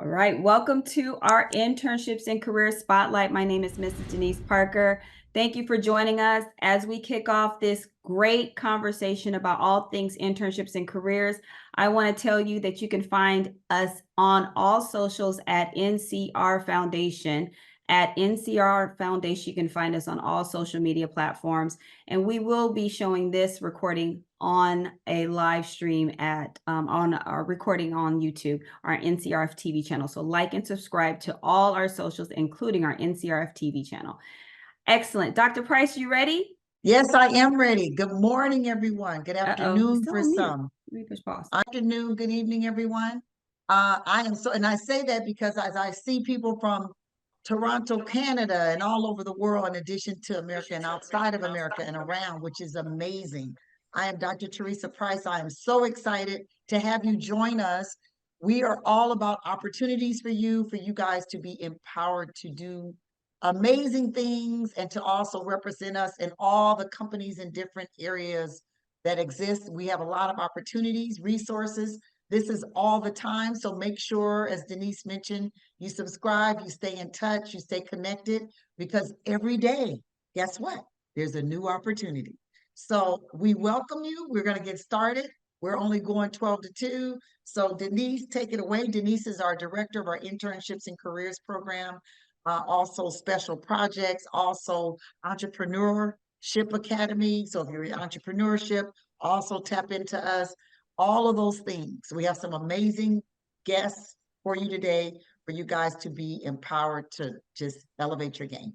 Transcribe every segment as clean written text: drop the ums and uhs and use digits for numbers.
All right, welcome to our Internships and Career Spotlight. My name is Mrs. Denise Parker. Thank you for joining us as we kick off this great conversation about all things internships and careers. I want to tell you that you can find us on all socials at NCR Foundation. At NCR Foundation, you can find us on all social media platforms, and we will be showing this recording on a live stream on our recording on YouTube, our NCRF TV channel. So like and subscribe to all our socials, including our NCRF TV channel. Excellent. Dr. Price, you ready? Yes, I am ready. Good morning, everyone. Good afternoon Still for on mute. some. Let me push pause. Afternoon, good evening, everyone. I am so, and I say that because as I see people from Toronto, Canada, and all over the world, in addition to America and outside of America and around, which is amazing. I am Dr. Teresa Price. I am so excited to have you join us. We are all about opportunities for you guys to be empowered to do amazing things and to also represent us in all the companies in different areas that exist. We have a lot of opportunities, resources. This is all the time. So make sure, as Denise mentioned, you subscribe, you stay in touch, you stay connected, because every day, guess what? There's a new opportunity. So we welcome you. We're going to get started. We're only going 12 to 2. So Denise, take it away. Denise is our director of our Internships and Careers program, also special projects, also Entrepreneurship Academy. So if you're in entrepreneurship, also tap into us. All of those things. We have some amazing guests for you today, for you guys to be empowered to just elevate your game.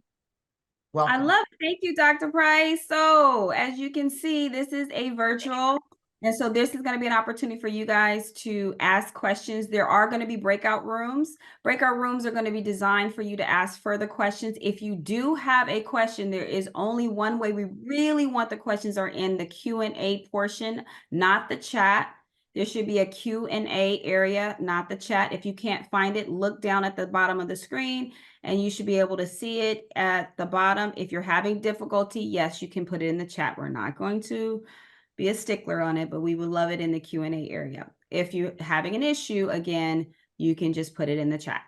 Welcome. I love it. Thank you, Dr. Price. So as you can see, this is a virtual. And so this is going to be an opportunity for you guys to ask questions. There are going to be breakout rooms. Breakout rooms are going to be designed for you to ask further questions. If you do have a question, there is only one way. We really want the questions are in the Q&A portion, not the chat. There should be a Q&A area, not the chat. If you can't find it, look down at the bottom of the screen and you should be able to see it at the bottom. If you're having difficulty, yes, you can put it in the chat. We're not going to be a stickler on it, but we would love it in the Q&A area. If you're having an issue, again, you can just put it in the chat.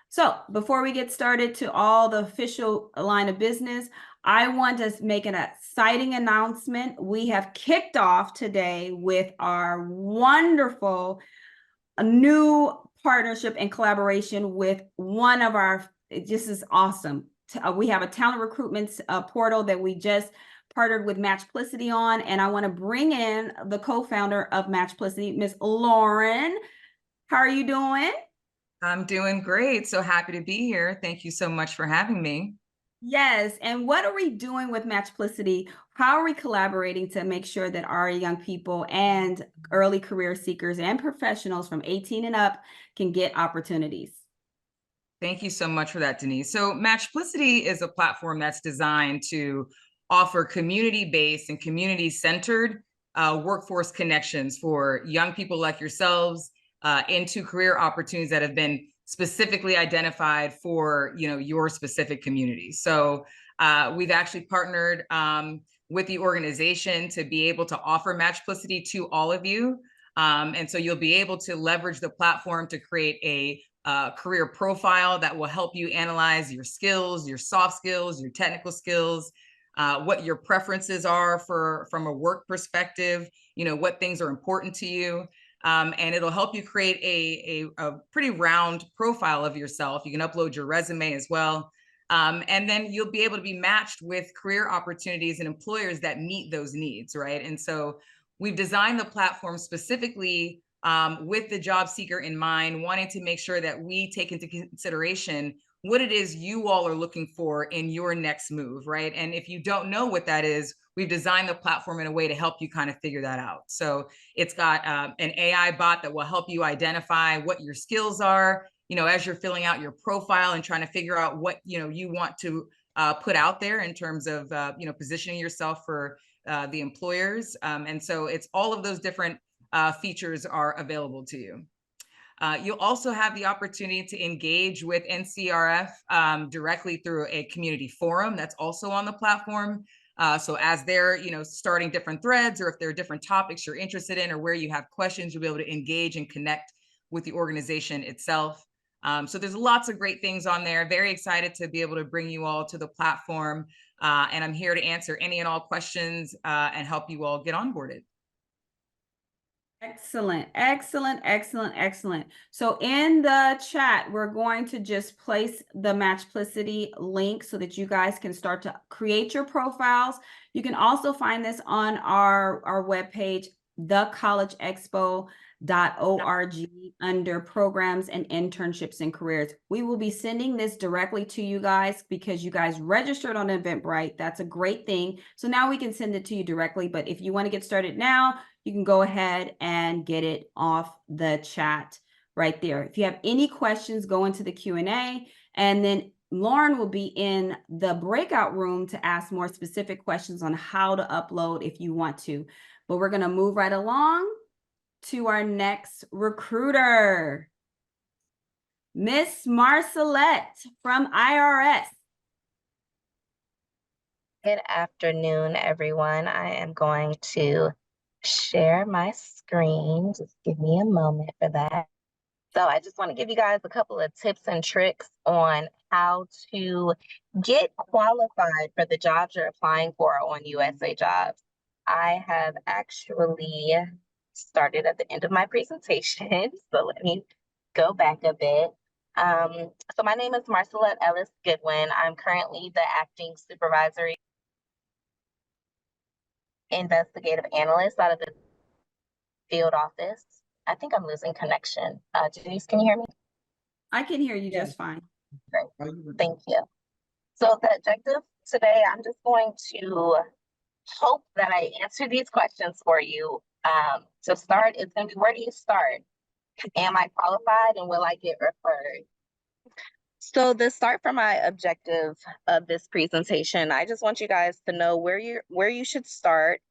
So before we get started to all the official line of business, I want to make an exciting announcement. We have kicked off today with our wonderful new partnership and collaboration with one of our, this is awesome. We have a talent recruitment portal that we just partnered with Matchplicity on, and I want to bring in the co-founder of Matchplicity, Miss Lauren. How are you doing? I'm doing great. So happy to be here. Thank you so much for having me. Yes. And what are we doing with Matchplicity? How are we collaborating to make sure that our young people and early career seekers and professionals from 18 and up can get opportunities? Thank you so much for that, Denise. So Matchplicity is a platform that's designed to offer community-based and community-centered workforce connections for young people like yourselves into career opportunities that have been specifically identified for your specific community. So we've actually partnered with the organization to be able to offer Matchplicity to all of you. And so you'll be able to leverage the platform to create a career profile that will help you analyze your skills, your soft skills, your technical skills, what your preferences are from a work perspective, what things are important to you. And it'll help you create a pretty round profile of yourself. You can upload your resume as well. And then you'll be able to be matched with career opportunities and employers that meet those needs, right? And so we've designed the platform specifically with the job seeker in mind, wanting to make sure that we take into consideration what it is you all are looking for in your next move, right? And if you don't know what that is, we've designed the platform in a way to help you kind of figure that out. So it's got an AI bot that will help you identify what your skills are, as you're filling out your profile and trying to figure out what, you want to put out there in terms of, positioning yourself for the employers. And so it's all of those different features are available to you. You'll also have the opportunity to engage with NCRF directly through a community forum that's also on the platform. So as they're, starting different threads, or if there are different topics you're interested in or where you have questions, you'll be able to engage and connect with the organization itself. So there's lots of great things on there. Very excited to be able to bring you all to the platform. And I'm here to answer any and all questions and help you all get onboarded. Excellent, excellent, excellent, excellent. So in the chat, we're going to just place the Matchplicity link so that you guys can start to create your profiles. You can also find this on our webpage, thecollegeexpo.org, under programs and internships and careers. We will be sending this directly to you guys because you guys registered on Eventbrite. That's a great thing. So now we can send it to you directly. But if you want to get started now, you can go ahead and get it off the chat right there. If you have any questions, go into the Q&A, and then Lauren will be in the breakout room to ask more specific questions on how to upload if you want to. But we're going to move right along to our next recruiter, Miss Marcelette from IRS. Good afternoon, everyone. I am going to share my screen. Just give me a moment for that. So I just want to give you guys a couple of tips and tricks on how to get qualified for the jobs you're applying for on USA Jobs. I have actually started at the end of my presentation, so let me go back a bit. So my name is Marcelette Ellis Goodwin. I'm currently the acting supervisory investigative analyst out of the field office. I think I'm losing connection. Denise, can you hear me? I can hear you just fine. Great. Thank you. So the objective today, I'm just going to hope that I answer these questions for you. To start, it's going to be, where do you start? Am I qualified and will I get referred? So the start for my objective of this presentation, I just want you guys to know where you should start.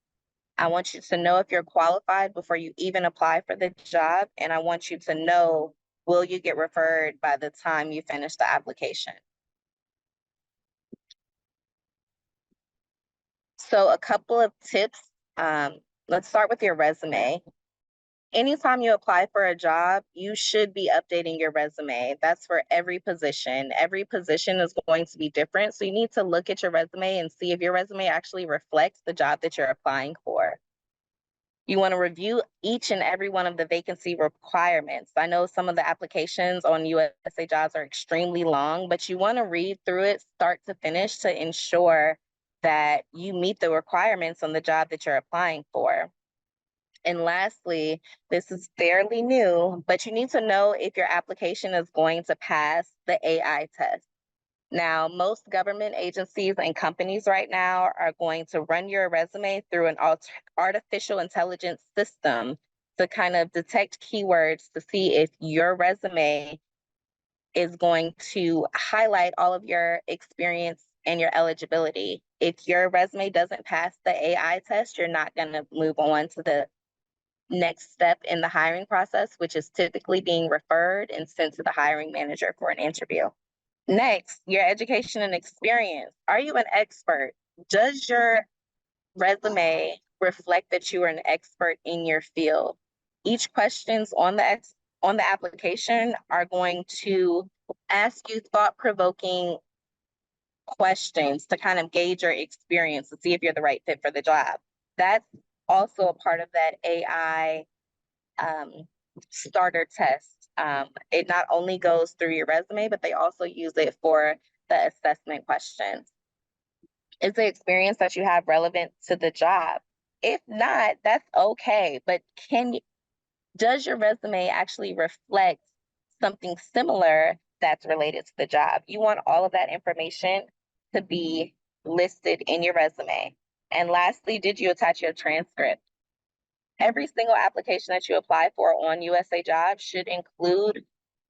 I want you to know if you're qualified before you even apply for the job. And I want you to know, will you get referred by the time you finish the application? So a couple of tips. Let's start with your resume. Anytime you apply for a job, you should be updating your resume. That's for every position. Every position is going to be different. So you need to look at your resume and see if your resume actually reflects the job that you're applying for. You want to review each and every one of the vacancy requirements. I know some of the applications on USA Jobs are extremely long, but you want to read through it start to finish to ensure that you meet the requirements on the job that you're applying for. And lastly, this is fairly new, but you need to know if your application is going to pass the AI test. Now, most government agencies and companies right now are going to run your resume through an artificial intelligence system to kind of detect keywords to see if your resume is going to highlight all of your experience and your eligibility. If your resume doesn't pass the AI test, you're not going to move on to the next step in the hiring process, which is typically being referred and sent to the hiring manager for an interview. Next, your education and experience. Are you an expert? Does your resume reflect that you are an expert in your field? Each questions on the application are going to ask you thought-provoking questions to kind of gauge your experience to see if you're the right fit for the job. That's also a part of that AI starter test. It not only goes through your resume, but they also use it for the assessment questions. Is the experience that you have relevant to the job? If not, that's okay. But does your resume actually reflect something similar that's related to the job? You want all of that information to be listed in your resume. And lastly, did you attach your transcript? Every single application that you apply for on USA Jobs should include,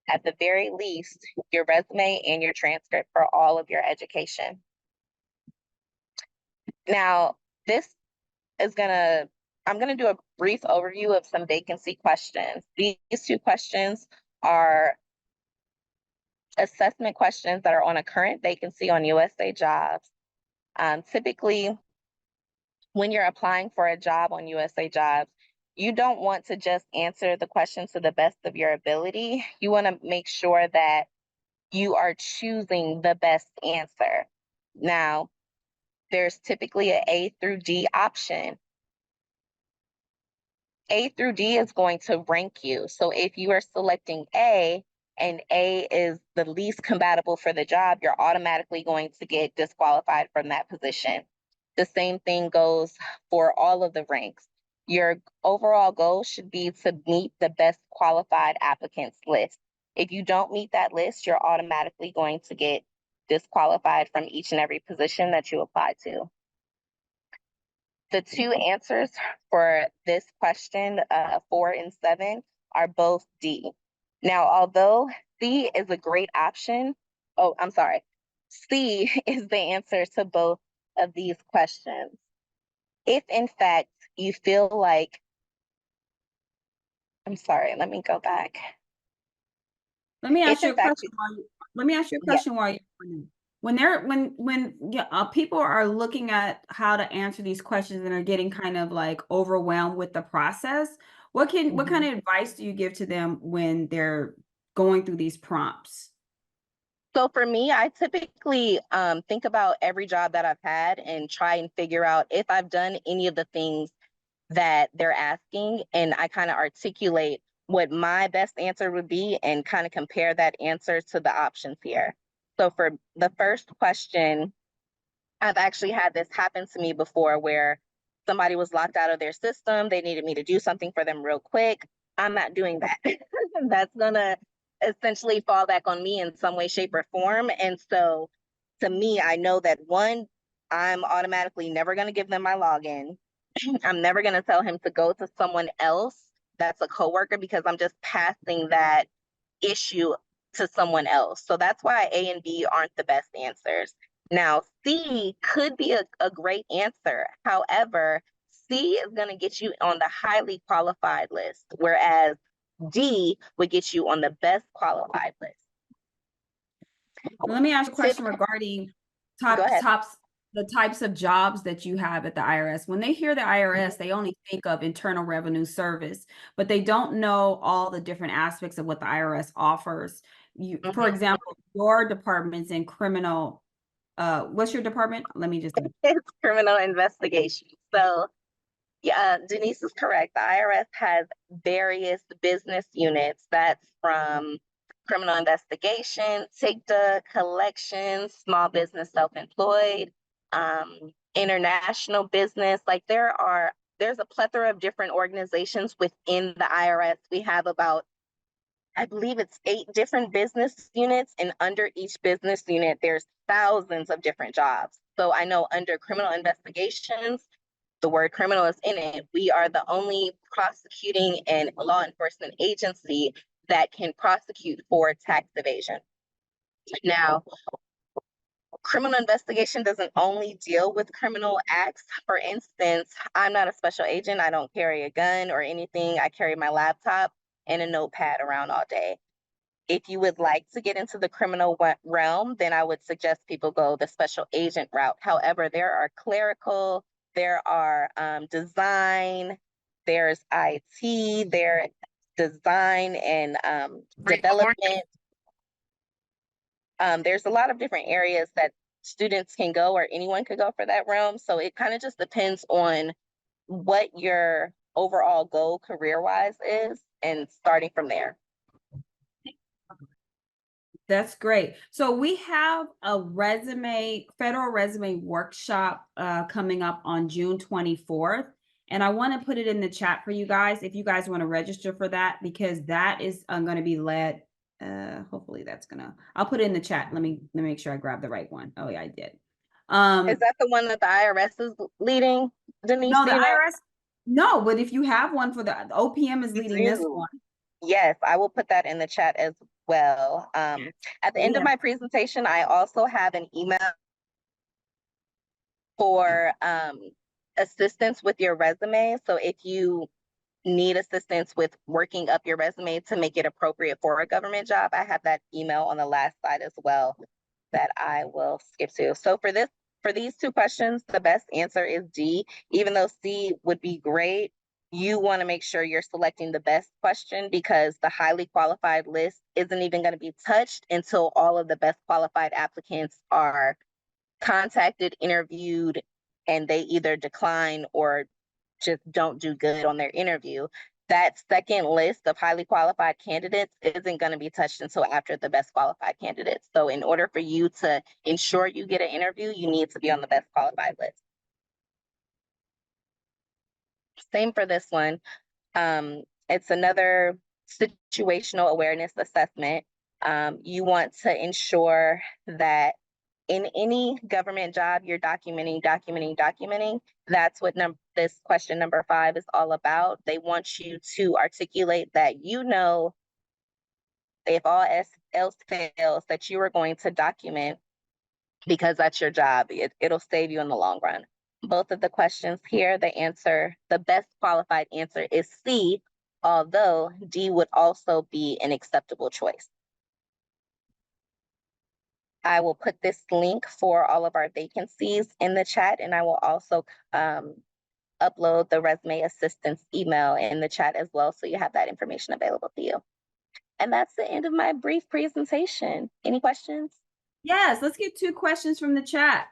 at the very least, your resume and your transcript for all of your education. Now, I'm gonna do a brief overview of some vacancy questions. These two questions are assessment questions that are on a current vacancy on USA Jobs. Typically, when you're applying for a job on USA Jobs, you don't want to just answer the question to the best of your ability. You want to make sure that you are choosing the best answer. Now, there's typically an A through D option. A through D is going to rank you. So if you are selecting A and A is the least compatible for the job, you're automatically going to get disqualified from that position. The same thing goes for all of the ranks. Your overall goal should be to meet the best qualified applicants list. If you don't meet that list, you're automatically going to get disqualified from each and every position that you apply to. The two answers for this question, 4 and 7, are both D. Now, although C is a great option, C is the answer to both of these questions. If in fact you feel like, let me go back. Let me ask If you in a fact question while you're when people are looking at how to answer these questions and are getting kind of like overwhelmed with the process, what kind of advice do you give to them when they're going through these prompts? So for me, I typically think about every job that I've had and try and figure out if I've done any of the things that they're asking, and I kind of articulate what my best answer would be and kind of compare that answer to the options here. So for the first question, I've actually had this happen to me before where somebody was locked out of their system. They needed me to do something for them real quick. I'm not doing that. That's gonna essentially fall back on me in some way, shape, or form. And so to me, I know that one, I'm automatically never gonna give them my login. I'm never gonna tell him to go to someone else that's a coworker because I'm just passing that issue to someone else. So that's why A and B aren't the best answers. Now, C could be a great answer. However, C is going to get you on the highly qualified list, whereas D would get you on the best qualified list. Let me ask a question regarding Go ahead. the types of jobs that you have at the IRS. When they hear the IRS, they only think of Internal Revenue Service, but they don't know all the different aspects of what the IRS offers. For example, your department's in criminal. What's your department? Let me just. It's criminal investigation. So, yeah, Denise is correct. The IRS has various business units. That's from criminal investigation, TICTA, collections, small business self-employed, international business. Like there's a plethora of different organizations within the IRS. We have about, I believe it's 8 different business units, and under each business unit, there's thousands of different jobs. So I know under criminal investigations, the word criminal is in it. We are the only prosecuting and law enforcement agency that can prosecute for tax evasion. Now, criminal investigation doesn't only deal with criminal acts. For instance, I'm not a special agent. I don't carry a gun or anything. I carry my laptop and a notepad around all day. If you would like to get into the criminal realm, then I would suggest people go the special agent route. However, there are clerical, there are design, there's IT, there's design and development. There's a lot of different areas that students can go, or anyone could go for that realm. So it kind of just depends on what your overall goal career-wise is and starting from there. That's great. So we have a federal resume workshop coming up on June 24th. And I want to put it in the chat for you guys if you guys want to register for that, because that is going to be led. Hopefully I'll put it in the chat. Let me make sure I grab the right one. Oh yeah, I did. Is that the one that the IRS is leading, Denise? No, the IRS. No, but if you have one for the OPM is leading this one. Yes, I will put that in the chat as well. At the end of my presentation, I also have an email for assistance with your resume. So if you need assistance with working up your resume to make it appropriate for a government job, I have that email on the last slide as well that I will skip to. So for these 2 questions, the best answer is D. Even though C would be great, you want to make sure you're selecting the best question, because the highly qualified list isn't even going to be touched until all of the best qualified applicants are contacted, interviewed, and they either decline or just don't do good on their interview. That second list of highly qualified candidates isn't going to be touched until after the best qualified candidates. So in order for you to ensure you get an interview, you need to be on the best qualified list. Same for this one. It's another situational awareness assessment. You want to ensure that in any government job, you're documenting. That's what this question number 5 is all about. They want you to articulate that if all else fails, that you are going to document, because that's your job. It'll save you in the long run. Both of the questions here, the best qualified answer is C, although D would also be an acceptable choice. I will put this link for all of our vacancies in the chat, and I will also upload the resume assistance email in the chat as well, so you have that information available to you. And that's the end of my brief presentation. Any questions? Yes, let's get 2 questions from the chat.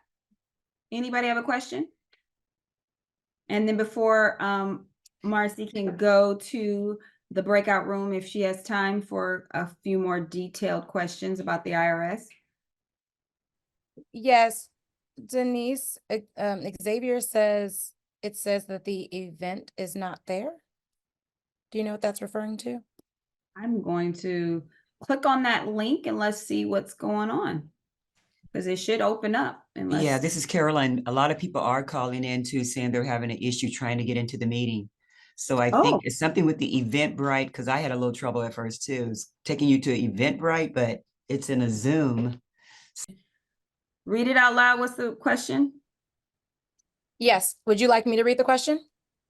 Anybody have a question? And then before Marcy can go to the breakout room, if she has time for a few more detailed questions about the IRS. Yes, Denise, Xavier says, it says that the event is not there. Do you know what that's referring to? I'm going to click on that link and let's see what's going on, because it should open up. Yeah, this is Caroline. A lot of people are calling in too, saying they're having an issue trying to get into the meeting. So I Oh. think it's something with the Eventbrite, because I had a little trouble at first too. It's taking you to Eventbrite, but it's in a Zoom. Read it out loud. What's the question? Yes. Would you like me to read the question?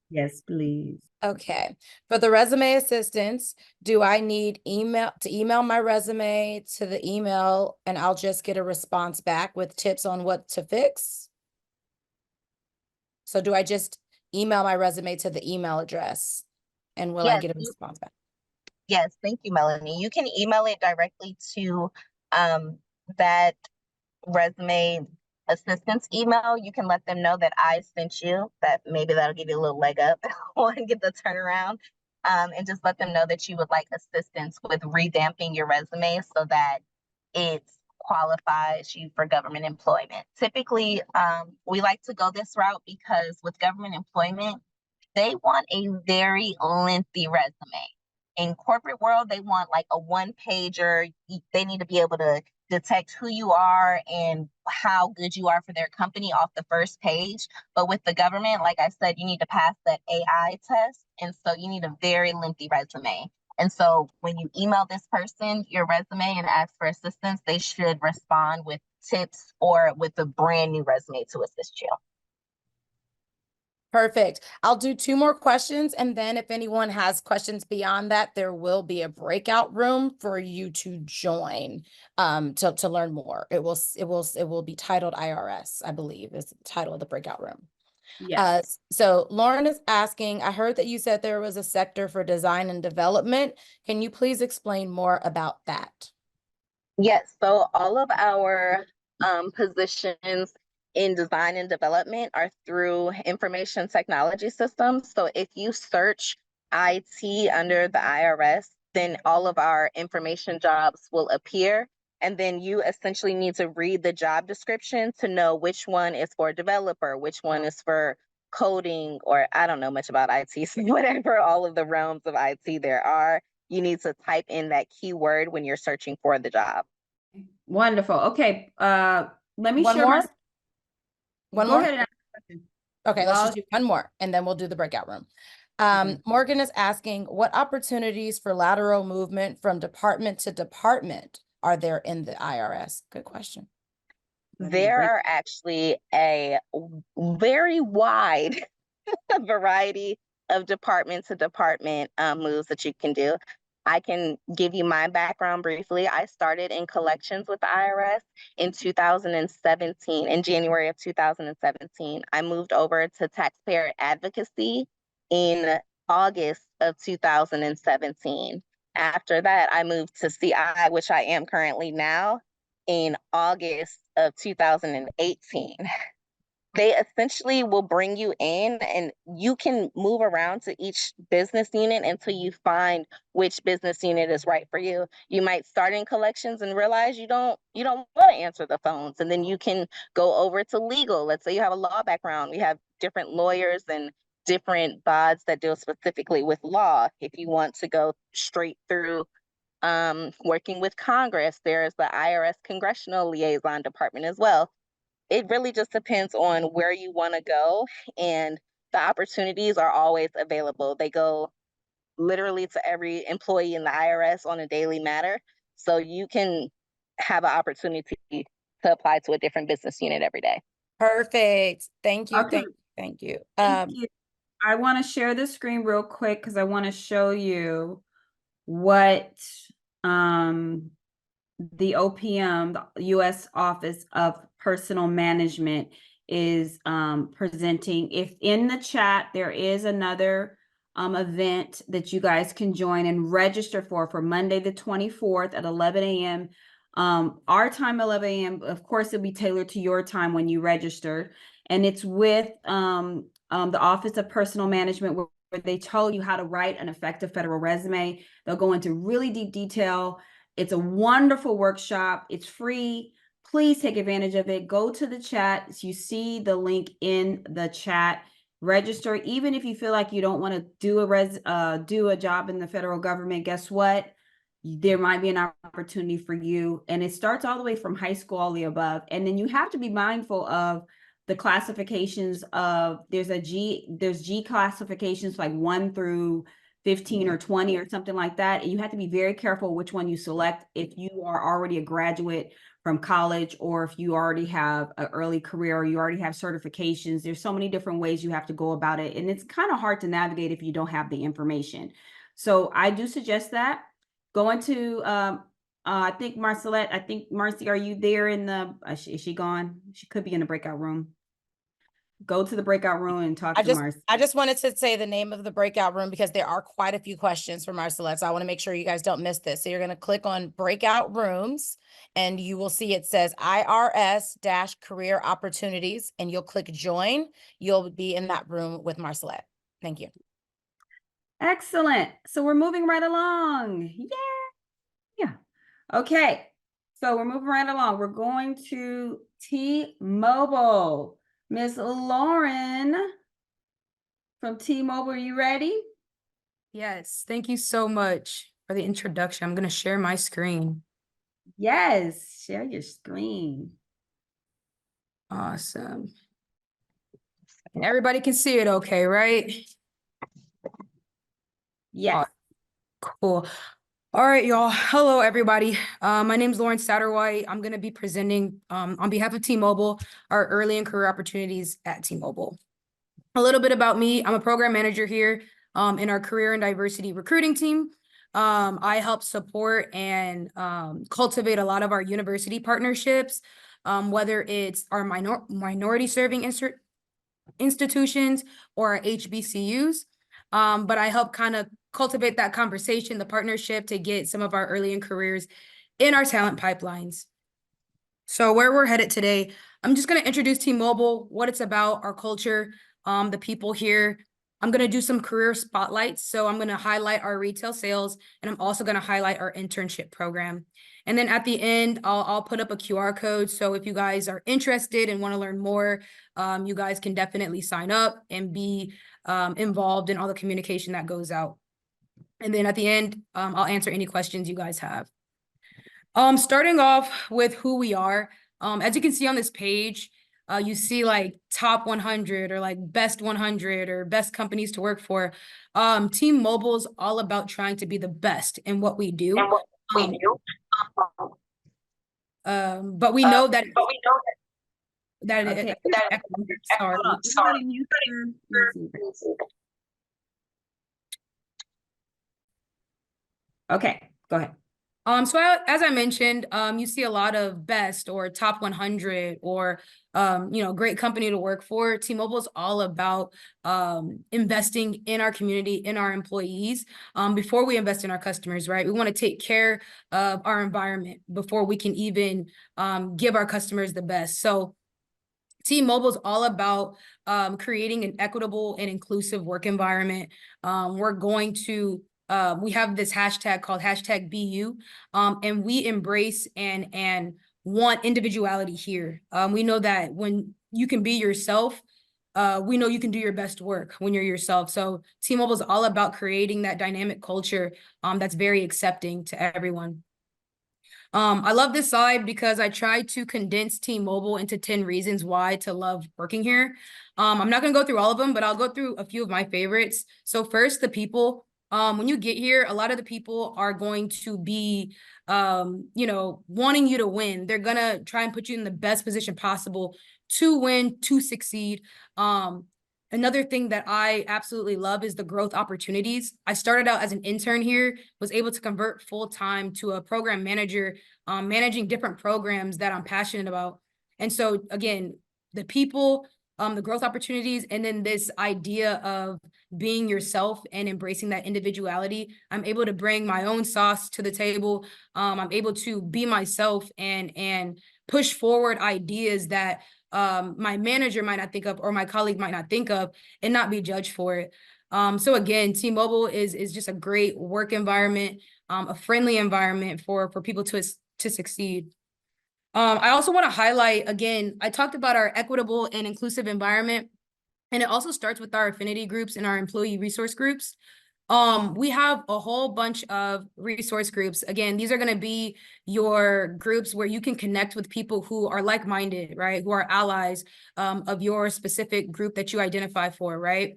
Yes, please. Okay. For the resume assistance, do I need to email my resume to the email and I'll just get a response back with tips on what to fix? So do I just email my resume to the email address and will I Yes, get a response back? Yes, thank you, Melanie. You can email it directly to that resume assistance email. You can let them know that I sent you, that maybe that'll give you a little leg up and get the turnaround. And just let them know that you would like assistance with revamping your resume so that it qualifies you for government employment. Typically, we like to go this route because with government employment, they want a very lengthy resume. In corporate world, they want like a 1-pager. They need to be able to detect who you are and how good you are for their company off the first page. But with the government, like I said, you need to pass that AI test. And so you need a very lengthy resume. And so when you email this person your resume and ask for assistance, they should respond with tips or with a brand new resume to assist you. Perfect. I'll do 2 more questions. And then if anyone has questions beyond that, there will be a breakout room for you to join to learn more. It will be titled IRS, I believe is the title of the breakout room. Yes. So Lauren is asking, I heard that you said there was a sector for design and development. Can you please explain more about that? Yes, so all of our positions in design and development are through information technology systems. So if you search IT under the IRS, then all of our information jobs will appear. And then you essentially need to read the job description to know which one is for developer, which one is for coding, or I don't know much about IT, so whatever all of the realms of IT there are, you need to type in that keyword when you're searching for the job. Wonderful. Okay. Let me One share more? my. One Go more? ahead and ask the question. Okay, let's Well, just do one more and then we'll do the breakout room. Okay. Morgan is asking, what opportunities for lateral movement from department to department are there in the IRS? Good question. There are actually a very wide variety of department to department moves that you can do. I can give you my background briefly. I started in collections with the IRS in 2017, in January of 2017. I moved over to taxpayer advocacy in August of 2017. After that, I moved to CI, which I am currently now, in August of 2018. They essentially will bring you in and you can move around to each business unit until you find which business unit is right for you. You might start in collections and realize you don't want to answer the phones, and then you can go over to legal. Let's say you have a law background. We have different lawyers and different bods that deal specifically with law. If you want to go straight through working with Congress, there's the IRS Congressional Liaison Department as well. It really just depends on where you want to go, and the opportunities are always available. They go literally to every employee in the IRS on a daily matter. So you can have an opportunity to apply to a different business unit every day. Perfect. Thank you. Okay. Thank you. Thank you. I want to share the screen real quick because I want to show you what the OPM, the U.S. Office of Personal Management, is presenting. If in the chat there is another event that you guys can join and register for Monday the 24th at 11 a.m. Our time, 11 a.m. Of course, it'll be tailored to your time when you register, and it's with the Office of Personal Management, where they tell you how to write an effective federal resume. They'll go into really deep detail. It's a wonderful workshop. It's free. Please take advantage of it. Go to the chat. You see the link in the chat. Register. Even if you feel like you don't want to do a job in the federal government, guess what? There might be an opportunity for you. And it starts all the way from high school, all the above. And then you have to be mindful of the classifications of there's G classifications like 1 through 15 or 20 or something like that. And you have to be very careful which one you select if you are already a graduate from college, or if you already have an early career, or you already have certifications. There's so many different ways you have to go about it. And it's kind of hard to navigate if you don't have the information. So I do suggest that. Go into, I think Marcy, are you there in the, is she gone? She could be in the breakout room. Go to the breakout room and talk to Marcy. I just wanted to say the name of the breakout room because there are quite a few questions from Marcelette. So I want to make sure you guys don't miss this. So you're going to click on breakout rooms and you will see it says IRS-career opportunities, and you'll click join. You'll be in that room with Marcelette. Thank you. Excellent. So we're moving right along. Yeah. Okay. So we're moving right along. We're going to T-Mobile. Miss Lauren from T-Mobile, are you ready? Yes, thank you so much for the introduction. I'm going to share my screen. Yes, share your screen. Awesome. And everybody can see it okay, right? Yes. Cool. All right, y'all. Hello, everybody. My name is Lauren Satterwhite. I'm going to be presenting on behalf of T-Mobile, our early and career opportunities at T-Mobile. A little bit about me. I'm a program manager here in our career and diversity recruiting team. I help support and cultivate a lot of our university partnerships, whether it's our minority serving institutions or our HBCUs. But I help kind of cultivate that conversation, the partnership, to get some of our early in careers in our talent pipelines. So where we're headed today, I'm just going to introduce T-Mobile, what it's about, our culture, the people here. I'm going to do some career spotlights. So I'm going to highlight our retail sales, and I'm also going to highlight our internship program. And then at the end, I'll put up a QR code. So if you guys are interested and want to learn more, you guys can definitely sign up and be involved in all the communication that goes out. And then at the end, I'll answer any questions you guys have. Starting off with who we are. As you can see on this page, you see like top 100 or like best 100 or best companies to work for. T-Mobile's all about trying to be the best in what we do. But we know that. Okay. Sorry. Okay, go ahead. As I mentioned, you see a lot of best or top 100 or, great company to work for. T-Mobile is all about investing in our community, in our employees, before we invest in our customers, right? We want to take care of our environment before we can even give our customers the best. So T-Mobile is all about creating an equitable and inclusive work environment. We're going to we have this hashtag called #BU, and we embrace and want individuality here. We know that when you can be yourself, we know you can do your best work when you're yourself. So T-Mobile is all about creating that dynamic culture that's very accepting to everyone. I love this slide because I tried to condense T-Mobile into 10 reasons why to love working here. I'm not going to go through all of them, but I'll go through a few of my favorites. So first, the people. When you get here, a lot of the people are going to be, wanting you to win. They're going to try and put you in the best position possible to win, to succeed. Another thing that I absolutely love is the growth opportunities. I started out as an intern here, was able to convert full-time to a program manager, managing different programs that I'm passionate about. And so again, the people, the growth opportunities, and then this idea of being yourself and embracing that individuality. I'm able to bring my own sauce to the table. I'm able to be myself and push forward ideas that my manager might not think of or my colleague might not think of and not be judged for it. So again, T-Mobile is just a great work environment, a friendly environment for people to succeed. I also want to highlight, again, I talked about our equitable and inclusive environment, and it also starts with our affinity groups and our employee resource groups. We have a whole bunch of resource groups. Again, these are going to be your groups where you can connect with people who are like-minded, right? Who are allies of your specific group that you identify for, right?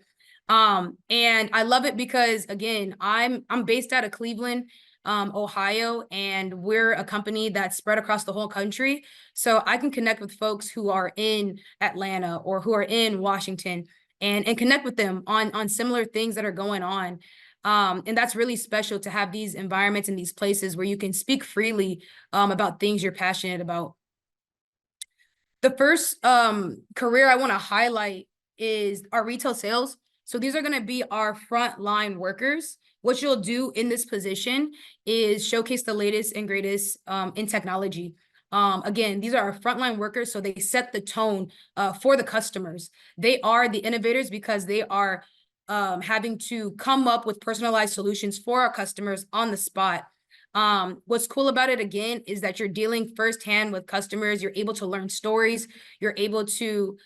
And I love it because, again, I'm based out of Cleveland, Ohio, and we're a company that's spread across the whole country. So I can connect with folks who are in Atlanta or who are in Washington and connect with them on similar things that are going on. And that's really special to have these environments and these places where you can speak freely about things you're passionate about. The first career I want to highlight is our retail sales. So these are going to be our frontline workers. What you'll do in this position is showcase the latest and greatest in technology. Again, these are our frontline workers, so they set the tone for the customers. They are the innovators because they are having to come up with personalized solutions for our customers on the spot. What's cool about it, again, is that you're dealing firsthand with customers. You're able to learn stories. You're able to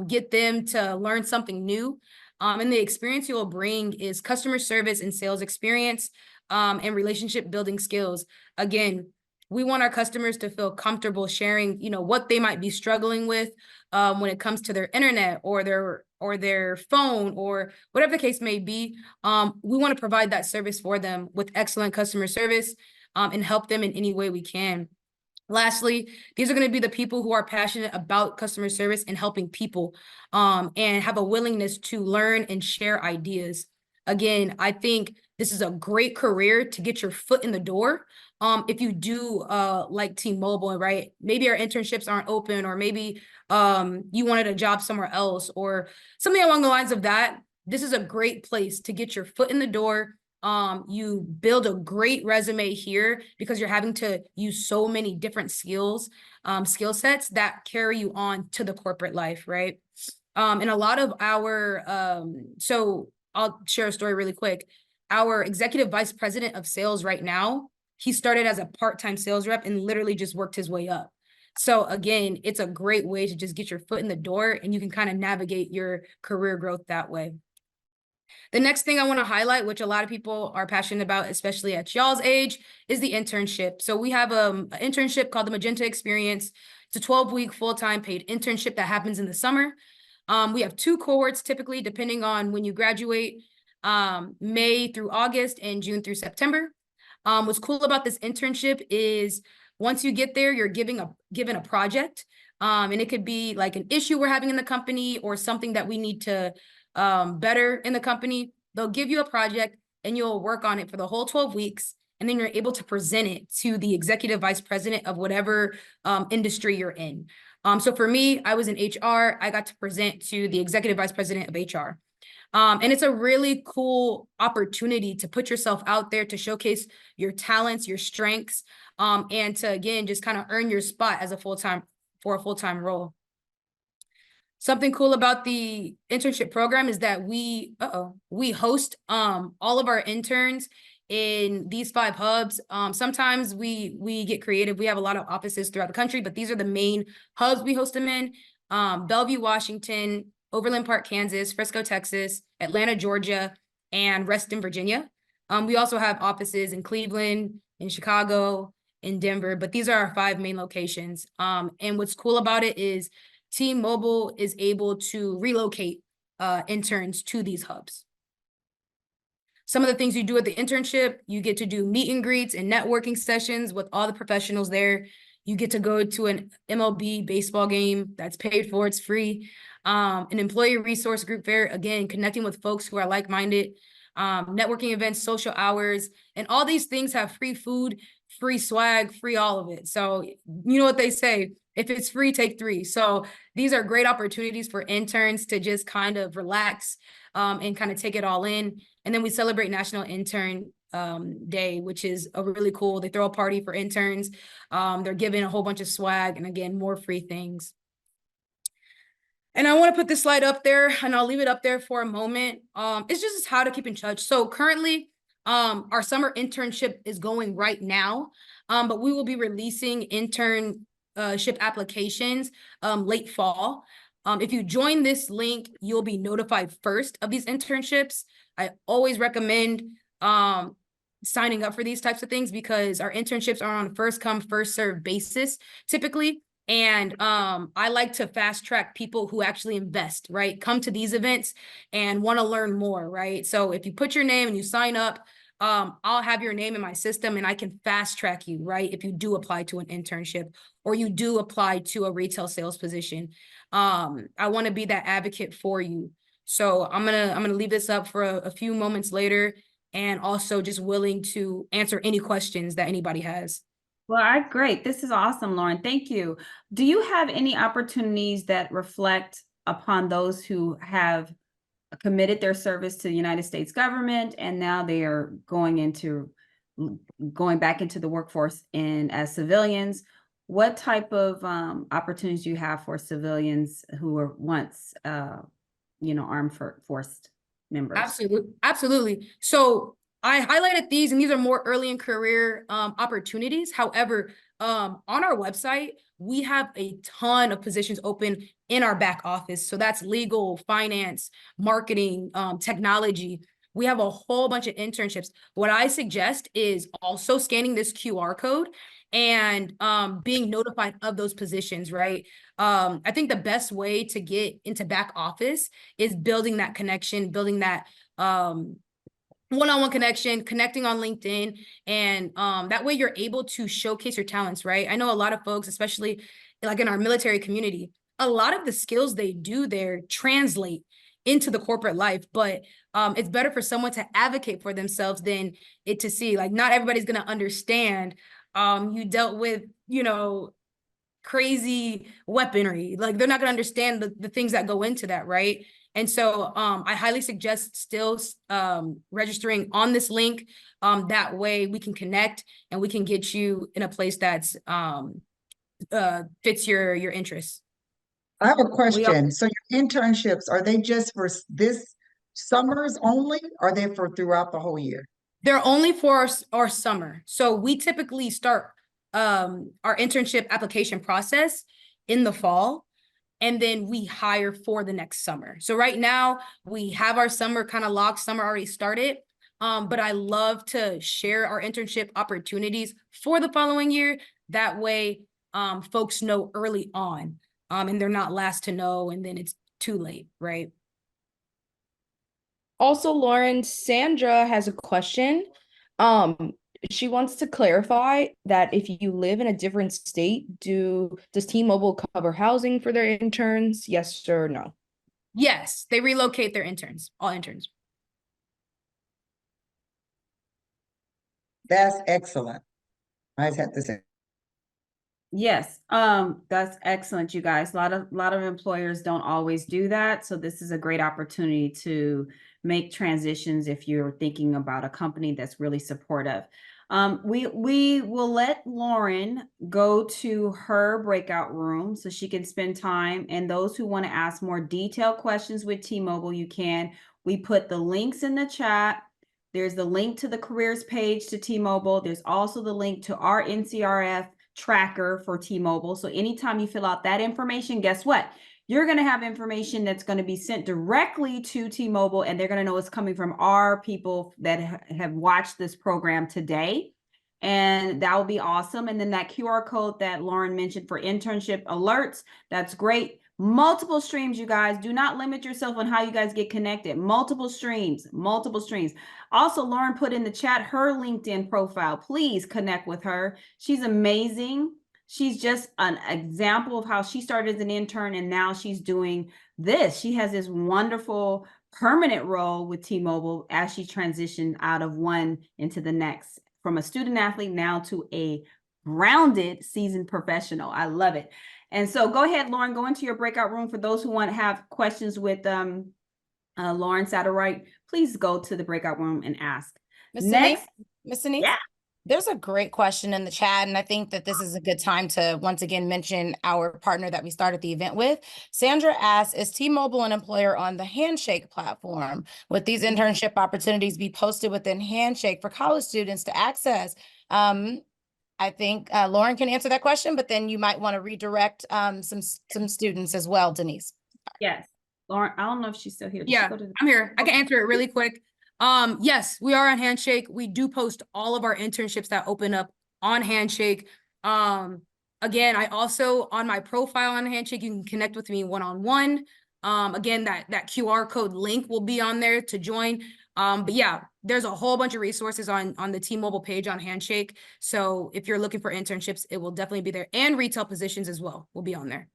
get them to learn something new. And the experience you will bring is customer service and sales experience and relationship building skills. Again, we want our customers to feel comfortable sharing, what they might be struggling with when it comes to their internet or their phone or whatever the case may be. We want to provide that service for them with excellent customer service and help them in any way we can. Lastly, these are going to be the people who are passionate about customer service and helping people and have a willingness to learn and share ideas. Again, I think this is a great career to get your foot in the door. If you do like T-Mobile, right? Maybe our internships aren't open, or maybe you wanted a job somewhere else or something along the lines of that. This is a great place to get your foot in the door. You build a great resume here because you're having to use so many different skill sets that carry you on to the corporate life, right? And a lot of our, so I'll share a story really quick. Our executive vice president of sales right now, he started as a part-time sales rep and literally just worked his way up. So again, it's a great way to just get your foot in the door and you can kind of navigate your career growth that way. The next thing I want to highlight, which a lot of people are passionate about, especially at y'all's age, is the internship. So we have an internship called the Magenta Experience. It's a 12-week full-time paid internship that happens in the summer. We have 2 cohorts typically, depending on when you graduate, May through August and June through September. What's cool about this internship is once you get there, you're given a project, and it could be like an issue we're having in the company or something that we need to better in the company. They'll give you a project and you'll work on it for the whole 12 weeks. and then you're able to present it to the executive vice president of whatever industry you're in. So for me, I was in HR. I got to present to the executive vice president of HR. And it's a really cool opportunity to put yourself out there, to showcase your talents, your strengths, and to, again, just kind of earn your spot as a full-time role. Something cool about the internship program is that we host all of our interns in these 5 hubs. Sometimes we get creative. We have a lot of offices throughout the country, but these are the main hubs we host them in. Bellevue, Washington, Overland Park, Kansas, Frisco, Texas, Atlanta, Georgia, and Reston, Virginia. We also have offices in Cleveland, in Chicago, in Denver, but these are our 5 main locations. And what's cool about it is T-Mobile is able to relocate interns to these hubs. Some of the things you do at the internship, you get to do meet and greets and networking sessions with all the professionals there. You get to go to an MLB baseball game that's paid for, it's free. An employee resource group fair, again, connecting with folks who are like-minded, networking events, social hours, and all these things have free food, free swag, free all of it. So you know what they say, if it's free, take 3. So these are great opportunities for interns to just kind of relax and kind of take it all in. And then we celebrate National Intern Day, which is a really cool. They throw a party for interns. They're giving a whole bunch of swag and, again, more free things. And I want to put this slide up there, and I'll leave it up there for a moment. It's just how to keep in touch. So currently, our summer internship is going right now, but we will be releasing internship applications late fall. If you join this link, you'll be notified first of these internships. I always recommend signing up for these types of things because our internships are on a first come, first served basis typically. And I like to fast track people who actually invest, right? Come to these events and want to learn more, right? So if you put your name and you sign up, I'll have your name in my system and I can fast track you, right? If you do apply to an internship or you do apply to a retail sales position, I want to be that advocate for you. So I'm gonna leave this up for a few moments later, and also just willing to answer any questions that anybody has. Well, great. This is awesome, Lauren. Thank you. Do you have any opportunities that reflect upon those who have committed their service to the United States government and now they are going back into the workforce as civilians? What type of opportunities do you have for civilians who were once, armed force members? Absolutely. So I highlighted these, and these are more early in career opportunities. However, on our website, we have a ton of positions open in our back office. So that's legal, finance, marketing, technology. We have a whole bunch of internships. What I suggest is also scanning this QR code and being notified of those positions, right? I think the best way to get into back office is building that connection, building that one-on-one connection, connecting on LinkedIn, and that way you're able to showcase your talents, right? I know a lot of folks, especially like in our military community, a lot of the skills they do there translate into the corporate life, but it's better for someone to advocate for themselves than it to see. Like, not everybody's going to understand you dealt with, crazy weaponry. Like, they're not going to understand the things that go into that, right? And so I highly suggest still registering on this link. That way we can connect and we can get you in a place that's fits your interests. I have a question. So your internships, are they just for this summers only? Or are they for throughout the whole year? They're only for our summer. So we typically start our internship application process in the fall, and then we hire for the next summer. So right now we have our summer kind of locked, summer already started. But I love to share our internship opportunities for the following year. That way folks know early on and they're not last to know and then it's too late, right? Also, Lauren, Sandra has a question. She wants to clarify that if you live in a different state, does T-Mobile cover housing for their interns? Yes or no? Yes, they relocate their interns, all interns. That's excellent. I just have to say. Yes, that's excellent, you guys. A lot of employers don't always do that. So this is a great opportunity to make transitions if you're thinking about a company that's really supportive. We will let Lauren go to her breakout room so she can spend time. And those who want to ask more detailed questions with T-Mobile, you can. We put the links in the chat. There's the link to the careers page to T-Mobile. There's also the link to our NCRF tracker for T-Mobile. So anytime you fill out that information, guess what? You're going to have information that's going to be sent directly to T-Mobile, and they're going to know it's coming from our people that have watched this program today. And that will be awesome. And then that QR code that Lauren mentioned for internship alerts, that's great. Multiple streams, you guys. Do not limit yourself on how you guys get connected. Multiple streams, multiple streams. Also, Lauren put in the chat her LinkedIn profile. Please connect with her. She's amazing. She's just an example of how she started as an intern and now she's doing this. She has this wonderful permanent role with T-Mobile as she transitioned out of one into the next, from a student athlete now to a grounded seasoned professional. I love it. And so go ahead, Lauren, go into your breakout room. For those who want to have questions with Lauren Satterwhite, please go to the breakout room and ask. Miss Next, Denise, yeah. there's a great question in the chat, and I think that this is a good time to once again mention our partner that we started the event with. Sandra asks, is T-Mobile an employer on the Handshake platform? Would these internship opportunities be posted within Handshake for college students to access? I think Lauren can answer that question, but then you might want to redirect some students as well, Denise. Yes. Lauren, I don't know if she's still here. Did she Yeah, go to the- I'm here. I can answer it really quick. Yes, we are on Handshake. We do post all of our internships that open up on Handshake. Again, I also, on my profile on Handshake, you can connect with me one-on-one. Again, that QR code link will be on there to join. But yeah, there's a whole bunch of resources on the T-Mobile page on Handshake. So if you're looking for internships, it will definitely be there. And retail positions as well will be on there.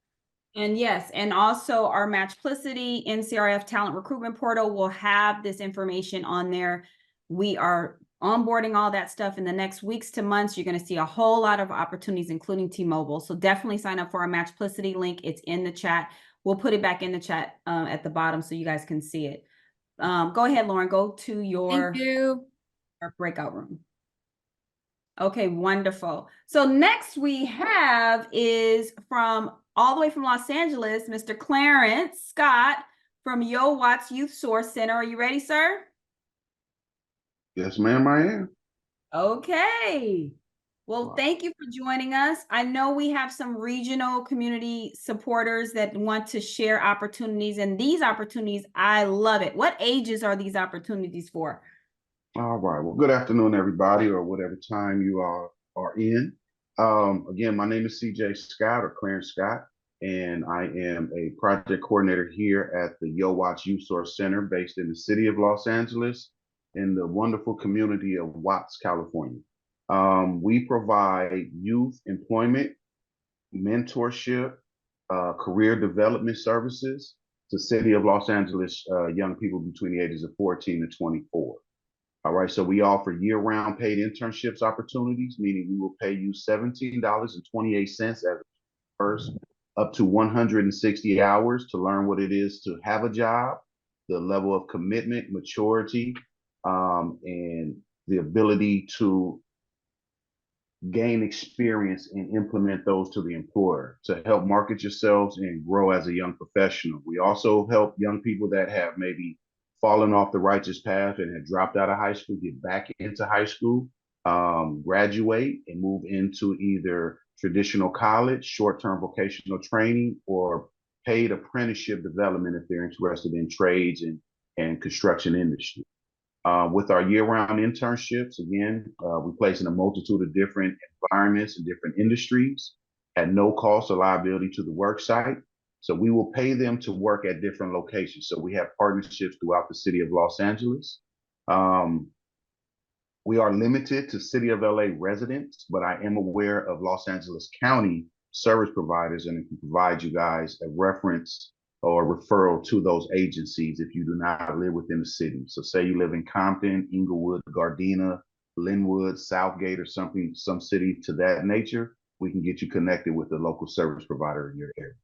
And yes, and also our Matchplicity NCRF talent recruitment portal will have this information on there. We are onboarding all that stuff in the next weeks to months. You're going to see a whole lot of opportunities, including T-Mobile. So definitely sign up for our Matchplicity link. It's in the chat. We'll put it back in the chat at the bottom so you guys can see it. Go ahead, Lauren. Go to your Thank you. breakout room. Okay, wonderful. So next we have is from all the way from Los Angeles, Mr. Clarence Scott from Yo Watts Youth Source Center. Are you ready, sir? Yes, ma'am, I am. Okay. Well, Wow. thank you for joining us. I know we have some regional community supporters that want to share opportunities, and these opportunities, I love it. What ages are these opportunities for? All right. Well, good afternoon, everybody, or whatever time you are in. Again, my name is CJ Scott or Clarence Scott, and I am a project coordinator here at the Yo Watts Youth Source Center based in the city of Los Angeles in the wonderful community of Watts, California. We provide youth employment, mentorship, career development services to city of Los Angeles young people between the ages of 14 to 24. All right, so we offer year-round paid internships opportunities, meaning we will pay you $17.28 as a first up to 160 hours to learn what it is to have a job, the level of commitment, maturity, and the ability to gain experience and implement those to the employer to help market yourselves and grow as a young professional. We also help young people that have maybe fallen off the righteous path and have dropped out of high school get back into high school, graduate and move into either traditional college, short-term vocational training, or paid apprenticeship development if they're interested in trades and construction industry. With our year-round internships, again, we place in a multitude of different environments and different industries at no cost or liability to the work site. So we will pay them to work at different locations. So we have partnerships throughout the city of Los Angeles. We are limited to City of LA residents, but I am aware of Los Angeles County service providers and can provide you guys a reference or referral to those agencies if you do not live within the city. So say you live in Compton, Inglewood, Gardena, Linwood, Southgate, or something, some city to that nature, we can get you connected with the local service provider in your area.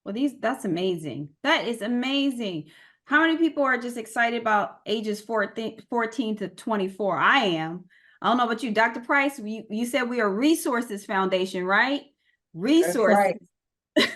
Well, that's amazing. That is amazing. How many people are just excited about ages 14 to 24? I am. I don't know about you, Dr. Price. You said we are Resources Foundation, right? Resources. right.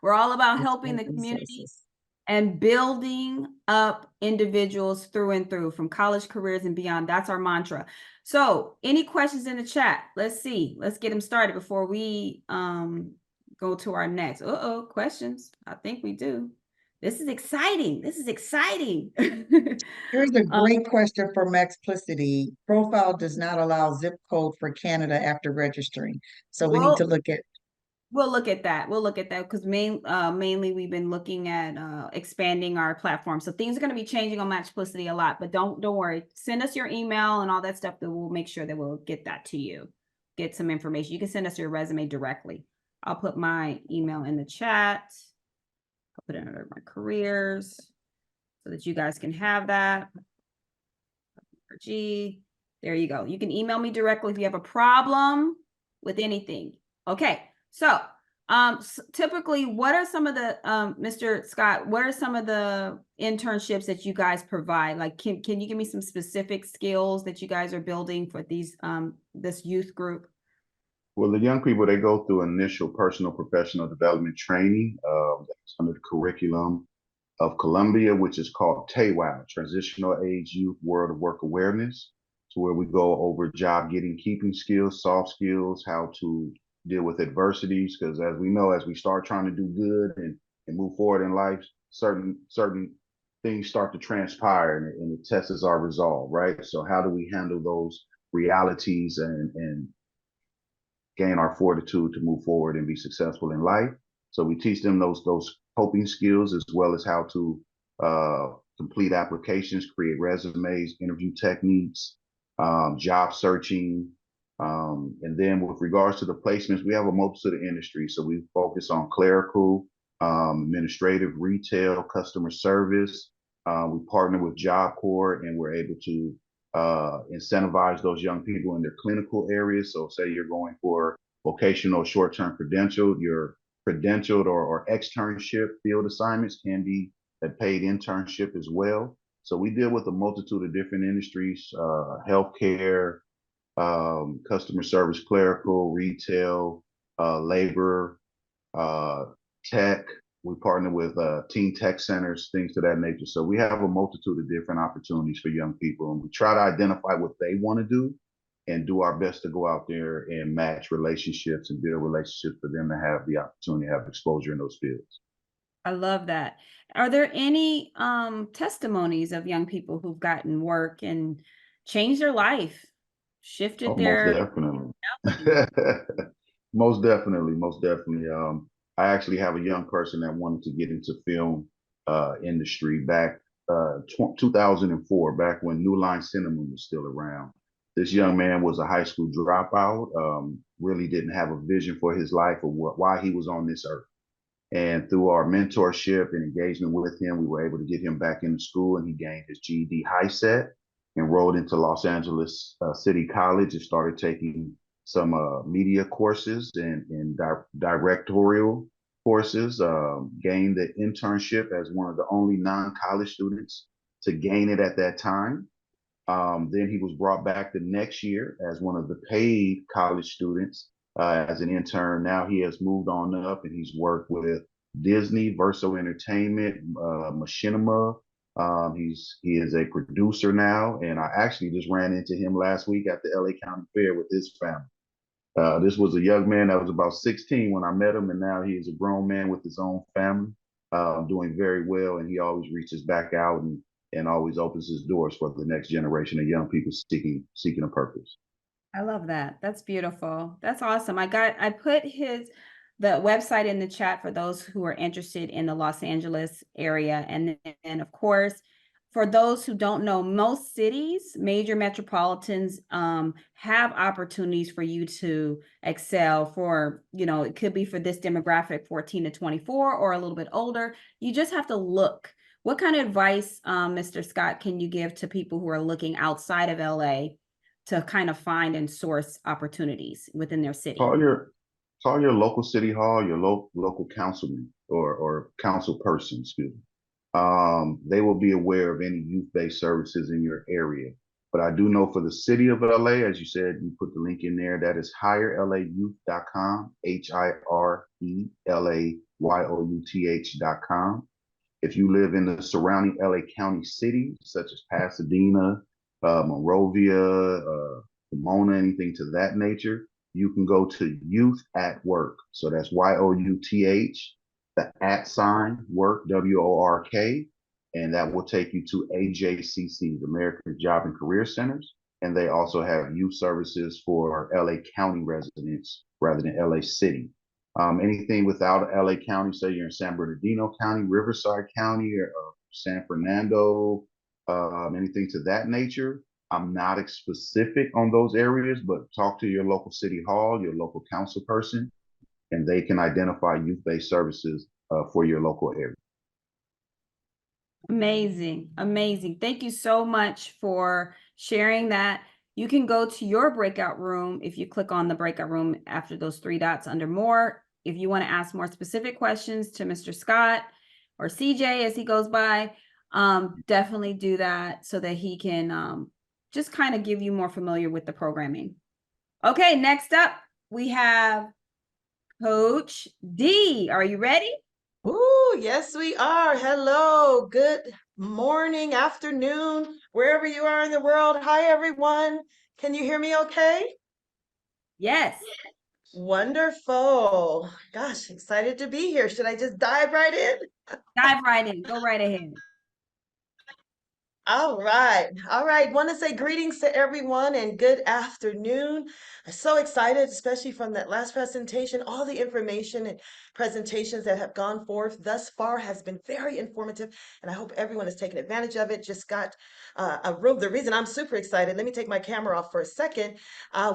We're all about It's helping for the community resources. and building up individuals through and through, from college careers and beyond. That's our mantra. So any questions in the chat? Let's see. Let's get them started before we go to our next. Questions. I think we do. This is exciting. This is exciting. Here's a great question for Maxplicity. Profile does not allow zip code for Canada after registering. So we need to look at. We'll look at that. We'll look at that because mainly we've been looking at expanding our platform. So things are going to be changing on Matchplicity a lot, but don't worry. Send us your email and all that stuff that we'll make sure that we'll get that to you. Get some information. You can send us your resume directly. I'll put my email in the chat. I'll put it under my careers so that you guys can have that. There you go. You can email me directly if you have a problem with anything. Okay. So, typically, what are some of the, Mr. Scott, what are some of the internships that you guys provide? Like, can you give me some specific skills that you guys are building for these, this youth group? Well, the young people, they go through initial personal professional development training that's under the curriculum of Columbia, which is called TAWOW, Transitional Age Youth World of Work Awareness. So where we go over job getting, keeping skills, soft skills, how to deal with adversities, because as we know, as we start trying to do good and move forward in life, certain things start to transpire and it tests our resolve, right? So how do we handle those realities and gain our fortitude to move forward and be successful in life? So we teach them those coping skills, as well as how to complete applications, create resumes, interview techniques, job searching. And then with regards to the placements, we have a multitude of industries. So we focus on clerical, administrative, retail, customer service. We partner with Job Corps, and we're able to incentivize those young people in their clinical areas. So say you're going for vocational short-term credentialed, your credentialed or externship field assignments can be a paid internship as well. So we deal with a multitude of different industries, healthcare, customer service, clerical, retail, labor, tech. We partner with teen tech centers, things to that nature. So we have a multitude of different opportunities for young people, and we try to identify what they want to do and do our best to go out there and match relationships and build relationships for them to have the opportunity to have exposure in those fields. I love that. Are there any testimonies of young people who've gotten work and changed their life, shifted their Most definitely. Most definitely, most definitely. I actually have a young person that wanted to get into film industry back 2004, back when New Line Cinema was still around. This young man was a high school dropout, really didn't have a vision for his life or why he was on this earth. And through our mentorship and engagement with him, we were able to get him back into school, and he gained his GED high set, enrolled into Los Angeles City College, and started taking some media courses and directorial courses, gained the internship as one of the only non-college students to gain it at that time. Then he was brought back the next year as one of the paid college students as an intern. Now he has moved on up and he's worked with Disney, Verso Entertainment, Machinima. He is a producer now, and I actually just ran into him last week at the LA County Fair with his family. This was a young man that was about 16 when I met him, and now he is a grown man with his own family, doing very well, and he always reaches back out and always opens his doors for the next generation of young people seeking a purpose. I love that. That's beautiful. That's awesome. I put the website in the chat for those who are interested in the Los Angeles area. And then of course, for those who don't know, most cities, major metropolitans, have opportunities for you to excel for, it could be for this demographic, 14 to 24 or a little bit older. You just have to look. What kind of advice, Mr. Scott, can you give to people who are looking outside of LA to kind of find and source opportunities within their city? Call your local city hall, your local councilman or council person, excuse me. They will be aware of any youth-based services in your area. But I do know for the city of LA, as you said, you put the link in there, that is hirelayouth.com, HIRELAYOUTH.com. If you live in the surrounding LA County cities, such as Pasadena, Monrovia, Pomona, anything to that nature, you can go to Youth at Work. So that's YOUTH, the @ work, WORK, and that will take you to AJCCs, American Job and Career Centers. And they also have youth services for LA County residents rather than LA City. Anything without LA County, say you're in San Bernardino County, Riverside County, or San Fernando, anything to that nature. I'm not specific on those areas, but talk to your local city hall, your local council person, and they can identify youth-based services for your local area. Amazing. Amazing. Thank you so much for sharing that. You can go to your breakout room if you click on the breakout room after those 3 dots under more. If you want to ask more specific questions to Mr. Scott or CJ as he goes by, definitely do that so that he can just kind of give you more familiar with the programming. Okay, next up we have Coach D. Are you ready? Ooh, yes, we are. Hello, good morning, afternoon, wherever you are in the world. Hi, everyone. Can you hear me okay? Yes. Wonderful. Gosh, excited to be here. Should I just dive right in? Dive right in. Go right ahead. All right. All right. Want to say greetings to everyone and good afternoon. I'm so excited, especially from that last presentation. All the information and presentations that have gone forth thus far has been very informative, and I hope everyone has taken advantage of it. Just got a room. The reason I'm super excited, let me take my camera off for a second.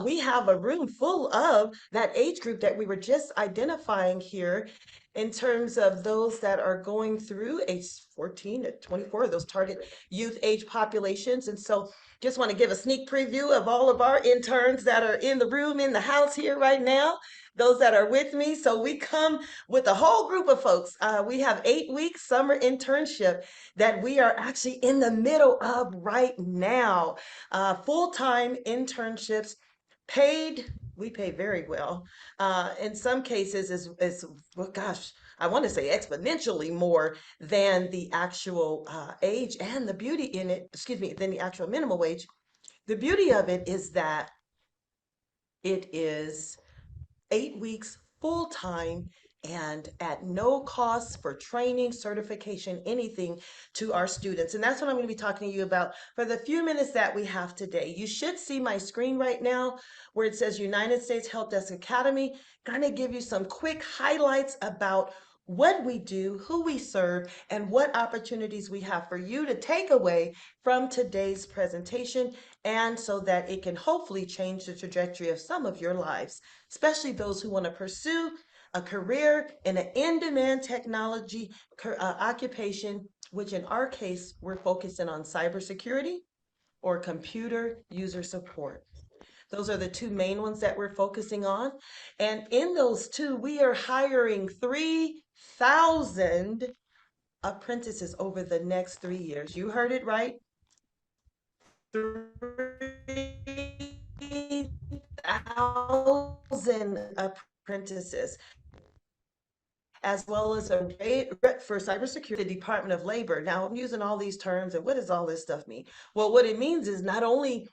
We have a room full of that age group that we were just identifying here in terms of those that are going through age 14 to 24, those target youth age populations. And so just want to give a sneak preview of all of our interns that are in the room, in the house here right now, those that are with me. So we come with a whole group of folks. We have 8-week summer internship that we are actually in the middle of right now. Full-time internships, paid. We pay very well. In some cases is well, gosh, I want to say exponentially more than the actual age, and the beauty in it, excuse me, than the actual minimum wage. The beauty of it is that it is 8 weeks full time and at no cost for training, certification, anything to our students. And that's what I'm going to be talking to you about for the few minutes that we have today. You should see my screen right now where it says United States Help Desk Academy. Going to give you some quick highlights about what we do, who we serve, and what opportunities we have for you to take away from today's presentation, and so that it can hopefully change the trajectory of some of your lives, especially those who want to pursue a career in an in-demand technology occupation, which in our case, we're focusing on cybersecurity or computer user support. Those are the two main ones that we're focusing on. And in those two, we are hiring 3,000 apprentices over the next 3 years. You heard it right. 3,000 apprentices, as well as a rep for cybersecurity, the Department of Labor. Now, I'm using all these terms, and what does all this stuff mean? Well, what it means is not only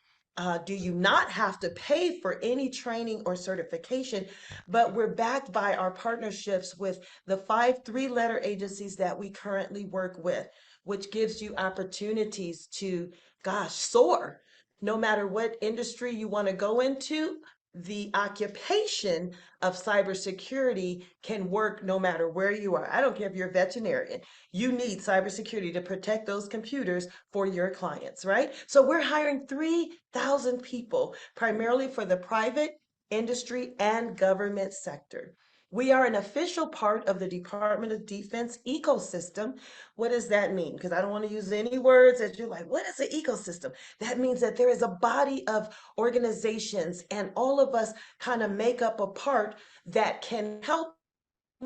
do you not have to pay for any training or certification, but we're backed by our partnerships with the 5 3-letter agencies that we currently work with, which gives you opportunities to, gosh, soar. No matter what industry you want to go into, the occupation of cybersecurity can work no matter where you are. I don't care if you're a veterinarian. You need cybersecurity to protect those computers for your clients, right? So we're hiring 3,000 people, primarily for the private, industry, and government sector. We are an official part of the Department of Defense ecosystem. What does that mean? Because I don't want to use any words that you're like, what is an ecosystem? That means that there is a body of organizations, and all of us kind of make up a part that can help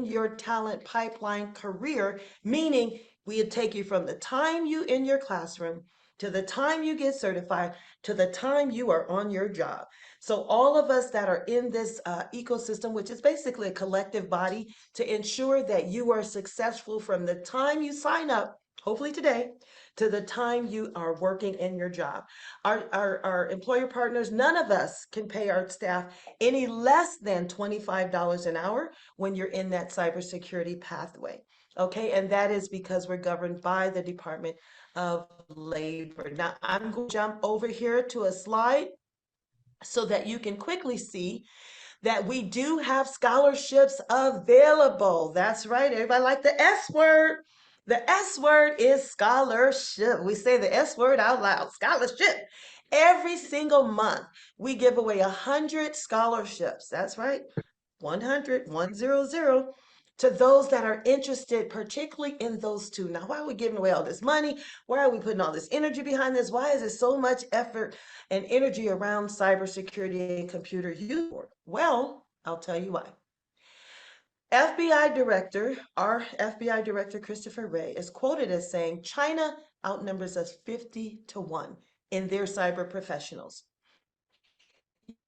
your talent pipeline career, meaning we'd take you from the time you in your classroom to the time you get certified to the time you are on your job. So all of us that are in this ecosystem, which is basically a collective body to ensure that you are successful from the time you sign up, hopefully today, to the time you are working in your job. Our employer partners, none of us can pay our staff any less than $25 an hour when you're in that cybersecurity pathway. Okay, and that is because we're governed by the Department of Labor. Now, I'm going to jump over here to a slide so that you can quickly see that we do have scholarships available. That's right, everybody like the S word. The S word is scholarship. We say the S word out loud, scholarship. Every single month, we give away 100 scholarships. That's right, 100, 100, to those that are interested, particularly in those two. Now, why are we giving away all this money? Why are we putting all this energy behind this? Why is there so much effort and energy around cybersecurity and computer use? Well, I'll tell you why. Our FBI director, Christopher Wray, is quoted as saying China outnumbers us 50-1 in their cyber professionals.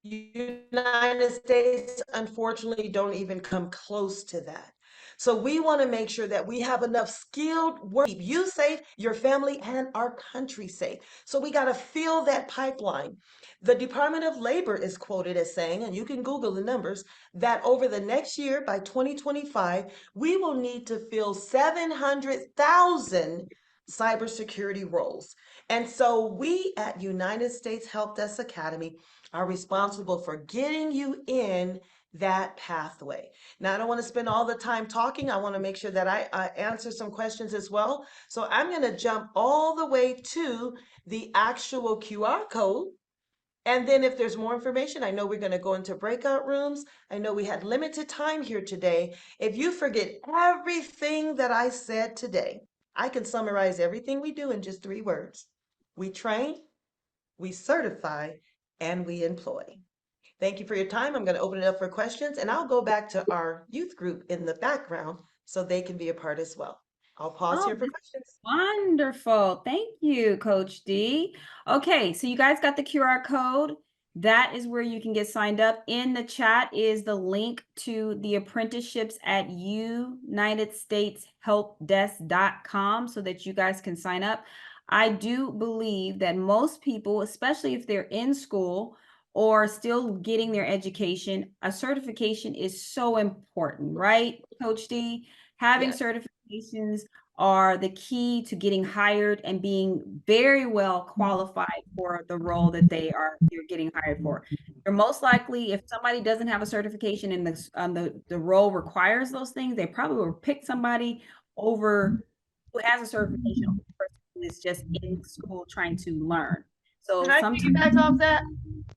United States, unfortunately, don't even come close to that. So we want to make sure that we have enough skilled work, keep you safe, your family, and our country safe. So we got to fill that pipeline. The Department of Labor is quoted as saying, and you can Google the numbers, that over the next year, by 2025, we will need to fill 700,000 cybersecurity roles. And so we at United States Help Desk Academy are responsible for getting you in that pathway. Now, I don't want to spend all the time talking. I want to make sure that I answer some questions as well. So I'm going to jump all the way to the actual QR code. And then if there's more information, I know we're going to go into breakout rooms. I know we had limited time here today. If you forget everything that I said today, I can summarize everything we do in just 3 words. We train, we certify, and we employ. Thank you for your time. I'm going to open it up for questions, and I'll go back to our youth group in the background so they can be a part as well. I'll pause Oh, here for questions. wonderful. Thank you, Coach D. Okay, so you guys got the QR code. That is where you can get signed up. In the chat is the link to the apprenticeships at UnitedStatesHelpDesk.com so that you guys can sign up. I do believe that most people, especially if they're in school or still getting their education, a certification is so important, right, Coach D? Having Yes. certifications are the key to getting hired and being very well qualified for the role that you're getting hired for. You're most likely, if somebody doesn't have a certification and the role requires those things, they probably will pick somebody over who has a certification over the person who is just in school trying to learn. So Can I sometimes piggyback off that?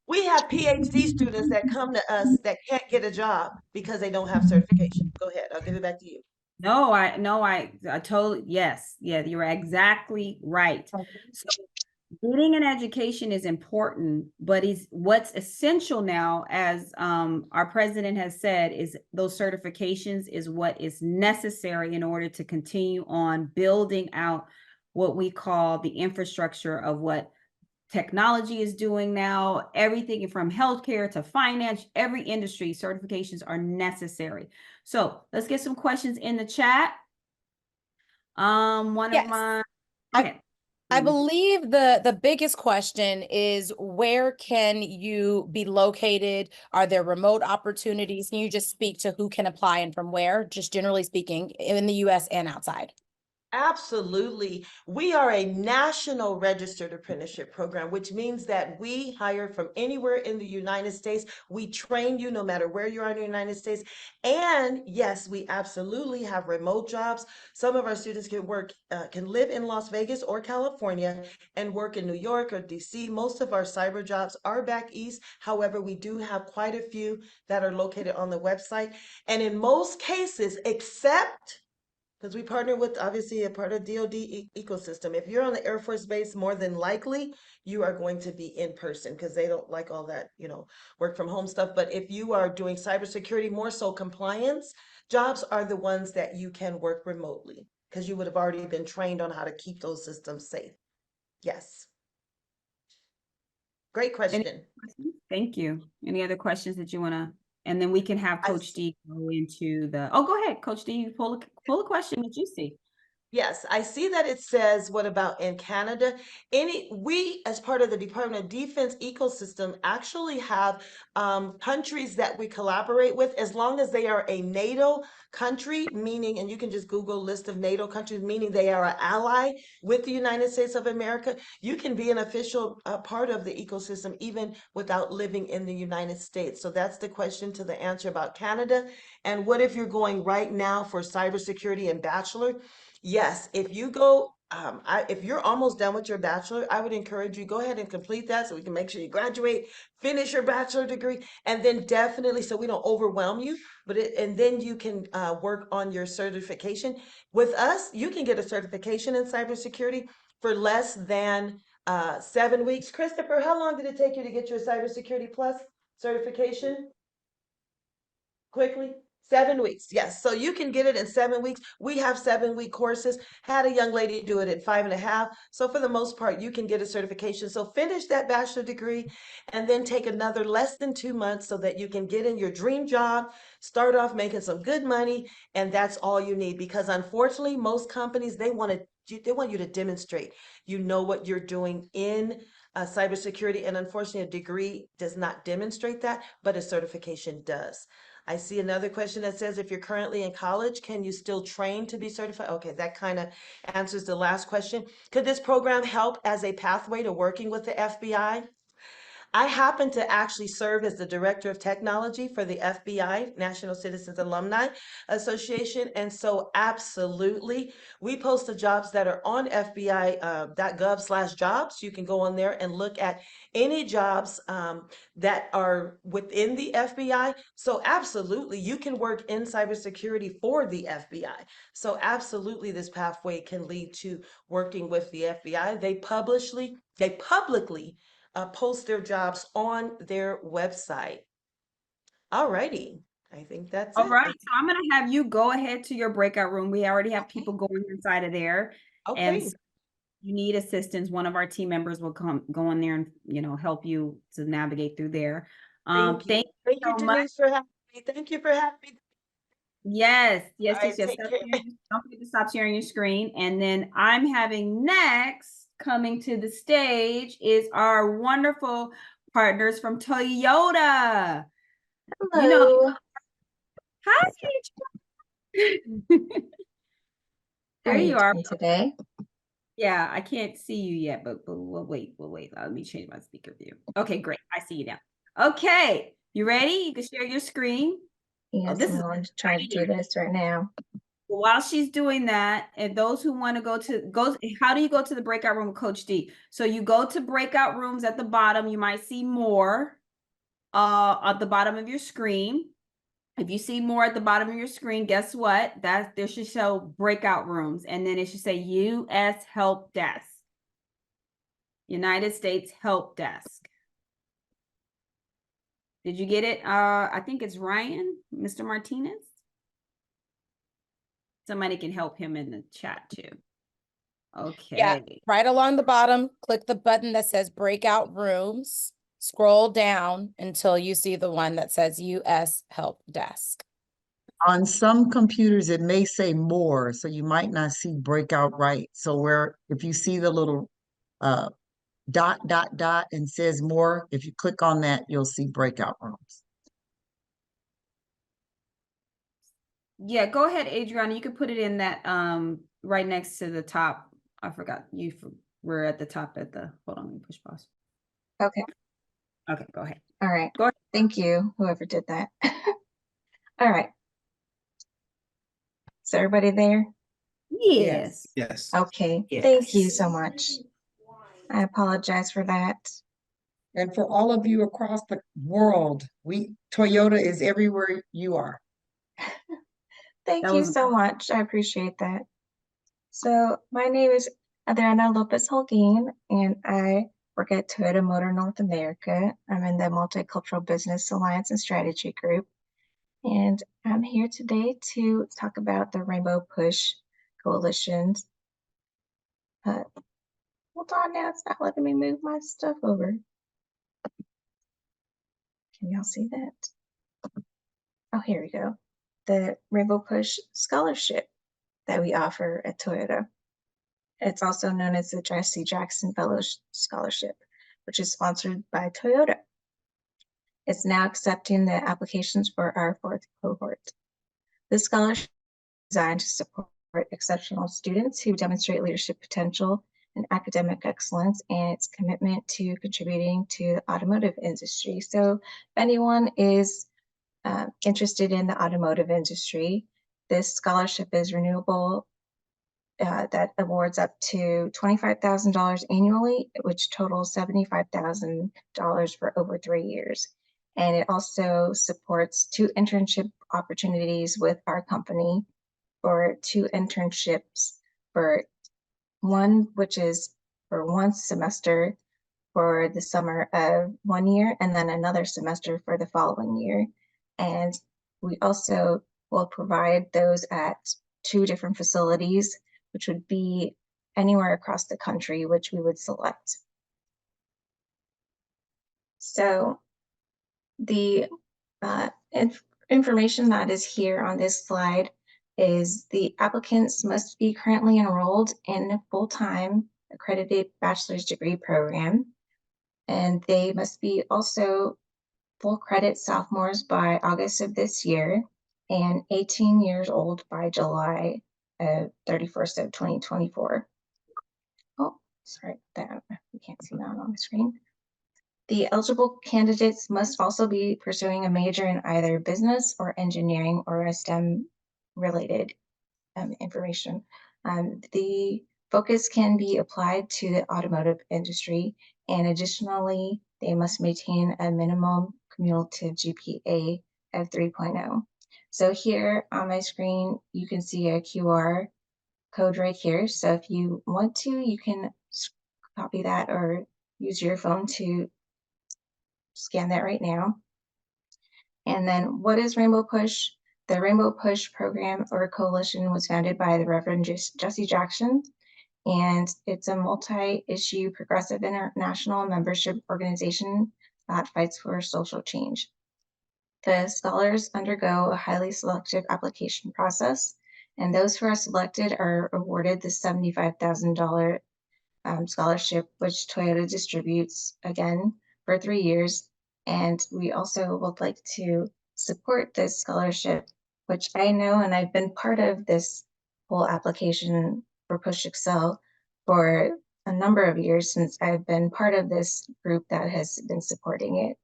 We have PhD students that come to us that can't get a job because they don't have certification. Go ahead. I'll give it back to you. I totally, yes. Yeah, you're exactly right. So getting an education is important, but what's essential now, as our president has said, is those certifications is what is necessary in order to continue on building out what we call the infrastructure of what technology is doing now. Everything from healthcare to finance, every industry, certifications are necessary. So let's get some questions in the chat. One Yes. of my, I believe the biggest question is, where can you be located? Are there remote opportunities? Can you just speak to who can apply and from where, just generally speaking, in the US and outside? Absolutely. We are a national registered apprenticeship program, which means that we hire from anywhere in the United States. We train you no matter where you are in the United States. And yes, we absolutely have remote jobs. Some of our students can work, can live in Las Vegas or California and work in New York or DC. Most of our cyber jobs are back east. However, we do have quite a few that are located on the website. And in most cases, except because we partner with obviously a part of DoD ecosystem. If you're on the Air Force Base, more than likely you are going to be in person because they don't like all that, work from home stuff. But if you are doing cybersecurity, more so compliance jobs are the ones that you can work remotely because you would have already been trained on how to keep those systems safe. Yes. Great Any question. questions? Thank you. Any other questions that you want to, and then we can have Coach D go into the, oh, go ahead, Coach D, pull a question that you see. Yes, I see that it says, what about in Canada? We, as part of the Department of Defense ecosystem, actually have countries that we collaborate with as long as they are a NATO country, meaning, and you can just Google list of NATO countries, meaning they are an ally with the United States of America. You can be an official part of the ecosystem even without living in the United States. So that's the question to the answer about Canada. And what if you're going right now for cybersecurity and bachelor? Yes, if you go, if you're almost done with your bachelor, I would encourage you go ahead and complete that so we can make sure you graduate, finish your bachelor degree, and then definitely so we don't overwhelm you. And then you can work on your certification. With us, you can get a certification in cybersecurity for less than 7 weeks. Christopher, how long did it take you to get your cybersecurity plus certification? Quickly? 7 weeks, yes. So you can get it in 7 weeks. We have 7-week courses. Had a young lady do it in 5.5. So for the most part, you can get a certification. So finish that bachelor degree and then take another less than 2 months so that you can get in your dream job, start off making some good money, and that's all you need. Because unfortunately, most companies, they want you to demonstrate you know what you're doing in cybersecurity. And unfortunately, a degree does not demonstrate that, but a certification does. I see another question that says, if you're currently in college, can you still train to be certified? Okay, that kind of answers the last question. Could this program help as a pathway to working with the FBI? I happen to actually serve as the Director of Technology for the FBI, National Citizens Alumni Association. And so absolutely, we post the jobs that are on FBI.gov/jobs. You can go on there and look at any jobs that are within the FBI. So absolutely, you can work in cybersecurity for the FBI. So absolutely, this pathway can lead to working with the FBI. They publicly post their jobs on their website. All righty. I think that's All it. right, so I'm gonna have you go ahead to your breakout room. We already have people going inside of there. And Okay. so you need assistance, one of our team members will go in there and help you to navigate through there. Thank you. Thank you Thank you, so much. Denise, for having me. Thank you for having me. Yes, All right, yes. take care. Don't forget to stop sharing your screen. And then I'm having next coming to the stage is our wonderful partners from Toyota. Hello. Hi. How There are you you are. doing today? Yeah, I can't see you yet, but we'll wait. Let me change my speaker view. Okay, great. I see you now. Okay, you ready? You can share your screen. Yes, This I'm is going to try to do this right now. while she's doing that, and those who want to go, how do you go to the breakout room with Coach D? So you go to breakout rooms at the bottom. You might see more at the bottom of your screen. If you see more at the bottom of your screen, guess what? There should show breakout rooms, and then it should say U.S. Help Desk. United States Help Desk. Did you get it? I think it's Ryan, Mr. Martinez. Somebody can help him in the chat too. Okay. Yeah, right along the bottom, click the button that says breakout rooms. Scroll down until you see the one that says US Help Desk. On some computers, it may say more, so you might not see breakout right. So if you see the little dot, and says more, if you click on that, you'll see breakout rooms. Yeah, go ahead, Adriana. You can put it in that right next to the top. I forgot we're at the top hold on, let me push pause. Okay. Okay, go ahead. All right. Go ahead. Thank you, whoever did that. All right. Is everybody there? Yes. Yes. Okay. Thank you Yes. so much. I apologize for that. And for all of you across the world, Toyota is everywhere you are. Thank That you was so much. I appreciate that. So my name is Adriana Lopez Holguin, and I work at Toyota Motor North America. I'm in the Multicultural Business Alliance and Strategy Group. And I'm here today to talk about the Rainbow Push Coalitions. Hold on now, it's not letting me move my stuff over. Can y'all see that? Oh, here we go. The Rainbow Push Scholarship that we offer at Toyota. It's also known as the Jesse Jackson Fellow Scholarship, which is sponsored by Toyota. It's now accepting the applications for our 4th cohort. This scholarship is designed to support exceptional students who demonstrate leadership potential and academic excellence and its commitment to contributing to the automotive industry. So if anyone is interested in the automotive industry, this scholarship is renewable. That awards up to $25,000 annually, which totals $75,000 for over 3 years. And it also supports 2 internship opportunities with our company for 2 internships for one, which is for 1 semester for the summer of 1 year, and then another semester for the following year. And we also will provide those at 2 different facilities, which would be anywhere across the country, which we would select. So the information that is here on this slide is the applicants must be currently enrolled in a full-time accredited bachelor's degree program, and they must be also full credit sophomores by August of this year and 18 years old by July 31st of 2024. Oh, sorry, that you can't see that on the screen. The eligible candidates must also be pursuing a major in either business or engineering or a STEM related information. The focus can be applied to the automotive industry, and additionally, they must maintain a minimum cumulative GPA of 3.0. So here on my screen, you can see a QR code right here. So if you want to, you can copy that or use your phone to scan that right now. And then what is Rainbow Push? The Rainbow Push program or coalition was founded by the Reverend Jesse Jackson, and it's a multi-issue progressive international membership organization that fights for social change. The scholars undergo a highly selective application process, and those who are selected are awarded the $75,000 scholarship, which Toyota distributes again for 3 years. And we also would like to support this scholarship, which I know, and I've been part of this whole application for Push Excel for a number of years since I've been part of this group that has been supporting it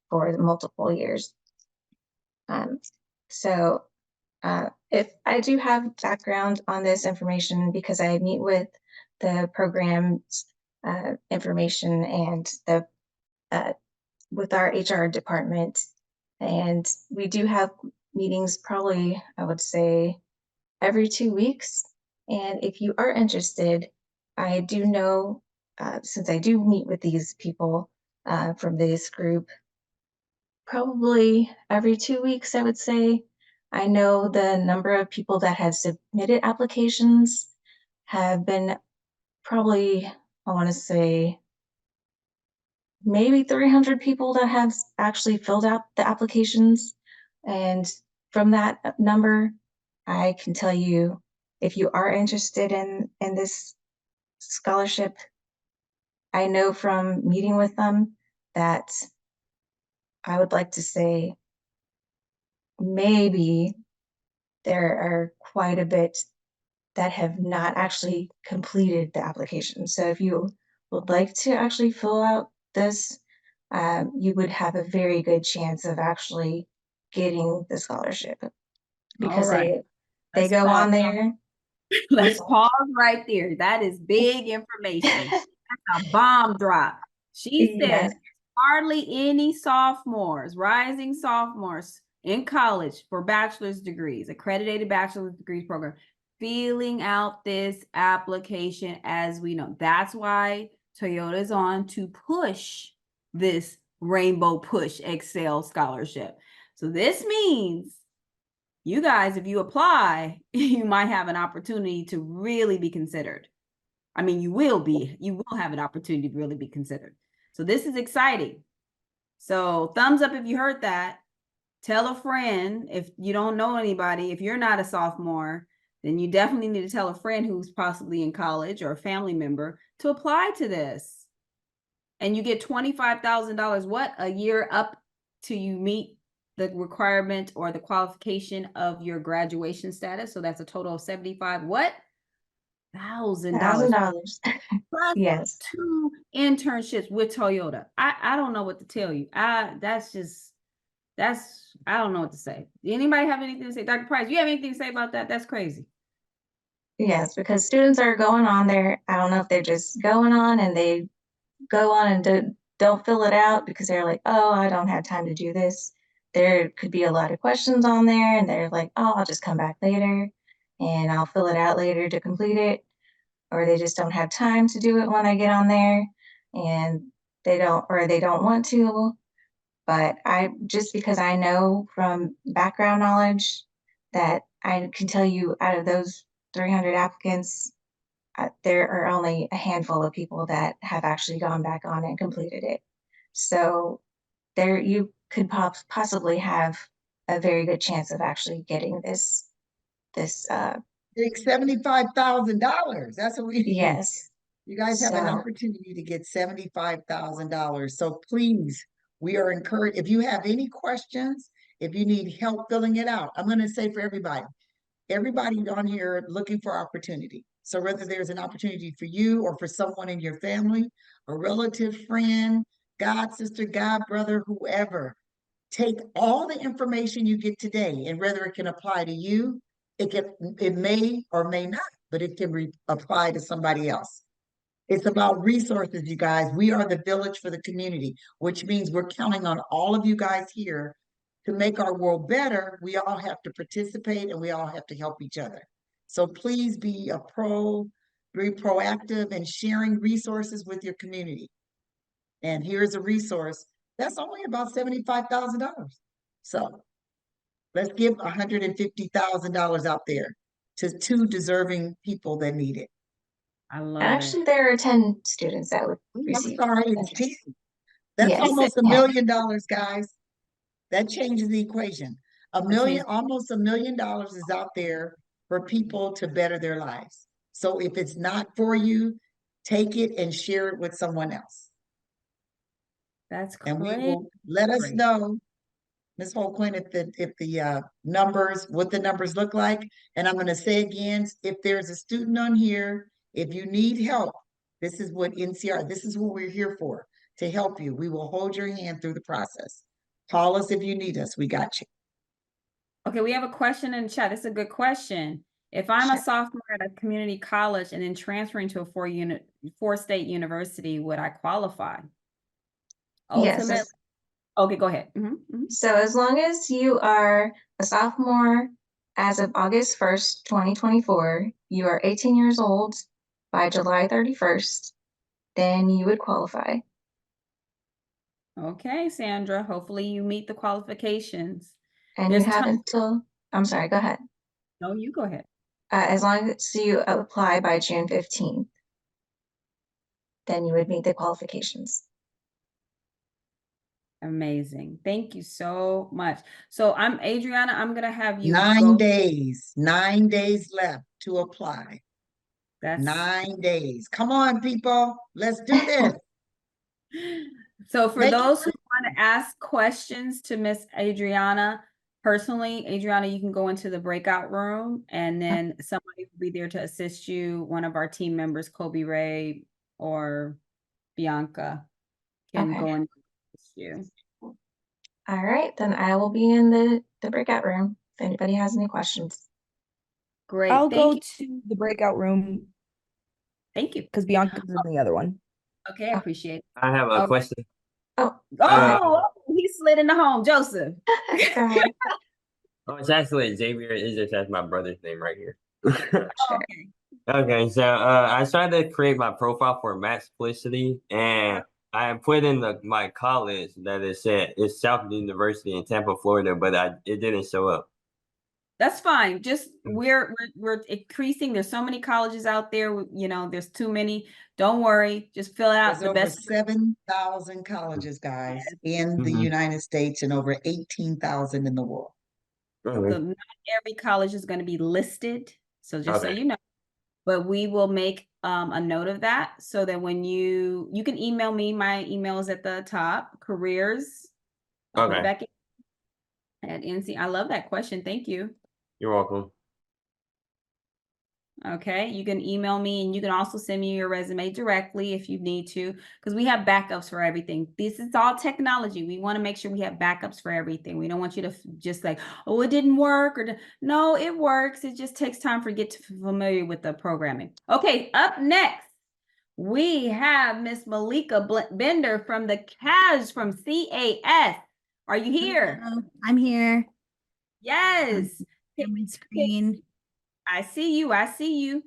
for multiple years. If I do have background on this information because I meet with the program's information and the with our HR department, and we do have meetings probably, I would say, every 2 weeks. And if you are interested, I do know, since I do meet with these people from this group, probably every 2 weeks, I would say. I know the number of people that have submitted applications have been probably, I want to say, maybe 300 people that have actually filled out the applications. And from that number, I can tell you, if you are interested in this scholarship, I know from meeting with them that I would like to say maybe there are quite a bit that have not actually completed the application. So if you would like to actually fill out this, you would have a very good chance of actually getting the scholarship All because right. they Let's go pause. on there. Let's pause right there. That is big information. That's a bomb drop. She said Yes. hardly any sophomores, rising sophomores in college for bachelor's degrees, accredited bachelor's degrees program, filling out this application. As we know, that's why Toyota is on to push this Rainbow Push Excel scholarship. So this means you guys, if you apply, you might have an opportunity to really be considered. I mean, you will have an opportunity to really be considered. So this is exciting. So thumbs up if you heard that. Tell a friend. If you don't know anybody, if you're not a sophomore, then you definitely need to tell a friend who's possibly in college or a family member to apply to this. And you get $25,000, what, a year up to you meet the requirement or the qualification of your graduation status. So that's a total of 75, what? $1,000. $1,000. Plus Yes. 2 internships with Toyota. I don't know what to tell you. I don't know what to say. Anybody have anything to say? Dr. Price, you have anything to say about that? That's crazy. Yes, because students are going on there. I don't know if they're just going on and they go on and don't fill it out because they're like, oh, I don't have time to do this. There could be a lot of questions on there and they're like, oh, I'll just come back later and I'll fill it out later to complete it. Or they just don't have time to do it when I get on there and they don't want to. But just because I know from background knowledge that I can tell you out of those 300 applicants, there are only a handful of people that have actually gone back on and completed it. So there you could possibly have a very good chance of actually getting this Big $75,000. That's what we need. yes. You guys have an So opportunity to get $75,000. So please, we are encouraged. If you have any questions, if you need help filling it out, I'm going to say for everybody on here looking for opportunity. So whether there's an opportunity for you or for someone in your family, a relative, friend, god sister, god brother, whoever, take all the information you get today and whether it can apply to you, it may or may not, but it can apply to somebody else. It's about resources, you guys. We are the village for the community, which means we're counting on all of you guys here to make our world better. We all have to participate and we all have to help each other. So please be proactive in sharing resources with your community. And here's a resource that's only about $75,000. So let's give $150,000 out there to 2 deserving people that need it. I love actually there are 10 students that would I'm receive. sorry, it's 10. That's Yes. almost $1 million, guys. That changes the equation. Almost $1 million is out there for people to better their lives. So if it's not for you, take it and share it with someone else. That's And we great. will let us know, Ms. Holquin, what the numbers look like. And I'm going to say again, if there's a student on here, if you need help, this is what we're here for, to help you. We will hold your hand through the process. Call us if you need us. We got you. Okay, we have a question in the chat. It's a good question. If I'm a sophomore at a community college and then transferring to a 4-state university, would I qualify? Ultimately, Yes. okay, go ahead. So as long as you are a sophomore as of August 1st, 2024, you are 18 years old by July 31st, then you would qualify. Okay, Sandra, hopefully you meet the qualifications. And you have until, I'm sorry, go ahead. No, you go ahead. As long as you apply by June 15th, then you would meet the qualifications. Amazing. Thank you so much. So Adriana, I'm going to have you 9 days left to apply. That's 9 days. Come on, people. Let's do this. So for those who want to ask questions to Miss Adriana, personally, Adriana, you can go into the breakout room and then somebody will be there to assist you. One of our team members, Kobe Ray or Bianca, can Okay. go and assist you. All right, then I will be in the breakout room if anybody has any questions. Great. I'll Thank go you. to the breakout room Thank you. because Bianca's in the other one. Okay, I appreciate it. I have a Oh. question. Oh, Oh, he slid in the home, Joseph. go ahead. Oh, it's actually Xavier. It just has my brother's name right here. Sure. Okay. Okay, so I tried to create my profile for Match Publicity, and I put in my college that it said it's South University in Tampa, Florida, but it didn't show up. That's fine. Just we're increasing. There's so many colleges out there. You know, there's too many. Don't worry. Just fill out There's the over best. 7,000 colleges, guys, in the Mhm. United States and over 18,000 in the world. Okay. So not every college is going to be listed. So just so Okay. you know, but we will make a note of that so that when you can email me. My email is at the top. Careers. I'll put it Okay. back in at NC. I love that question. Thank you. You're welcome. Okay, you can email me and you can also send me your resume directly if you need to, because we have backups for everything. This is all technology. We want to make sure we have backups for everything. We don't want you to just like, oh, it didn't work, or no, it works. It just takes time for get familiar with the programming. Okay, up next, we have Miss Malika Bender from the CAS from CAS. Are you here? Hello, I'm here. Yes. On my screen. I see you. I see you.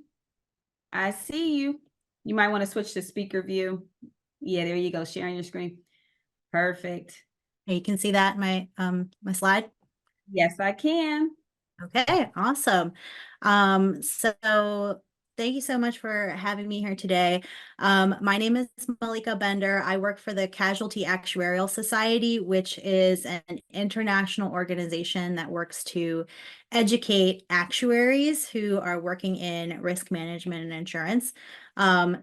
I see you. You might want to switch to speaker view. Yeah, there you go. Sharing your screen. Perfect. Hey, you can see that in my slide. Yes, I can. Okay, awesome. So thank you so much for having me here today. My name is Malika Bender. I work for the Casualty Actuarial Society, which is an international organization that works to educate actuaries who are working in risk management and insurance.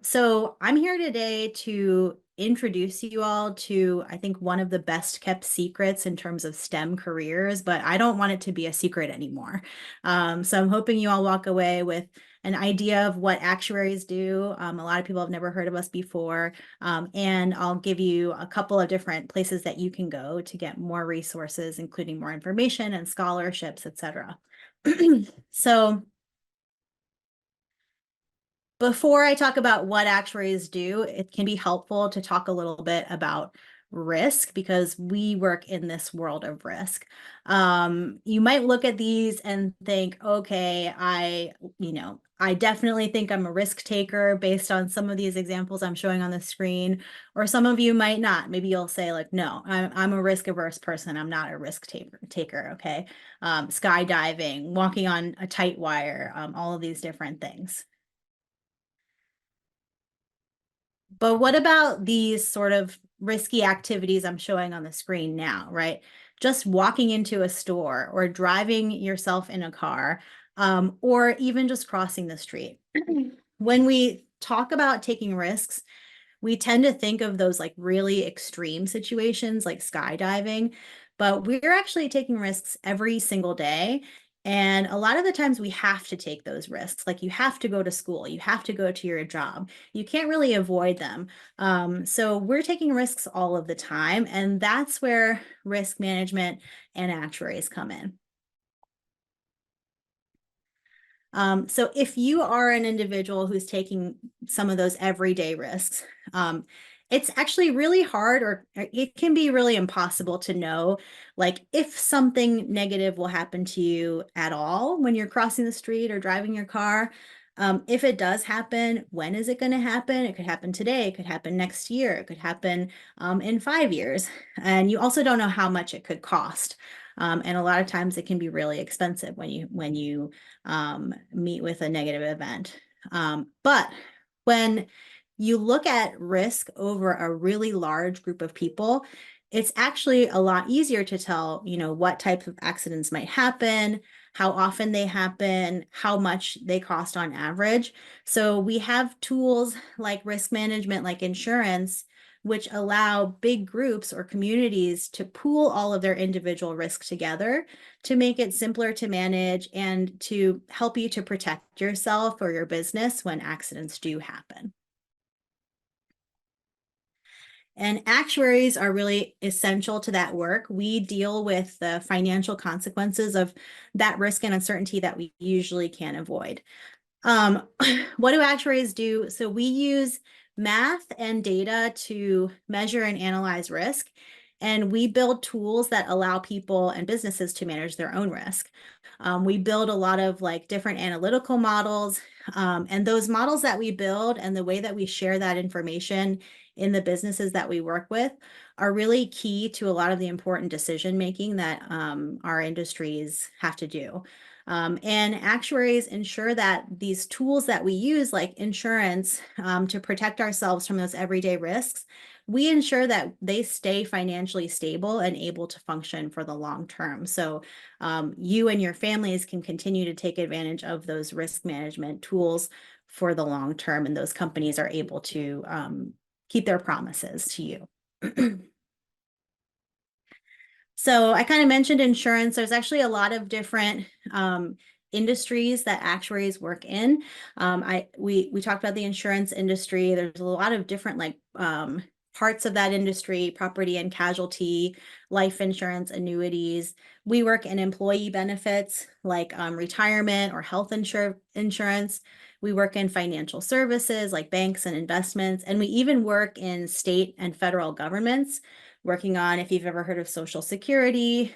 So I'm here today to introduce you all to, I think, one of the best kept secrets in terms of STEM careers, but I don't want it to be a secret anymore. So I'm hoping you all walk away with an idea of what actuaries do. A lot of people have never heard of us before. And I'll give you a couple of different places that you can go to get more resources, including more information and scholarships, etc. So before I talk about what actuaries do, it can be helpful to talk a little bit about risk because we work in this world of risk. You might look at these and think, okay, I definitely think I'm a risk taker based on some of these examples I'm showing on the screen, or some of you might not. Maybe you'll say like, no, I'm a risk averse person. I'm not a risk taker. Okay. Skydiving, walking on a tight wire, all of these different things. But what about these sort of risky activities I'm showing on the screen now, right? Just walking into a store or driving yourself in a car, or even just crossing the street. When we talk about taking risks, we tend to think of those like really extreme situations like skydiving, but we're actually taking risks every single day. And a lot of the times we have to take those risks. Like you have to go to school, you have to go to your job. You can't really avoid them. So we're taking risks all of the time. And that's where risk management and actuaries come in. So if you are an individual who's taking some of those everyday risks, it's actually really hard, or it can be really impossible to know, like if something negative will happen to you at all when you're crossing the street or driving your car. If it does happen, when is it going to happen? It could happen today. It could happen next year. It could happen in 5 years. And you also don't know how much it could cost. And a lot of times it can be really expensive when you meet with a negative event. But when you look at risk over a really large group of people, it's actually a lot easier to tell, what types of accidents might happen, how often they happen, how much they cost on average. So we have tools like risk management, like insurance, which allow big groups or communities to pool all of their individual risks together to make it simpler to manage and to help you to protect yourself or your business when accidents do happen. And actuaries are really essential to that work. We deal with the financial consequences of that risk and uncertainty that we usually can't avoid. What do actuaries do? So we use math and data to measure and analyze risk. And we build tools that allow people and businesses to manage their own risk. We build a lot of like different analytical models. And those models that we build and the way that we share that information in the businesses that we work with are really key to a lot of the important decision making that our industries have to do. And actuaries ensure that these tools that we use, like insurance, to protect ourselves from those everyday risks, we ensure that they stay financially stable and able to function for the long term. So you and your families can continue to take advantage of those risk management tools for the long term, and those companies are able to keep their promises to you. So I kind of mentioned insurance. There's actually a lot of different industries that actuaries work in. We talked about the insurance industry. There's a lot of different like parts of that industry: property and casualty, life insurance, annuities. We work in employee benefits like retirement or health insurance. We work in financial services like banks and investments, and we even work in state and federal governments, working on, if you've ever heard of Social Security,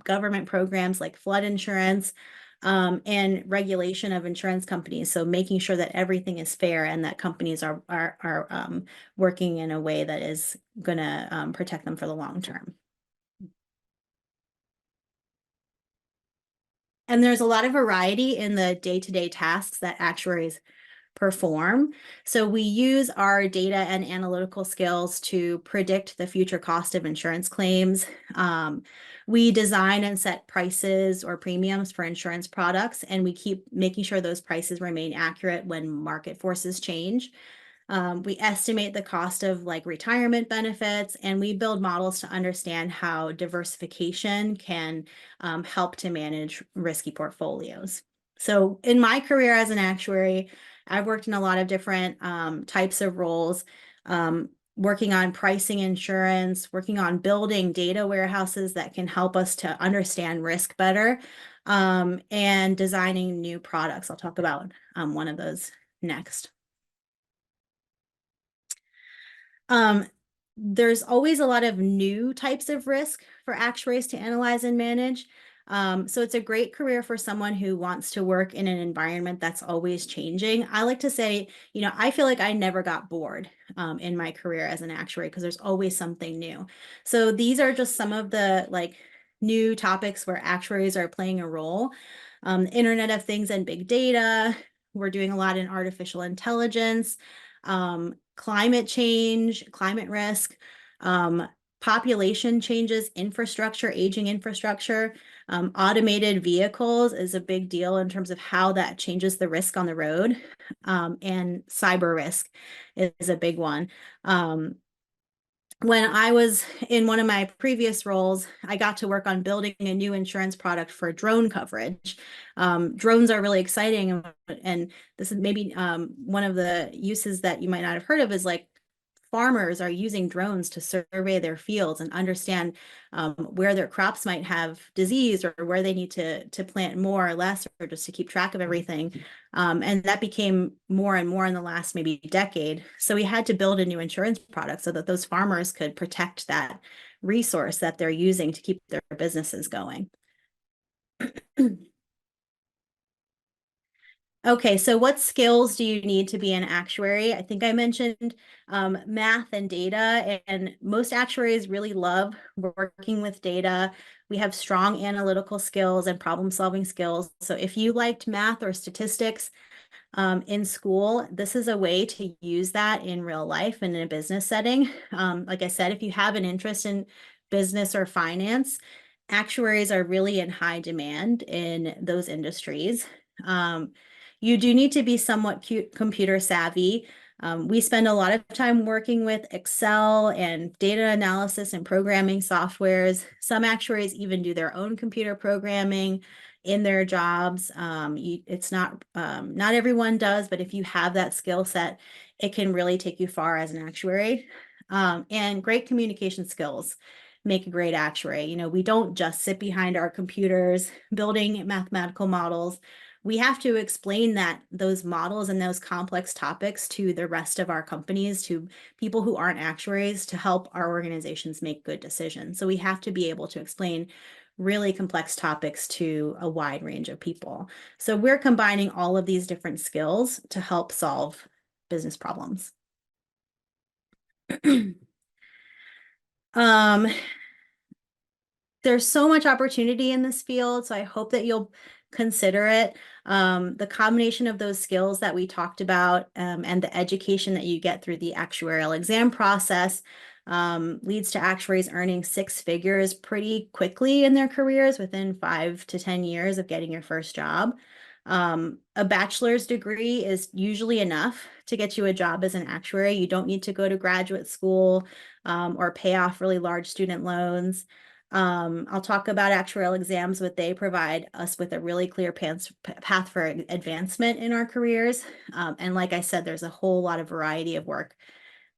government programs like flood insurance, and regulation of insurance companies. So making sure that everything is fair and that companies are working in a way that is going to protect them for the long term. And there's a lot of variety in the day-to-day tasks that actuaries perform. So we use our data and analytical skills to predict the future cost of insurance claims. We design and set prices or premiums for insurance products, and we keep making sure those prices remain accurate when market forces change. We estimate the cost of like retirement benefits, and we build models to understand how diversification can help to manage risky portfolios. So in my career as an actuary, I've worked in a lot of different types of roles, working on pricing insurance, working on building data warehouses that can help us to understand risk better, and designing new products. I'll talk about one of those next. There's always a lot of new types of risk for actuaries to analyze and manage. So it's a great career for someone who wants to work in an environment that's always changing. I like to say, you know, I feel like I never got bored in my career as an actuary because there's always something new. So these are just some of the like new topics where actuaries are playing a role. Internet of Things and big data. We're doing a lot in artificial intelligence, climate change, climate risk, population changes, infrastructure, aging infrastructure. Automated vehicles is a big deal in terms of how that changes the risk on the road. And cyber risk is a big one. When I was in one of my previous roles, I got to work on building a new insurance product for drone coverage. Drones are really exciting, and this is maybe one of the uses that you might not have heard of is like farmers are using drones to survey their fields and understand where their crops might have disease or where they need to plant more or less, or just to keep track of everything. And that became more and more in the last maybe decade. So we had to build a new insurance product so that those farmers could protect that resource that they're using to keep their businesses going. Okay, so what skills do you need to be an actuary? I think I mentioned math and data, and most actuaries really love working with data. We have strong analytical skills and problem-solving skills. So if you liked math or statistics in school, this is a way to use that in real life and in a business setting. Like I said, if you have an interest in business or finance, actuaries are really in high demand in those industries. You do need to be somewhat computer savvy. We spend a lot of time working with Excel and data analysis and programming softwares. Some actuaries even do their own computer programming in their jobs. It's not everyone does, but if you have that skill set, it can really take you far as an actuary. And great communication skills make a great actuary. You know, we don't just sit behind our computers building mathematical models. We have to explain those models and those complex topics to the rest of our companies, to people who aren't actuaries, to help our organizations make good decisions. So we have to be able to explain really complex topics to a wide range of people. So we're combining all of these different skills to help solve business problems. There's so much opportunity in this field, so I hope that you'll consider it. The combination of those skills that we talked about and the education that you get through the actuarial exam process leads to actuaries earning 6 figures pretty quickly in their careers within 5 to 10 years of getting your first job. A bachelor's degree is usually enough to get you a job as an actuary. You don't need to go to graduate school or pay off really large student loans. I'll talk about actuarial exams, but they provide us with a really clear path for advancement in our careers. And like I said, there's a whole lot of variety of work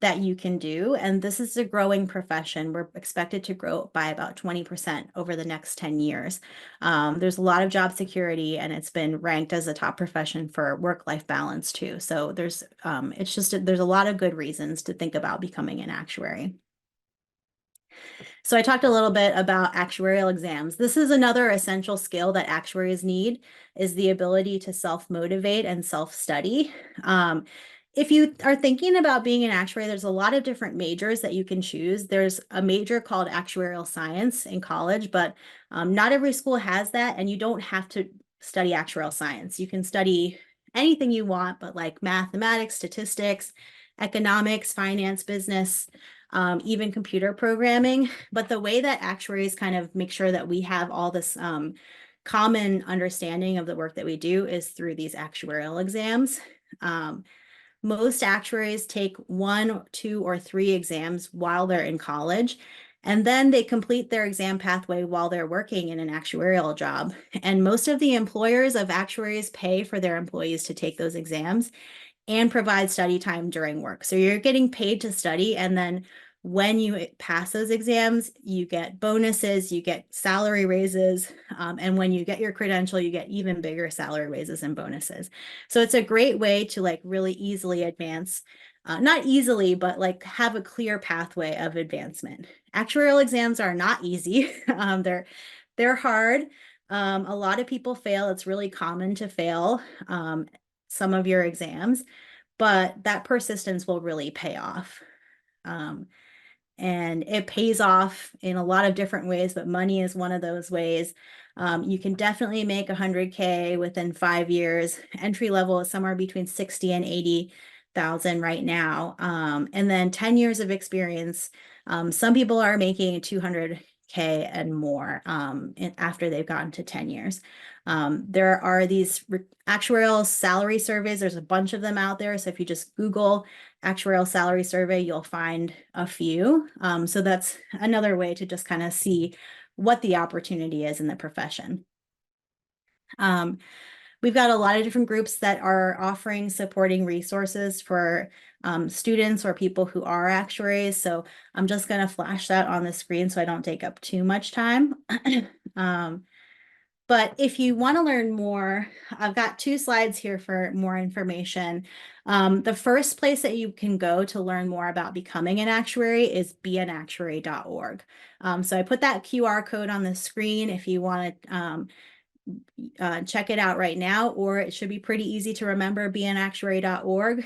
that you can do. And this is a growing profession. We're expected to grow by about 20% over the next 10 years. There's a lot of job security, and it's been ranked as a top profession for work-life balance too. So there's a lot of good reasons to think about becoming an actuary. So I talked a little bit about actuarial exams. This is another essential skill that actuaries need, is the ability to self-motivate and self-study. If you are thinking about being an actuary, there's a lot of different majors that you can choose. There's a major called actuarial science in college, but not every school has that, and you don't have to study actuarial science. You can study anything you want, but like mathematics, statistics, economics, finance, business, even computer programming. But the way that actuaries kind of make sure that we have all this common understanding of the work that we do is through these actuarial exams. Most actuaries take 1, 2, or 3 exams while they're in college, and then they complete their exam pathway while they're working in an actuarial job. And most of the employers of actuaries pay for their employees to take those exams and provide study time during work. So you're getting paid to study, and then when you pass those exams, you get bonuses, you get salary raises, and when you get your credential, you get even bigger salary raises and bonuses. So it's a great way to like really easily advance, not easily, but like have a clear pathway of advancement. Actuarial exams are not easy. They're hard. A lot of people fail. It's really common to fail some of your exams, but that persistence will really pay off. And it pays off in a lot of different ways, but money is one of those ways. You can definitely make 100K within 5 years. Entry level is somewhere between 60 and 80,000 right now. And then 10 years of experience. Some people are making 200K and more after they've gotten to 10 years. There are these actuarial salary surveys. There's a bunch of them out there. So if you just Google actuarial salary survey, you'll find a few. So that's another way to just kind of see what the opportunity is in the profession. We've got a lot of different groups that are offering supporting resources for students or people who are actuaries. So I'm just going to flash that on the screen so I don't take up too much time. But if you want to learn more, I've got 2 slides here for more information. The first place that you can go to learn more about becoming an actuary is beanactuary.org. So I put that QR code on the screen if you want to check it out right now, or it should be pretty easy to remember, beanactuary.org.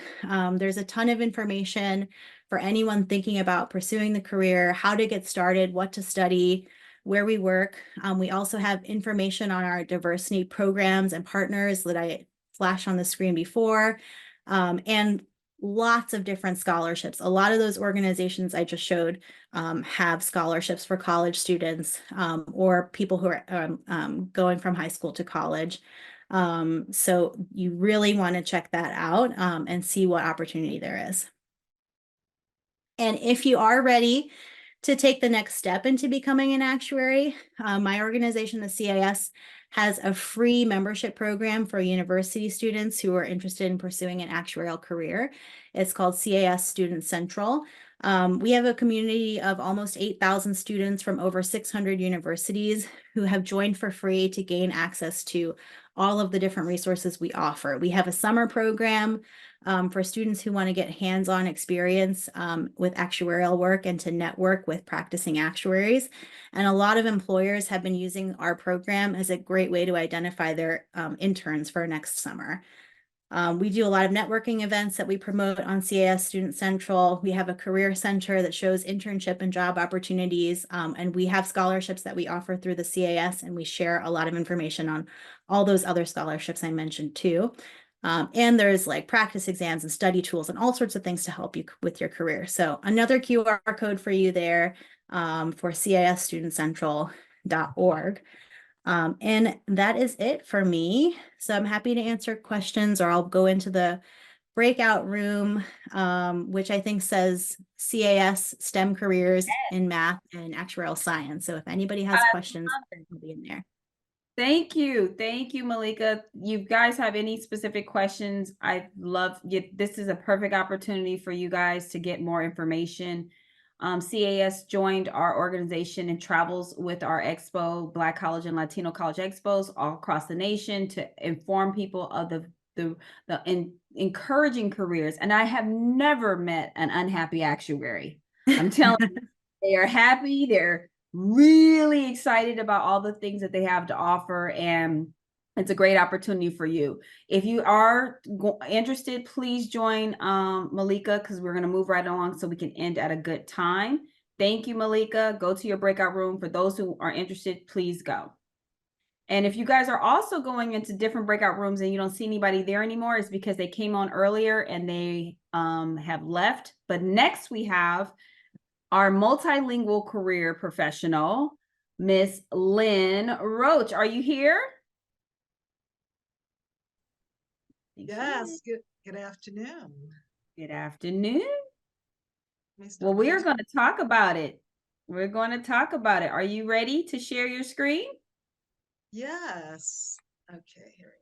There's a ton of information for anyone thinking about pursuing the career, how to get started, what to study, where we work. We also have information on our diversity programs and partners that I flashed on the screen before, and lots of different scholarships. A lot of those organizations I just showed have scholarships for college students or people who are going from high school to college. So you really want to check that out and see what opportunity there is. And if you are ready to take the next step into becoming an actuary, my organization, the CIS, has a free membership program for university students who are interested in pursuing an actuarial career. It's called CIS Student Central. We have a community of almost 8,000 students from over 600 universities who have joined for free to gain access to all of the different resources we offer. We have a summer program for students who want to get hands-on experience with actuarial work and to network with practicing actuaries. And a lot of employers have been using our program as a great way to identify their interns for next summer. We do a lot of networking events that we promote on CIS Student Central. We have a career center that shows internship and job opportunities, and we have scholarships that we offer through the CIS, and we share a lot of information on all those other scholarships I mentioned too. And there's like practice exams and study tools and all sorts of things to help you with your career. So another QR code for you there for cisstudentcentral.org. And that is it for me. So I'm happy to answer questions, or I'll go into the breakout room, which I think says CAS STEM careers in math and actuarial science. So if anybody has questions, I'll be in there. Thank you. Thank you, Malika. You guys have any specific questions? I love it. This is a perfect opportunity for you guys to get more information. CAS joined our organization and travels with our expo, Black College and Latino College Expos all across the nation to inform people of the encouraging careers. And I have never met an unhappy actuary. I'm telling you, they are happy. They're really excited about all the things that they have to offer, and it's a great opportunity for you. If you are interested, please join Malika, because we're going to move right along so we can end at a good time. Thank you, Malika. Go to your breakout room. For those who are interested, please go. And if you guys are also going into different breakout rooms and you don't see anybody there anymore, it's because they came on earlier and they have left. But next we have our multilingual career professional, Miss Lynn Roach. Are you here? Yes, good afternoon. Good afternoon. Well, we are going to talk about it. We're going to talk about it. Are you ready to share your screen? Yes. Okay, here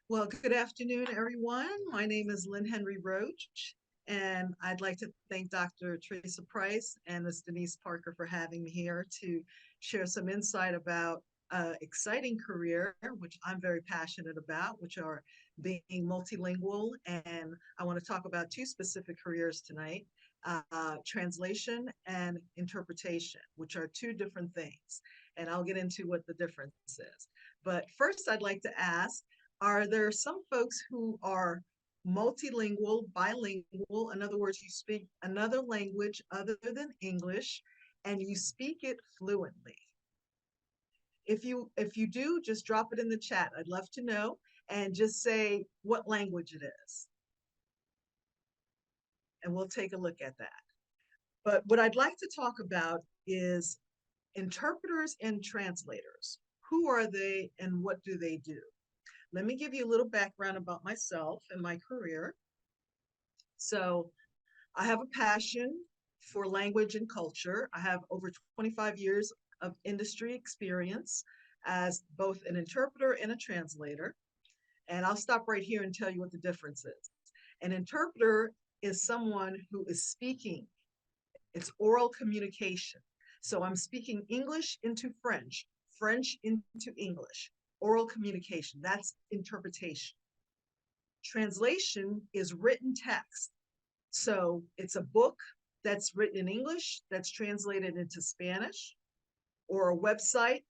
we go. Well, good afternoon, everyone. My name is Lynn Henry Roach, and I'd like to thank Dr. Teresa Price and Ms. Denise Parker for having me here to share some insight about exciting career, which I'm very passionate about, which are being multilingual. And I want to talk about two specific careers tonight, translation and interpretation, which are two different things. And I'll get into what the difference is. But first, I'd like to ask, are there some folks who are multilingual, bilingual? In other words, you speak another language other than English, and you speak it fluently. If you do, just drop it in the chat. I'd love to know, and just say what language it is. And we'll take a look at that. But what I'd like to talk about is interpreters and translators. Who are they and what do they do? Let me give you a little background about myself and my career. So I have a passion for language and culture. I have over 25 years of industry experience as both an interpreter and a translator. And I'll stop right here and tell you what the difference is. An interpreter is someone who is speaking. It's oral communication. So I'm speaking English into French, French into English. Oral communication, that's interpretation. Translation is written text. So it's a book that's written in English that's translated into Spanish, or a website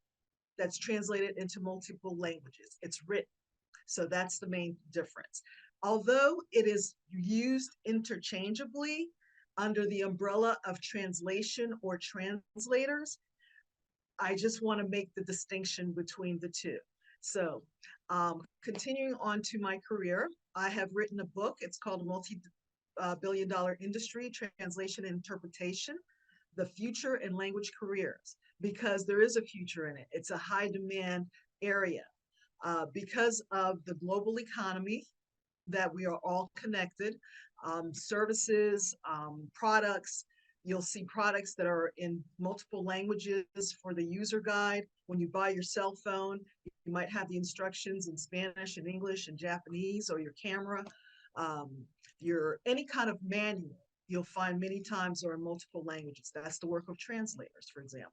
that's translated into multiple languages. It's written. So that's the main difference. Although it is used interchangeably under the umbrella of translation or translators, I just want to make the distinction between the two. So continuing on to my career, I have written a book. It's called Multi-Billion-Dollar Industry, Translation and Interpretation, The Future in Language Careers, because there is a future in it. It's a high demand area. Because of the global economy, that we are all connected, services, products. You'll see products that are in multiple languages for the user guide. When you buy your cell phone, you might have the instructions in Spanish and English and Japanese, or your camera, your any kind of manual, you'll find many times are in multiple languages. That's the work of translators, for example.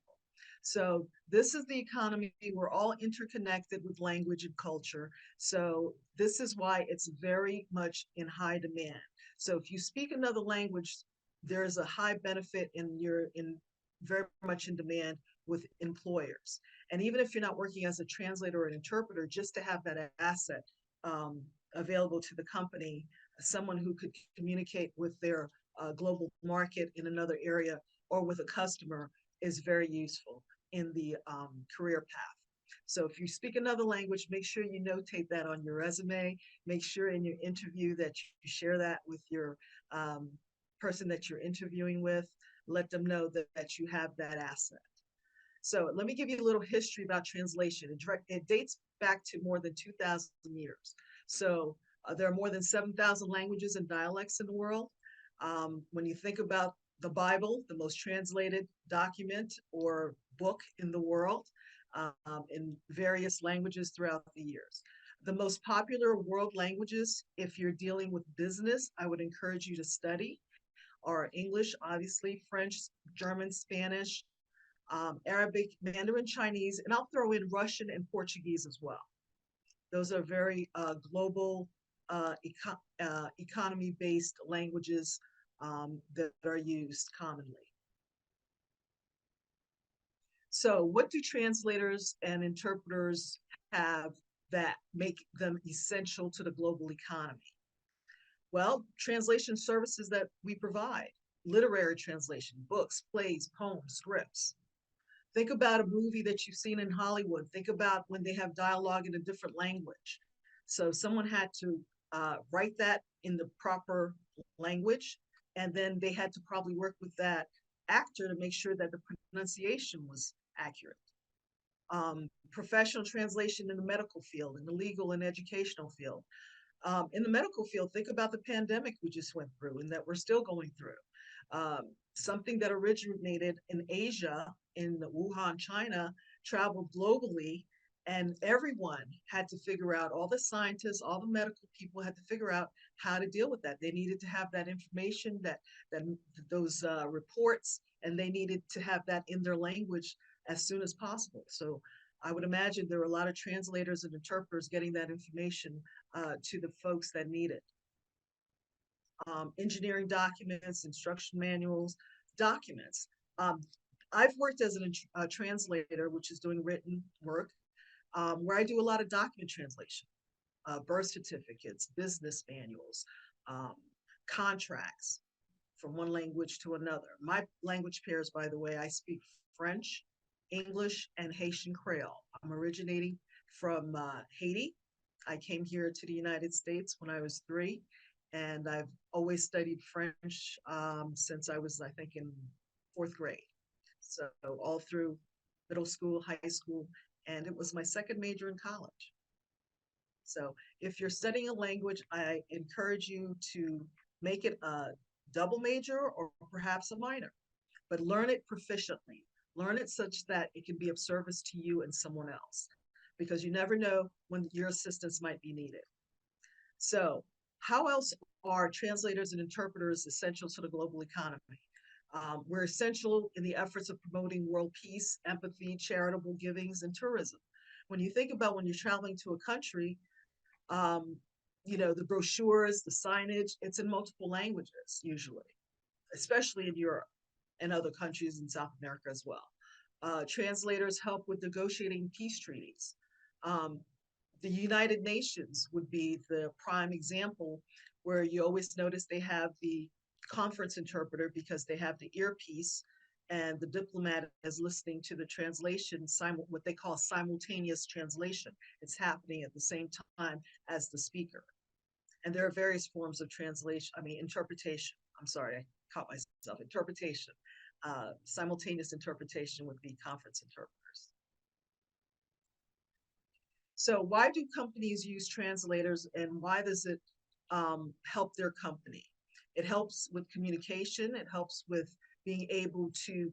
So this is the economy. We're all interconnected with language and culture. So this is why it's very much in high demand. So if you speak another language, there's a high benefit in very much in demand with employers. And even if you're not working as a translator or an interpreter, just to have that asset available to the company, someone who could communicate with their global market in another area or with a customer is very useful in the career path. So if you speak another language, make sure you notate that on your resume. Make sure in your interview that you share that with your person that you're interviewing with. Let them know that you have that asset. So let me give you a little history about translation. It dates back to more than 2,000 years. So there are more than 7,000 languages and dialects in the world. When you think about the Bible, the most translated document or book in the world, in various languages throughout the years. The most popular world languages, if you're dealing with business, I would encourage you to study, are English, obviously, French, German, Spanish, Arabic, Mandarin, Chinese, and I'll throw in Russian and Portuguese as well. Those are very global economy-based languages that are used commonly. So what do translators and interpreters have that make them essential to the global economy? Well, translation services that we provide, literary translation, books, plays, poems, scripts. Think about a movie that you've seen in Hollywood. Think about when they have dialogue in a different language. So someone had to write that in the proper language, and then they had to probably work with that actor to make sure that the pronunciation was accurate. Professional translation in the medical field, in the legal and educational field. In the medical field, think about the pandemic we just went through and that we're still going through. Something that originated in Asia, in Wuhan, China, traveled globally, and everyone had to figure out, all the scientists, all the medical people had to figure out how to deal with that. They needed to have that information, those reports, and they needed to have that in their language as soon as possible. So I would imagine there were a lot of translators and interpreters getting that information to the folks that need it. Engineering documents, instruction manuals, documents. I've worked as a translator, which is doing written work, where I do a lot of document translation, birth certificates, business manuals, contracts from one language to another. My language pairs, by the way, I speak French, English, and Haitian Creole. I'm originating from Haiti. I came here to the United States when I was 3, and I've always studied French since I was, I think, in 4th grade. So all through middle school, high school, and it was my second major in college. So if you're studying a language, I encourage you to make it a double major or perhaps a minor, but learn it proficiently. Learn it such that it can be of service to you and someone else, because you never know when your assistance might be needed. So how else are translators and interpreters essential to the global economy? We're essential in the efforts of promoting world peace, empathy, charitable givings, and tourism. When you think about when you're traveling to a country, you know, the brochures, the signage, it's in multiple languages usually, especially in Europe and other countries in South America as well. Translators help with negotiating peace treaties. The United Nations would be the prime example, where you always notice they have the conference interpreter because they have the earpiece, and the diplomat is listening to the translation, what they call simultaneous translation. It's happening at the same time as the speaker. And there are various forms of interpretation. I'm sorry, I caught myself. Interpretation. Simultaneous interpretation would be conference interpreters. So why do companies use translators, and why does it help their company? It helps with communication. It helps with being able to,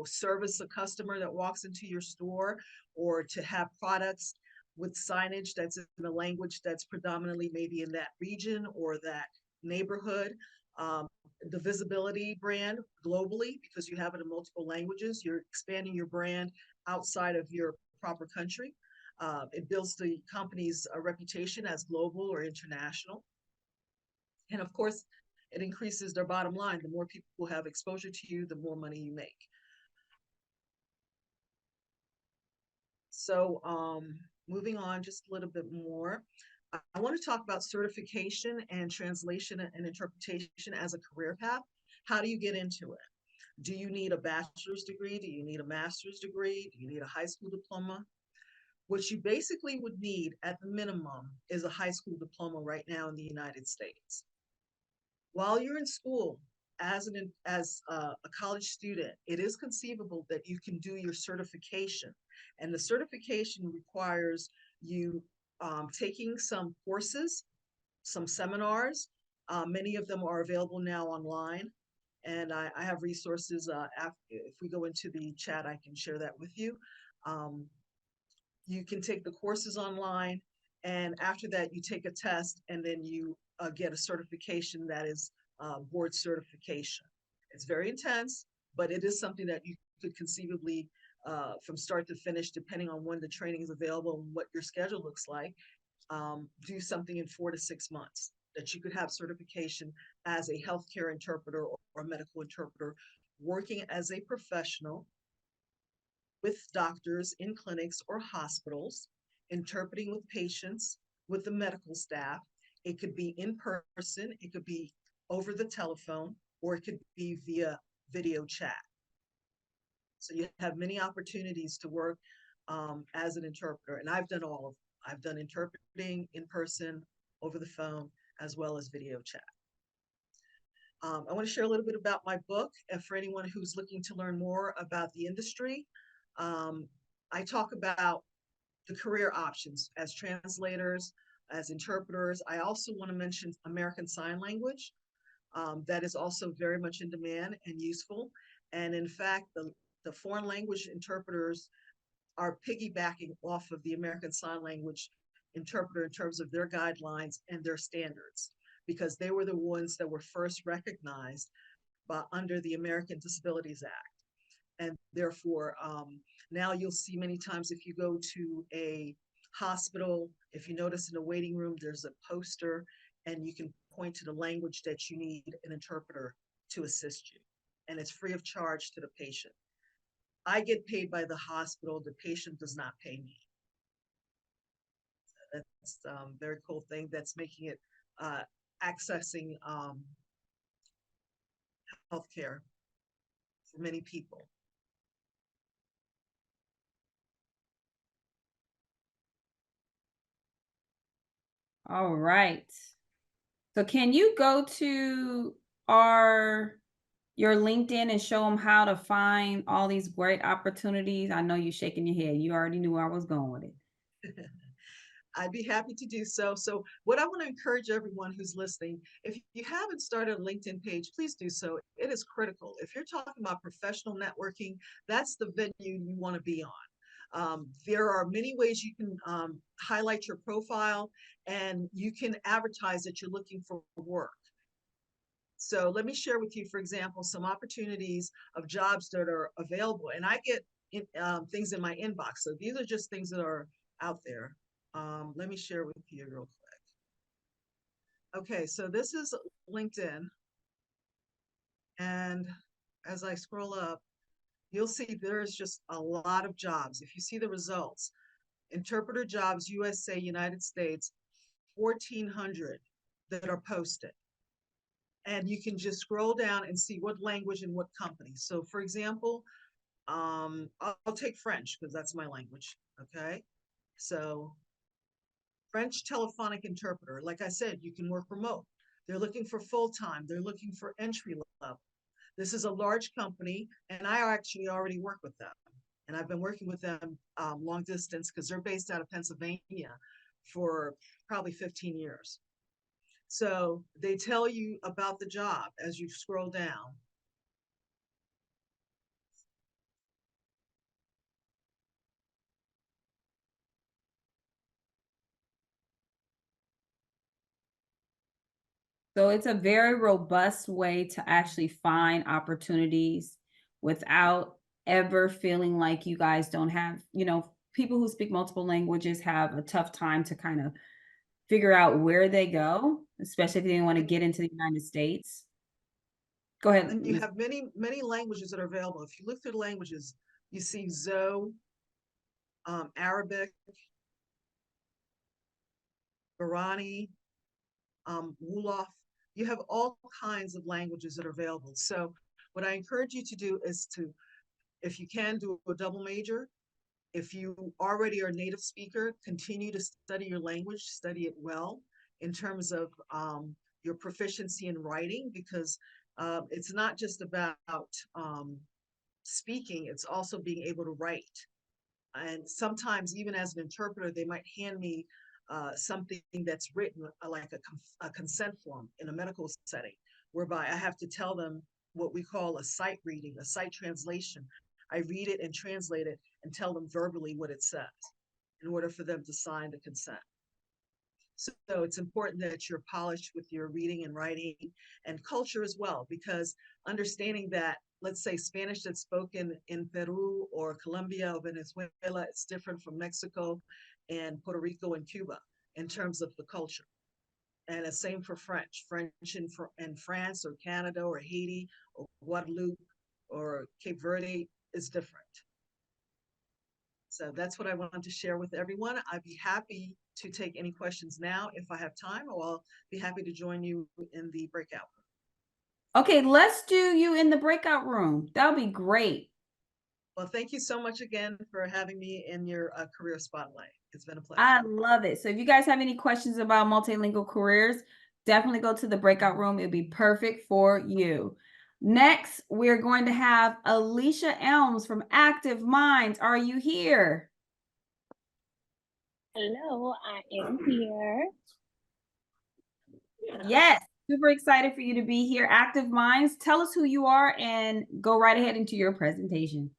service a customer that walks into your store, or to have products with signage that's in a language that's predominantly maybe in that region or that neighborhood. The visibility brand globally, because you have it in multiple languages, you're expanding your brand outside of your proper country. It builds the company's reputation as global or international. And of course, it increases their bottom line. The more people have exposure to you, the more money you make. So moving on just a little bit more, I want to talk about certification and translation and interpretation as a career path. How do you get into it? Do you need a bachelor's degree? Do you need a master's degree? Do you need a high school diploma? What you basically would need at the minimum is a high school diploma right now in the United States. While you're in school, as a college student, it is conceivable that you can do your certification. And the certification requires you taking some courses, some seminars. Many of them are available now online. And I have resources. If we go into the chat, I can share that with you. You can take the courses online, and after that, you take a test, and then you get a certification that is board certification. It's very intense, but it is something that you could conceivably, from start to finish, depending on when the training is available and what your schedule looks like, do something in 4 to 6 months, that you could have certification as a healthcare interpreter or a medical interpreter, working as a professional with doctors in clinics or hospitals, interpreting with patients, with the medical staff. It could be in person, it could be over the telephone, or it could be via video chat. So you have many opportunities to work as an interpreter, and I've done all of them. I've done interpreting in person, over the phone, as well as video chat. I want to share a little bit about my book, and for anyone who's looking to learn more about the industry. I talk about the career options as translators, as interpreters. I also want to mention American Sign Language. That is also very much in demand and useful. And in fact, the foreign language interpreters are piggybacking off of the American Sign Language interpreter in terms of their guidelines and their standards, because they were the ones that were first recognized under the American Disabilities Act. And therefore, now you'll see many times if you go to a hospital, if you notice in the waiting room, there's a poster, and you can point to the language that you need an interpreter to assist you. And it's free of charge to the patient. I get paid by the hospital, the patient does not pay me. That's a very cool thing that's making it accessing healthcare for many people. All right. So can you go to your LinkedIn and show them how to find all these great opportunities? I know you're shaking your head. You already knew where I was going with it. I'd be happy to do so. So what I want to encourage everyone who's listening, if you haven't started a LinkedIn page, please do so. It is critical. If you're talking about professional networking, that's the venue you want to be on. There are many ways you can highlight your profile, and you can advertise that you're looking for work. So let me share with you, for example, some opportunities of jobs that are available. And I get things in my inbox. So these are just things that are out there. Let me share with you real quick. Okay, so this is LinkedIn. And as I scroll up, you'll see there's just a lot of jobs. If you see the results, interpreter jobs, USA, United States, 1,400 that are posted. And you can just scroll down and see what language and what company. So for example, I'll take French because that's my language, okay? So French telephonic interpreter, like I said, you can work remote. They're looking for full-time, they're looking for entry level. This is a large company, and I actually already work with them. And I've been working with them long distance because they're based out of Pennsylvania for probably 15 years. So they tell you about the job as you scroll down. So it's a very robust way to actually find opportunities without ever feeling like you guys don't have, people who speak multiple languages have a tough time to kind of figure out where they go, especially if they want to get into the United States. Go ahead. And you have many languages that are available. If you look through the languages, you see Zo, Arabic, Guarani, Wolof. You have all kinds of languages that are available. So what I encourage you to do is to, if you can, do a double major. If you already are a native speaker, continue to study your language, study it well in terms of your proficiency in writing, because it's not just about speaking, it's also being able to write. And sometimes even as an interpreter, they might hand me something that's written like a consent form in a medical setting, whereby I have to tell them what we call a sight reading, a sight translation. I read it and translate it and tell them verbally what it says in order for them to sign the consent. So it's important that you're polished with your reading and writing and culture as well, because understanding that, let's say, Spanish that's spoken in Peru or Colombia or Venezuela, it's different from Mexico and Puerto Rico and Cuba in terms of the culture. And the same for French. French in France or Canada or Haiti or Guadeloupe or Cape Verde is different. So that's what I wanted to share with everyone. I'd be happy to take any questions now if I have time, or I'll be happy to join you in the breakout room. Okay, let's do you in the breakout room. That would be great. Well, thank you so much again for having me in your career spotlight. It's been a pleasure. I love it. So if you guys have any questions about multilingual careers, definitely go to the breakout room. It'll be perfect for you. Next, we're going to have Alicia Elms from Active Minds. Are you here? Hello, I am here. Yes, super excited for you to be here. Active Minds, tell us who you are and go right ahead into your presentation.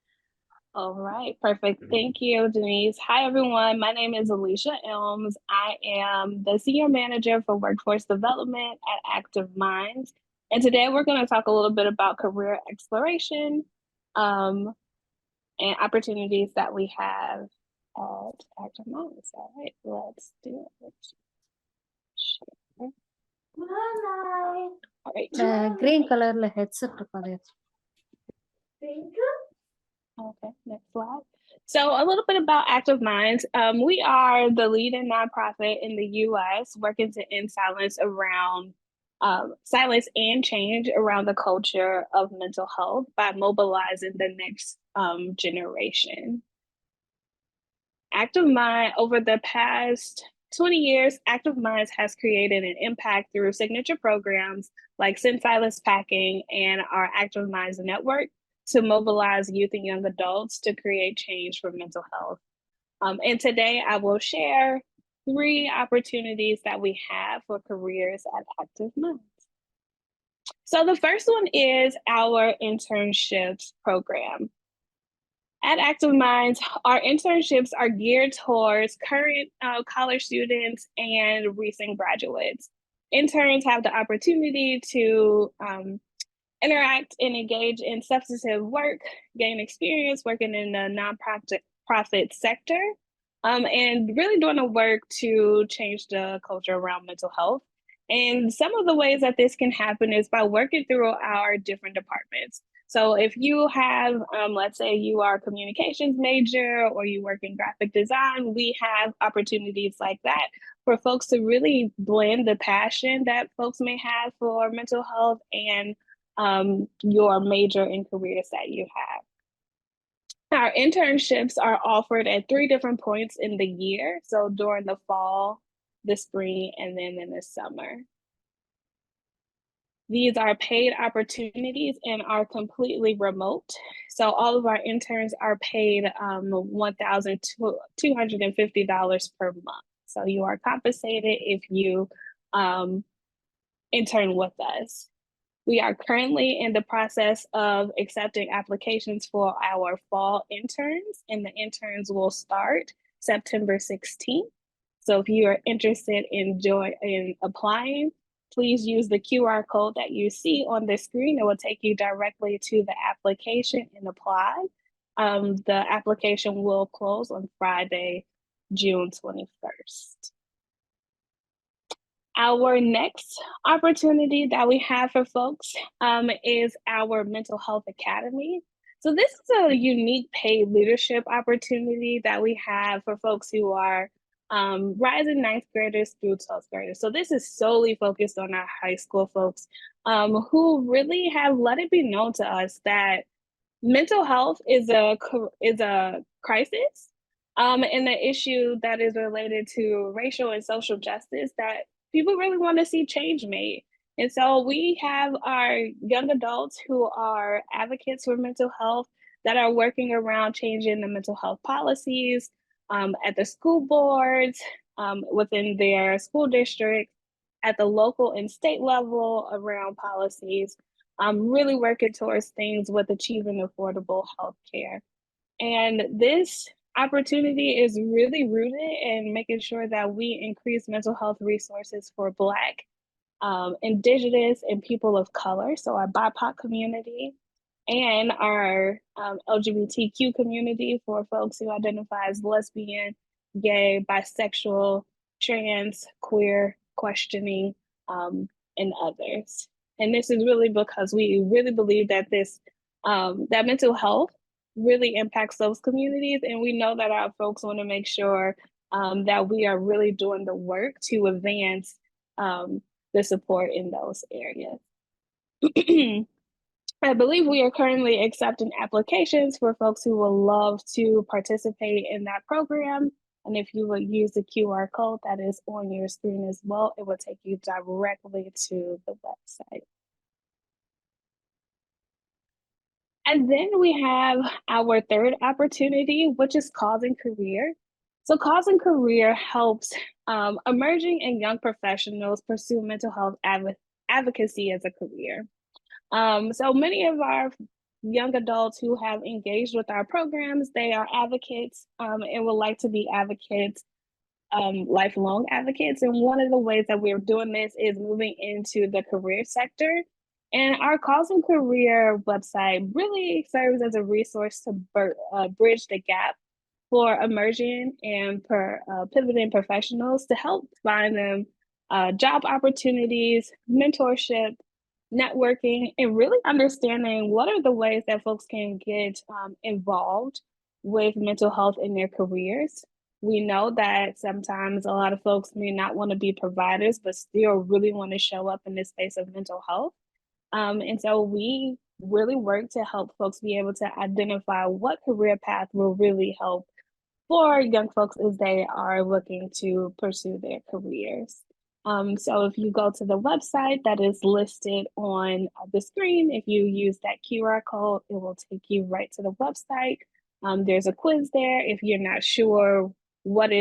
All right, perfect. Thank you, Denise. Hi, everyone. My name is Alicia Elms. I am the Senior Manager for Workforce Development at Active Minds. And today we're going to talk a little bit about career exploration and opportunities that we have at Active Minds. All right, let's do it. Share. All right. Green color headset. Okay, next slide. So a little bit about Active Minds. We are the leading nonprofit in the U.S. working to end silence around silence and change around the culture of mental health by mobilizing the next generation. Active Mind, over the past 20 years, Active Minds has created an impact through signature programs like Send Silence Packing and our Active Minds Network to mobilize youth and young adults to create change for mental health. And today I will share 3 opportunities that we have for careers at Active Minds. So the first one is our internships program. At Active Minds, our internships are geared towards current college students and recent graduates. Interns have the opportunity to interact and engage in substantive work, gain experience working in the nonprofit sector, and really doing the work to change the culture around mental health. And some of the ways that this can happen is by working through our different departments. So if you have, let's say you are a communications major or you work in graphic design, we have opportunities like that for folks to really blend the passion that folks may have for mental health and your major and careers that you have. Our internships are offered at 3 different points in the year. So during the fall, the spring, and then in the summer. These are paid opportunities and are completely remote. So all of our interns are paid $1,250 per month. So you are compensated if you intern with us. We are currently in the process of accepting applications for our fall interns, and the interns will start September 16th. So if you are interested in applying, please use the QR code that you see on the screen. It will take you directly to the application and apply. The application will close on Friday, June 21st. Our next opportunity that we have for folks is our Mental Health Academy. So this is a unique paid leadership opportunity that we have for folks who are rising 9th graders through 12th graders. So this is solely focused on our high school folks who really have let it be known to us that mental health is a crisis and the issue that is related to racial and social justice that people really want to see change made. And so we have our young adults who are advocates for mental health that are working around changing the mental health policies at the school boards, within their school district, at the local and state level around policies, really working towards things with achieving affordable health care. And this opportunity is really rooted in making sure that we increase mental health resources for Black, Indigenous, and people of color, so our BIPOC community, and our LGBTQ community for folks who identify as lesbian, gay, bisexual, trans, queer, questioning, and others. And this is really because we really believe that that mental health really impacts those communities. And we know that our folks want to make sure that we are really doing the work to advance the support in those areas. I believe we are currently accepting applications for folks who would love to participate in that program. And if you would use the QR code that is on your screen as well, it will take you directly to the website. And then we have our third opportunity, which is Cause and Career. So Cause and Career helps emerging and young professionals pursue mental health advocacy as a career. So many of our young adults who have engaged with our programs, they are advocates and would like to be advocates, lifelong advocates. And one of the ways that we're doing this is moving into the career sector. And our Cause and Career website really serves as a resource to bridge the gap for emerging and pivoting professionals to help find them job opportunities, mentorship, networking, and really understanding what are the ways that folks can get involved with mental health in their careers. We know that sometimes a lot of folks may not want to be providers, but still really want to show up in this space of mental health. And so we really work to help folks be able to identify what career path will really help for young folks as they are looking to pursue their careers. So if you go to the website that is listed on the screen, if you use that QR code, it will take you right to the website. There's a quiz there if you're not sure what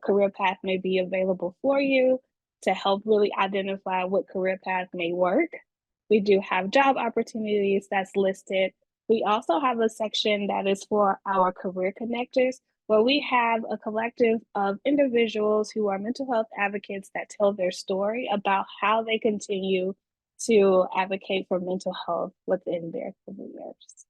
career path may be available for you to help really identify what career path may work. We do have job opportunities that's listed. We also have a section that is for our career connectors, where we have a collective of individuals who are mental health advocates that tell their story about how they continue to advocate for mental health within their careers.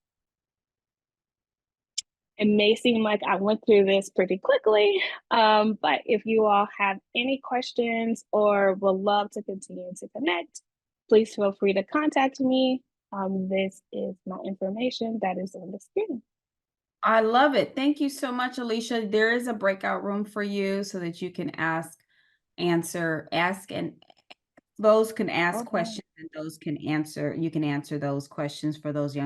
It may seem like I went through this pretty quickly, but if you all have any questions or would love to continue to connect, please feel free to contact me. This is my information that is on the screen. I love it. Thank you so much, Alicia. There is a breakout room for you so that you can ask, and those can ask questions and those can answer. You can answer those questions for those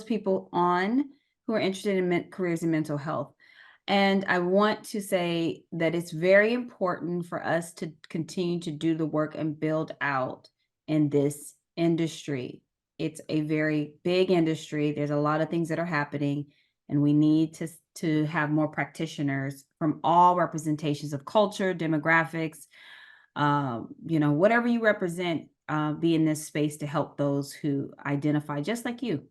people who are interested in careers in mental health. And I want to say that it's very important for us to continue to do the work and build out in this industry. It's a very big industry. There's a lot of things that are happening, and we need to have more practitioners from all representations of culture, demographics, whatever you represent, be in this space to help those who identify just like you.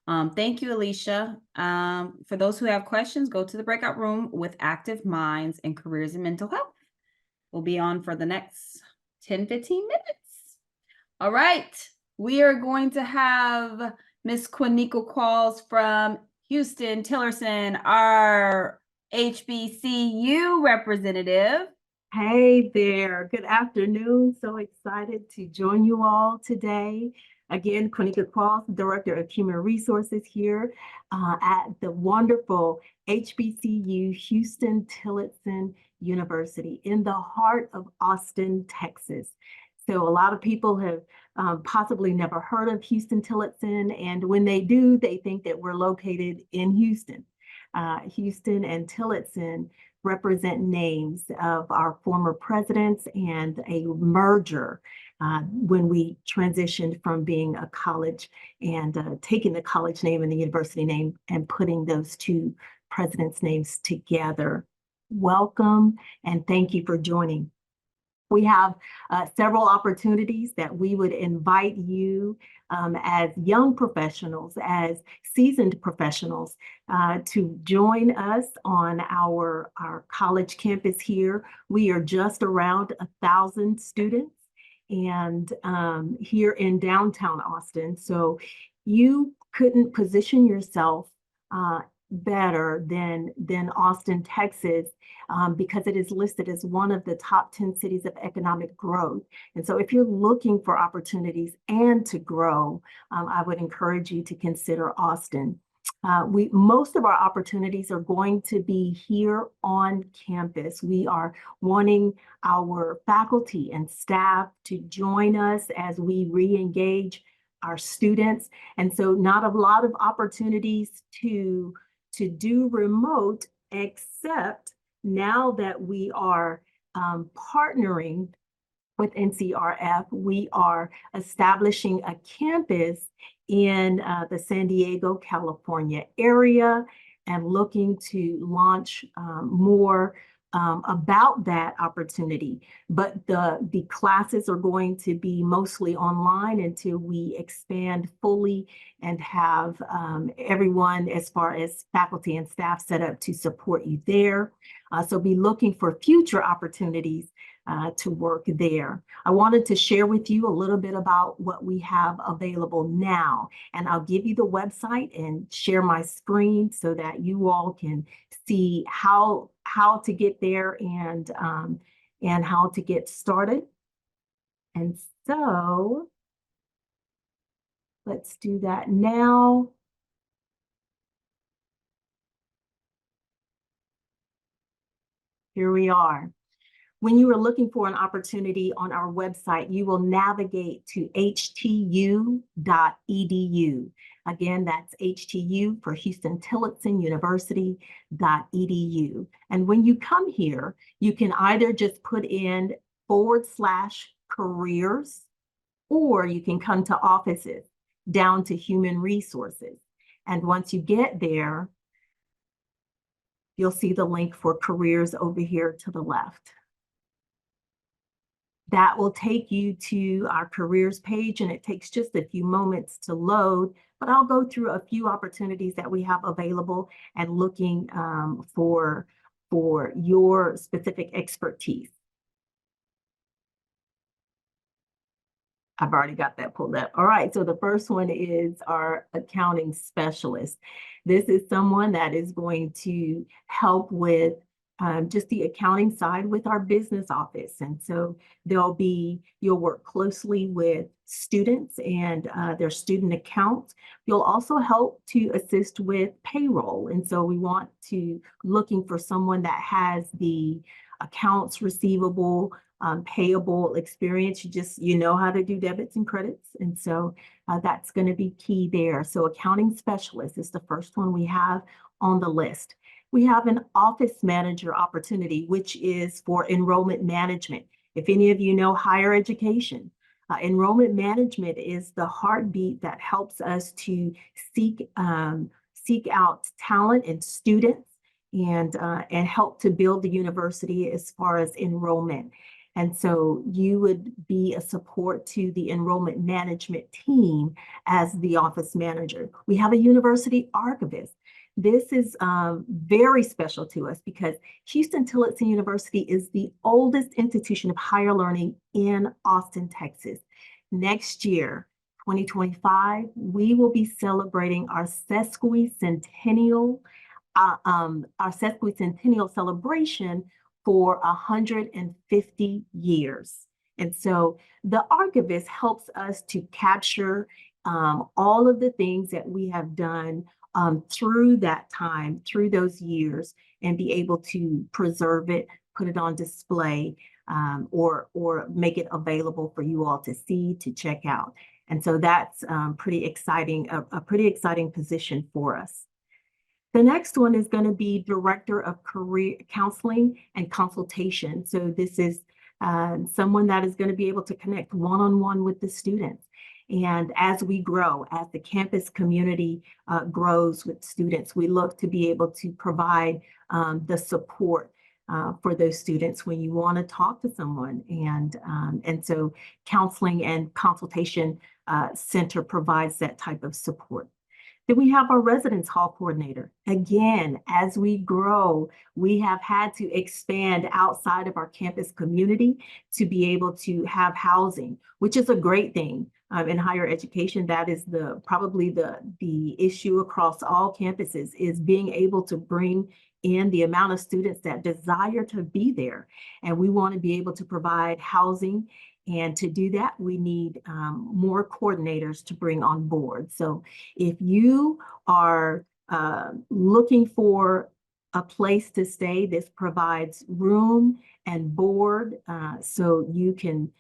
Thank you, Alicia. For those who have questions, go to the breakout room with Active Minds and Careers in Mental Health. We'll be on for the next 10, 15 minutes. All right. We are going to have Miss Quiniqua Qualls from Houston-Tillerson, our HBCU representative. Hey there, good afternoon. So excited to join you all today. Again, Quiniqua Qualls, Director of Human Resources here at the wonderful HBCU Houston-Tillotson University in the heart of Austin, Texas. So a lot of people have possibly never heard of Houston-Tillotson, and when they do, they think that we're located in Houston. Houston and Tillotson represent names of our former presidents and a merger when we transitioned from being a college and taking the college name and the university name and putting those two presidents' names together. Welcome and thank you for joining. We have several opportunities that we would invite you as young professionals, as seasoned professionals, to join us on our college campus here. We are just around 1,000 students and here in downtown Austin. So you couldn't position yourself better than Austin, Texas, because it is listed as one of the top 10 cities of economic growth. And so if you're looking for opportunities and to grow, I would encourage you to consider Austin. Most of our opportunities are going to be here on campus. We are wanting our faculty and staff to join us as we re-engage our students. And so not a lot of opportunities to do remote, except now that we are partnering with NCRF, we are establishing a campus in the San Diego, California area and looking to launch more about that opportunity. But the classes are going to be mostly online until we expand fully and have everyone as far as faculty and staff set up to support you there. So be looking for future opportunities to work there. I wanted to share with you a little bit about what we have available now, and I'll give you the website and share my screen so that you all can see how to get there and how to get started. And so let's do that now. Here we are. When you are looking for an opportunity on our website, you will navigate to htu.edu. Again, that's HTU for Houston-Tillotson University.edu. And when you come here, you can either just put in /careers, or you can come to offices down to human resources. And once you get there, you'll see the link for careers over here to the left. That will take you to our careers page, and it takes just a few moments to load, but I'll go through a few opportunities that we have available and looking for your specific expertise. I've already got that pulled up. All right, so the first one is our accounting specialist. This is someone that is going to help with just the accounting side with our business office. And so you'll work closely with students and their student accounts. You'll also help to assist with payroll. And so we want to looking for someone that has the accounts receivable, payable experience. You know how to do debits and credits. And so that's going to be key there. So accounting specialist is the first one we have on the list. We have an office manager opportunity, which is for enrollment management. If any of you know higher education, Enrollment management is the heartbeat that helps us to seek out talent and students and help to build the university as far as enrollment. And so you would be a support to the enrollment management team as the office manager. We have a university archivist. This is very special to us because Houston-Tillotson University is the oldest institution of higher learning in Austin, Texas. Next year, 2025, we will be celebrating our sesquicentennial celebration for 150 years. And so the archivist helps us to capture all of the things that we have done through that time, through those years, and be able to preserve it, put it on display, or make it available for you all to see, to check out. And so that's pretty exciting, a pretty exciting position for us. The next one is going to be Director of Career Counseling and Consultation. So this is someone that is going to be able to connect one-on-one with the students. And as we grow, as the campus community grows with students, we look to be able to provide the support for those students when you want to talk to someone. And so Counseling and Consultation Center provides that type of support. Then we have our residence hall coordinator. Again, as we grow, we have had to expand outside of our campus community to be able to have housing, which is a great thing. In higher education, that is probably the issue across all campuses, is being able to bring in the amount of students that desire to be there. And we want to be able to provide housing. And to do that, we need more coordinators to bring on board. So if you are looking for a place to stay, this provides room and board so you can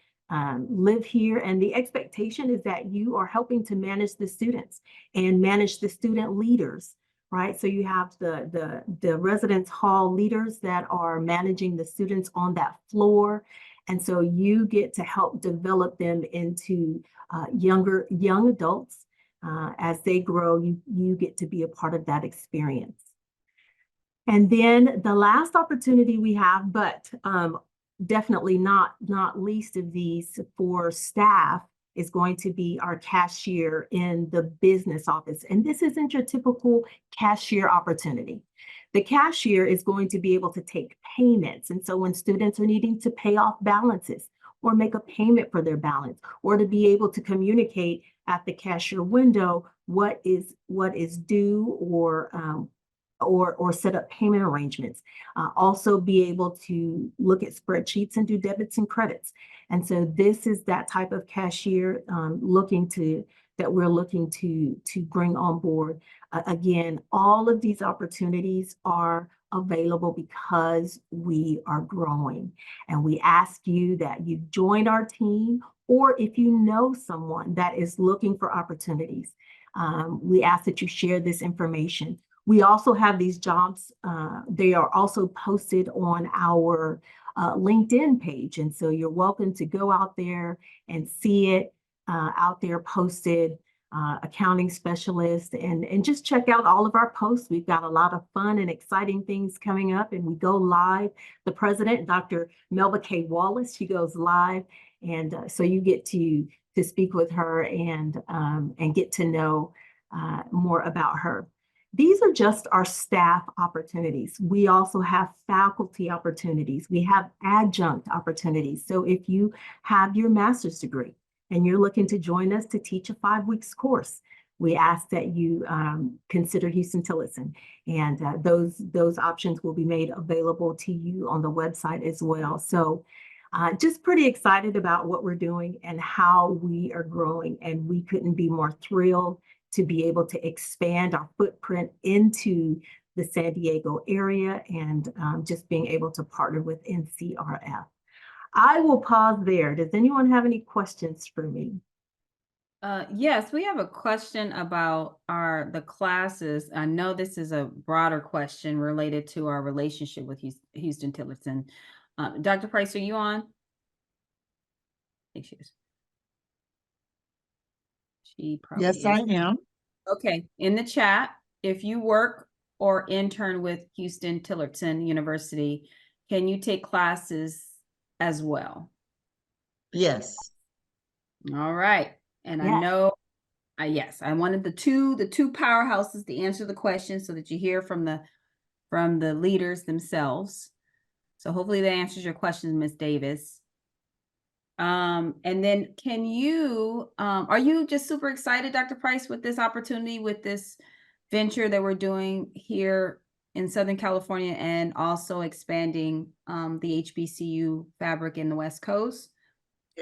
live here. And the expectation is that you are helping to manage the students and manage the student leaders, right? So you have the residence hall leaders that are managing the students on that floor. And so you get to help develop them into young adults. As they grow, you get to be a part of that experience. And then the last opportunity we have, but definitely not least of these for staff, is going to be our cashier in the business office. And this isn't your typical cashier opportunity. The cashier is going to be able to take payments. And so when students are needing to pay off balances or make a payment for their balance, or to be able to communicate at the cashier window what is due, or set up payment arrangements. Also be able to look at spreadsheets and do debits and credits. And so this is that type of cashier that we're looking to bring on board. Again, all of these opportunities are available because we are growing. And we ask you that you join our team, or if you know someone that is looking for opportunities, we ask that you share this information. We also have these jobs. They are also posted on our LinkedIn page. And so you're welcome to go out there and see it out there posted, accounting specialist, and just check out all of our posts. We've got a lot of fun and exciting things coming up, and we go live. The president, Dr. Melba K. Wallace, she goes live. And so you get to speak with her and get to know more about her. These are just our staff opportunities. We also have faculty opportunities. We have adjunct opportunities. So if you have your master's degree and you're looking to join us to teach a 5-week course, we ask that you consider Houston-Tillotson. And those options will be made available to you on the website as well. So just pretty excited about what we're doing and how we are growing. And we couldn't be more thrilled to be able to expand our footprint into the San Diego area, and just being able to partner with NCRF. I will pause there. Does anyone have any questions for me? Yes, we have a question about the classes. I know this is a broader question related to our relationship with Houston-Tillotson. Dr. Price, are you on? I think she is. She probably Yes, I is. am. Okay, in the chat, if you work or intern with Houston Tillerton University, can you take classes as well? Yes. All right. And I Yes. know, yes, I wanted the two powerhouses to answer the question so that you hear from the leaders themselves. So hopefully that answers your question, Ms. Davis. And then can you, are you just super excited, Dr. Price, with this opportunity, with this venture that we're doing here in Southern California and also expanding the HBCU fabric in the West Coast?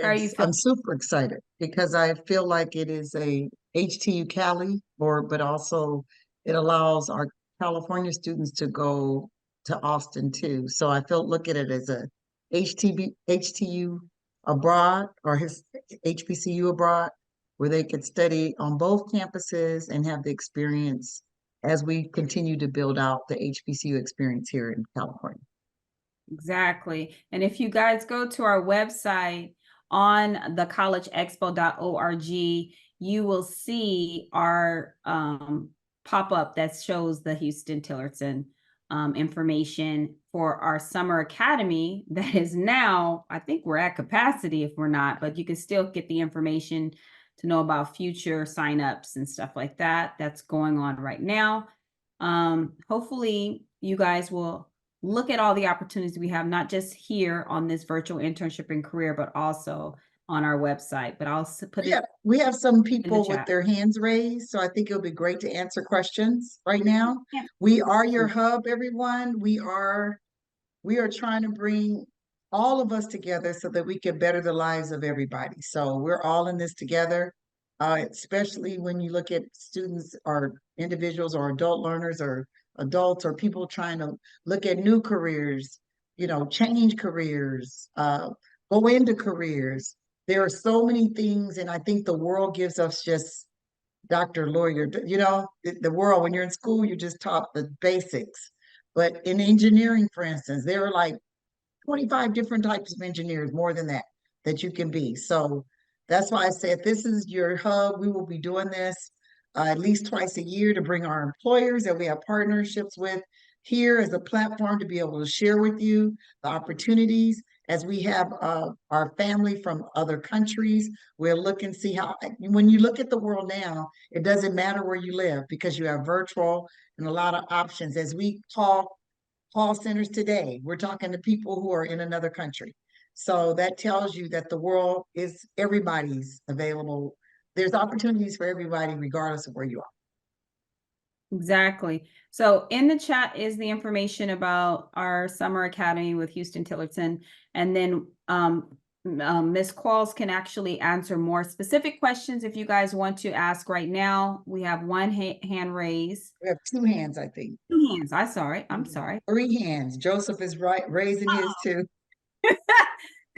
How are you Yes, feeling? I'm super excited because I feel like it is a HTU Cali, but also it allows our California students to go to Austin too. So I look at it as a HTU abroad or his HBCU abroad, where they could study on both campuses and have the experience as we continue to build out the HBCU experience here in California. Exactly. And if you guys go to our website on thecollegeexpo.org, you will see our pop-up that shows the Houston Tillerton information for our summer academy that is now, I think we're at capacity if we're not, but you can still get the information to know about future signups and stuff like that. That's going on right now. Hopefully you guys will look at all the opportunities we have, not just here on this virtual internship and career, but also on our website. But I'll put it. We have some the people with chat. their hands raised, so I think it'll be great to answer questions right now. Yeah. We are your hub, everyone. We are trying to bring all of us together so that we can better the lives of everybody. So we're all in this together, especially when you look at students or individuals or adult learners or adults or people trying to look at new careers, change careers, go into careers. There are so many things, and I think the world gives us just doctor, lawyer, the world, when you're in school, you're just taught the basics. But in engineering, for instance, there are like 25 different types of engineers, more than that you can be. So that's why I said this is your hub. We will be doing this at least twice a year to bring our employers that we have partnerships with here as a platform to be able to share with you the opportunities. As we have our family from other countries, we'll look and see how, when you look at the world now, it doesn't matter where you live because you have virtual and a lot of options. As we call centers today, we're talking to people who are in another country. So that tells you that the world is everybody's available. There's opportunities for everybody, regardless of where you are. Exactly. So in the chat is the information about our summer academy with Houston Tillerton. And then Ms. Qualls can actually answer more specific questions if you guys want to ask right now. We have one hand raised. We have two hands, I think. Two hands. I'm sorry. Three hands. Joseph is raising his too.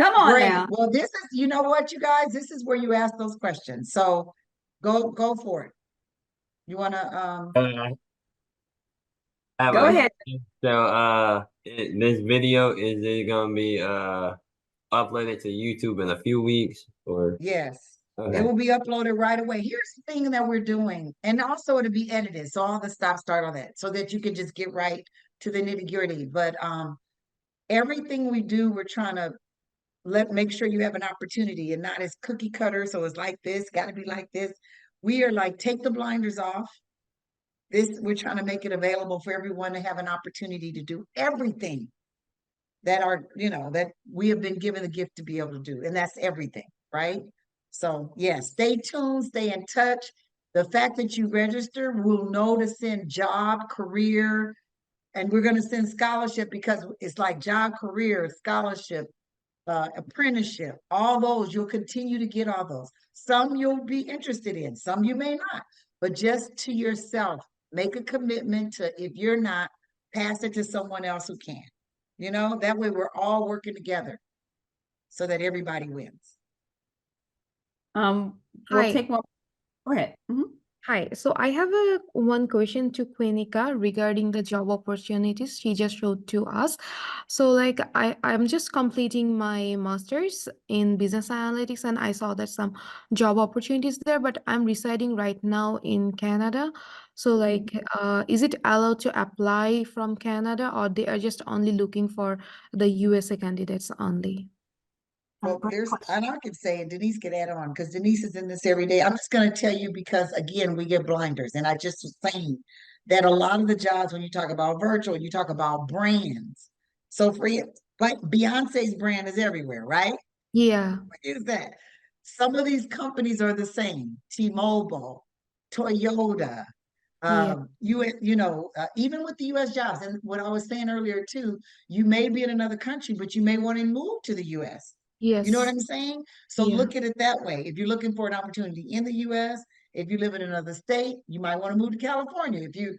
Come on Great. now. Well, this is, you know what, you guys, this is where you ask those questions. So go for it. You want to, Go ahead. So, this video, is it gonna be uploaded to YouTube in a few weeks or? yes. Okay. It will be uploaded right away. Here's the thing that we're doing. And also it'll be edited. So all the start on that so that you can just get right to the nitty-gritty. But everything we do, we're trying to make sure you have an opportunity and not as cookie cutter. So it's like this, got to be like this. We are like, take the blinders off. We're trying to make it available for everyone to have an opportunity to do everything that we have been given the gift to be able to do. And that's everything, right? So yes, stay tuned, stay in touch. The fact that you register, we'll know to send job, career, and we're going to send scholarship because it's like job, career, scholarship, apprenticeship, all those. You'll continue to get all those. Some you'll be interested in, some you may not, but just to yourself, make a commitment to, if you're not, pass it to someone else who can. That way we're all working together so that everybody wins. We'll Hi. take one. Go ahead. Hi, so I have a one question to Quinica regarding the job opportunities she just wrote to us. So like I'm just completing my master's in business analytics and I saw that some job opportunities there, but I'm residing right now in Canada. So like is it allowed to apply from Canada or they are just only looking for the USA candidates only? Well, and I could say, and Denise could add on, because Denise is in this every day. I'm just going to tell you because, again, we get blinders. And I just was saying that a lot of the jobs, when you talk about virtual, you talk about brands. So for you, like Beyonce's brand is everywhere, right? Yeah. What is that? Some of these companies are the same. T-Mobile, Toyota, Yeah. even with the US jobs. And what I was saying earlier too, you may be in another country, but you may want to move to the US. You know what Yes. I'm saying? So Yeah. look at it that way. If you're looking for an opportunity in the US, if you live in another state, you might want to move to California. If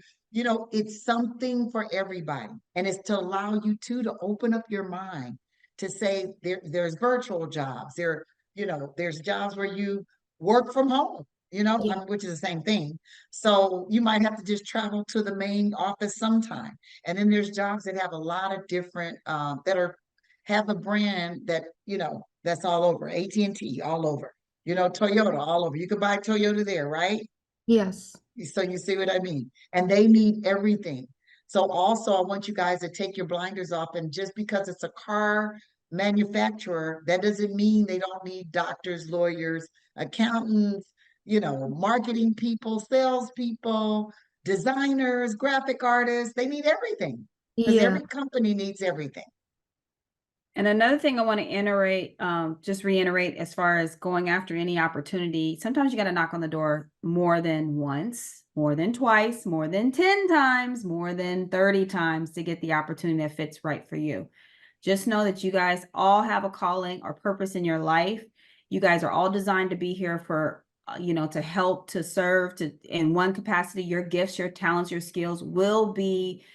it's something for everybody. And it's to allow you to open up your mind to say there's virtual jobs. There's jobs where you work from home, Yeah. which is the same thing. So you might have to just travel to the main office sometime. And then there's jobs that have a lot of different have a brand that's all over. AT&T all over. Toyota all over. You could buy Toyota there, right? Yes. So you see what I mean? And they need everything. So also I want you guys to take your blinders off, and just because it's a car manufacturer, that doesn't mean they don't need doctors, lawyers, accountants, marketing people, salespeople, designers, graphic artists. They need everything because Yeah. every company needs everything. And another thing I want to just reiterate as far as going after any opportunity, sometimes you got to knock on the door more than once, more than twice, more than 10 times, more than 30 times to get the opportunity that fits right for you. Just know that you guys all have a calling or purpose in your life. You guys are all designed to be here for, to help, to serve, to in one capacity. Your gifts, your talents, your skills will be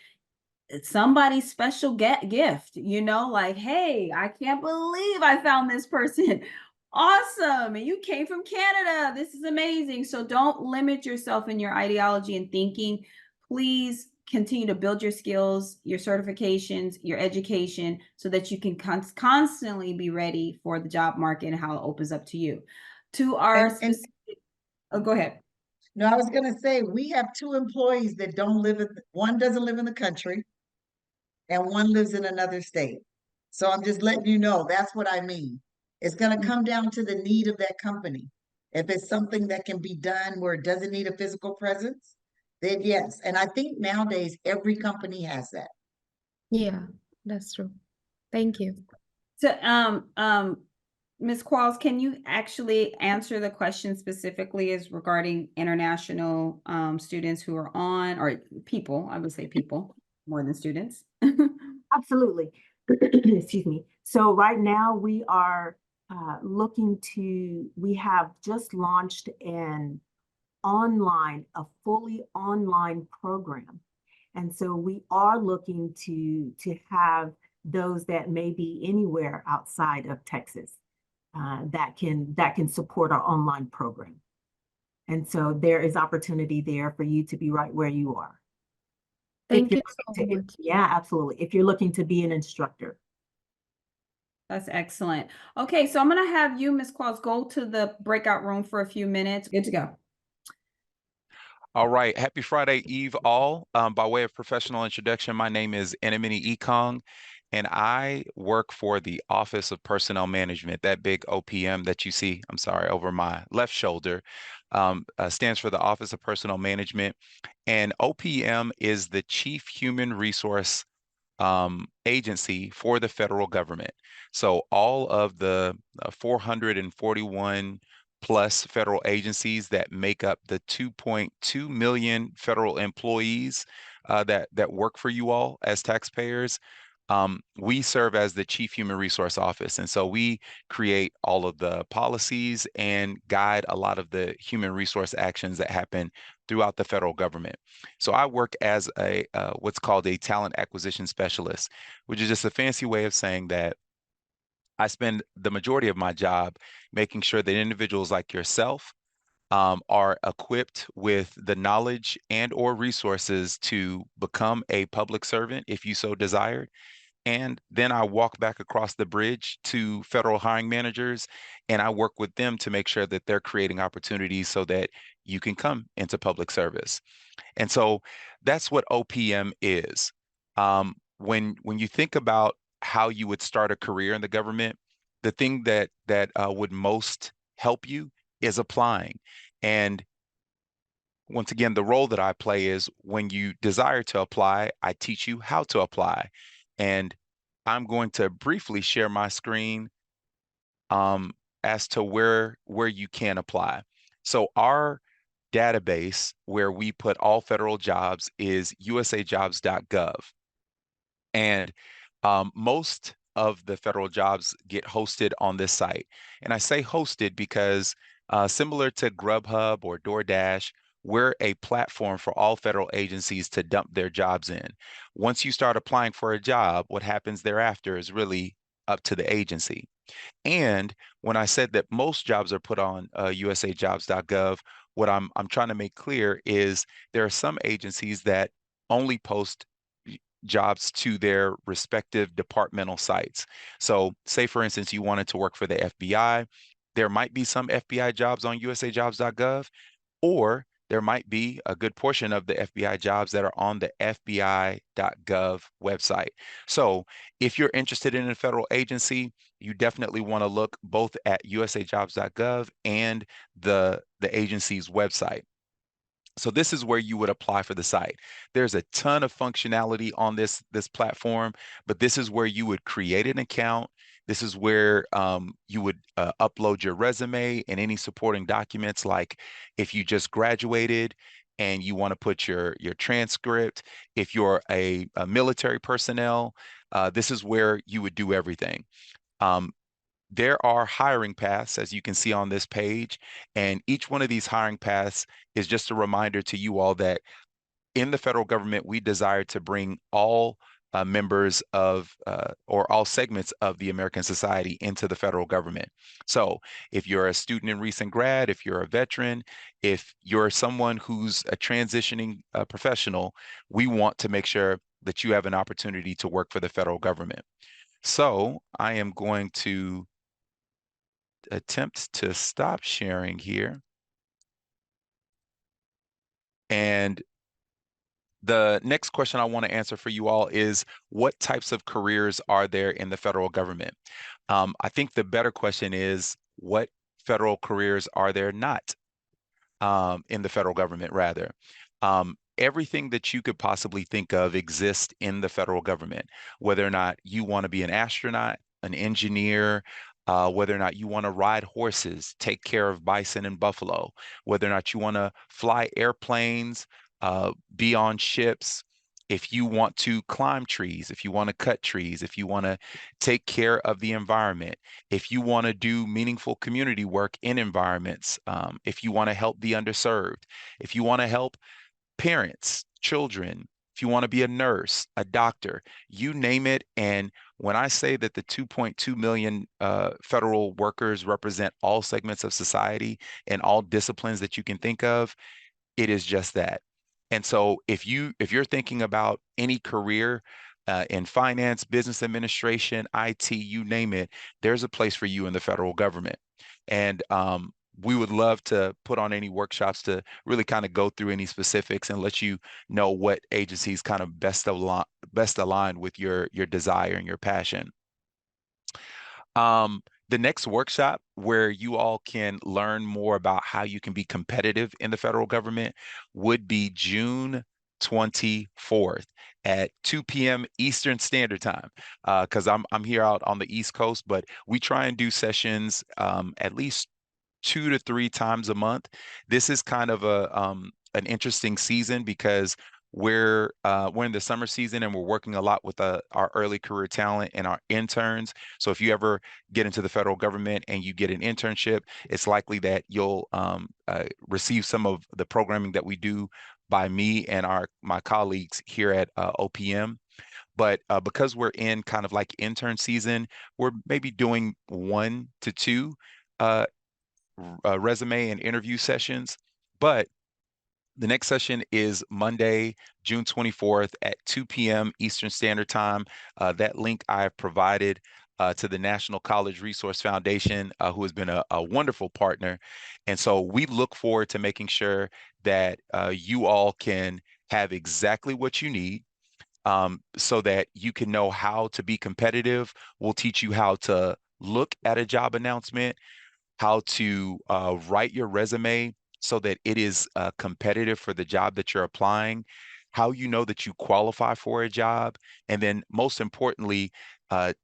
somebody's special gift, like, hey, I can't believe I found this person. Awesome. And you came from Canada. This is amazing. So don't limit yourself in your ideology and thinking. Please continue to build your skills, your certifications, your education, so that you can constantly be ready for the job market and how it opens up to you. To our specific, oh, go ahead. No, I was going to say, we have two employees that one doesn't live in the country and one lives in another state. So I'm just letting you know, that's what I mean. It's going to come down to the need of that company. If it's something that can be done where it doesn't need a physical presence, then yes. And I think nowadays every company has that. Yeah, that's true. Thank you. So, Ms. Qualls, can you actually answer the question specifically as regarding international students who are on, or people, I would say people more than students? Absolutely. Excuse me. So right now we are we have just launched a fully online program. And so we are looking to have those that may be anywhere outside of Texas that can support our online program. And so there is opportunity there for you to be right where you are. Thank you so much. Yeah, absolutely. If you're looking to be an instructor. That's excellent. Okay, so I'm going to have you, Ms. Qualls, go to the breakout room for a few minutes. Good to go. All right. Happy Friday Eve, all. By way of professional introduction, my name is Enemini Ekong, and I work for the Office of Personnel Management. That big OPM that you see, I'm sorry, over my left shoulder, stands for the Office of Personnel Management. And OPM is the Chief Human Resource agency for the federal government. So all of the 441 plus federal agencies that make up the 2.2 million federal employees that work for you all as taxpayers, we serve as the Chief Human Resource Office. And so we create all of the policies and guide a lot of the human resource actions that happen throughout the federal government. So I work as a what's called a talent acquisition specialist, which is just a fancy way of saying that I spend the majority of my job making sure that individuals like yourself are equipped with the knowledge and or resources to become a public servant if you so desired. And then I walk back across the bridge to federal hiring managers and I work with them to make sure that they're creating opportunities so that you can come into public service. And so that's what OPM is. When you think about how you would start a career in the government, the thing that would most help you is applying. And once again, the role that I play is when you desire to apply, I teach you how to apply. And I'm going to briefly share my screen as to where you can apply. So our database where we put all federal jobs is usajobs.gov. And most of the federal jobs get hosted on this site. And I say hosted because similar to Grubhub or DoorDash, we're a platform for all federal agencies to dump their jobs in. Once you start applying for a job, what happens thereafter is really up to the agency. And when I said that most jobs are put on usajobs.gov, what I'm trying to make clear is there are some agencies that only post jobs to their respective departmental sites. So say, for instance, you wanted to work for the FBI, there might be some FBI jobs on usajobs.gov, or there might be a good portion of the FBI jobs that are on the FBI.gov website. So if you're interested in a federal agency, you definitely want to look both at usajobs.gov and the agency's website. So this is where you would apply for the site. There's a ton of functionality on this platform, but this is where you would create an account. This is where you would upload your resume and any supporting documents, like if you just graduated and you want to put your transcript. If you're a military personnel, this is where you would do everything. There are hiring paths, as you can see on this page, and each one of these hiring paths is just a reminder to you all that in the federal government, we desire to bring all members of or all segments of the American society into the federal government. So if you're a student in recent grad, if you're a veteran, if you're someone who's a transitioning professional, we want to make sure that you have an opportunity to work for the federal government. So I am going to attempt to stop sharing here. And the next question I want to answer for you all is, what types of careers are there in the federal government? I think the better question is, what federal careers are there not in the federal government, rather? Everything that you could possibly think of exists in the federal government, whether or not you want to be an astronaut, an engineer, whether or not you want to ride horses, take care of bison and buffalo, whether or not you want to fly airplanes, be on ships, if you want to climb trees, if you want to cut trees, if you want to take care of the environment, if you want to do meaningful community work in environments, if you want to help the underserved, if you want to help parents, children, if you want to be a nurse, a doctor, you name it. And when I say that the 2.2 million federal workers represent all segments of society and all disciplines that you can think of, it is just that. And so if you're thinking about any career in finance, business administration, IT, you name it, there's a place for you in the federal government. And we would love to put on any workshops to really kind of go through any specifics and let you know what agencies kind of best aligned with your desire and your passion. The next workshop where you all can learn more about how you can be competitive in the federal government would be June 24th at 2 p.m. Eastern Standard Time, because I'm here out on the East Coast, but we try and do sessions at least 2 to 3 times a month. This is kind of an interesting season because we're in the summer season and we're working a lot with our early career talent and our interns. So if you ever get into the federal government and you get an internship, it's likely that you'll receive some of the programming that we do by me and my colleagues here at OPM. But because we're in kind of like intern season, we're maybe doing 1 to 2 resume and interview sessions. But the next session is Monday, June 24th at 2 p.m. Eastern Standard Time. That link I have provided to the National College Resource Foundation, who has been a wonderful partner. And so we look forward to making sure that you all can have exactly what you need, so that you can know how to be competitive. We'll teach you how to look at a job announcement, how to write your resume so that it is competitive for the job that you're applying, how you know that you qualify for a job, and then most importantly,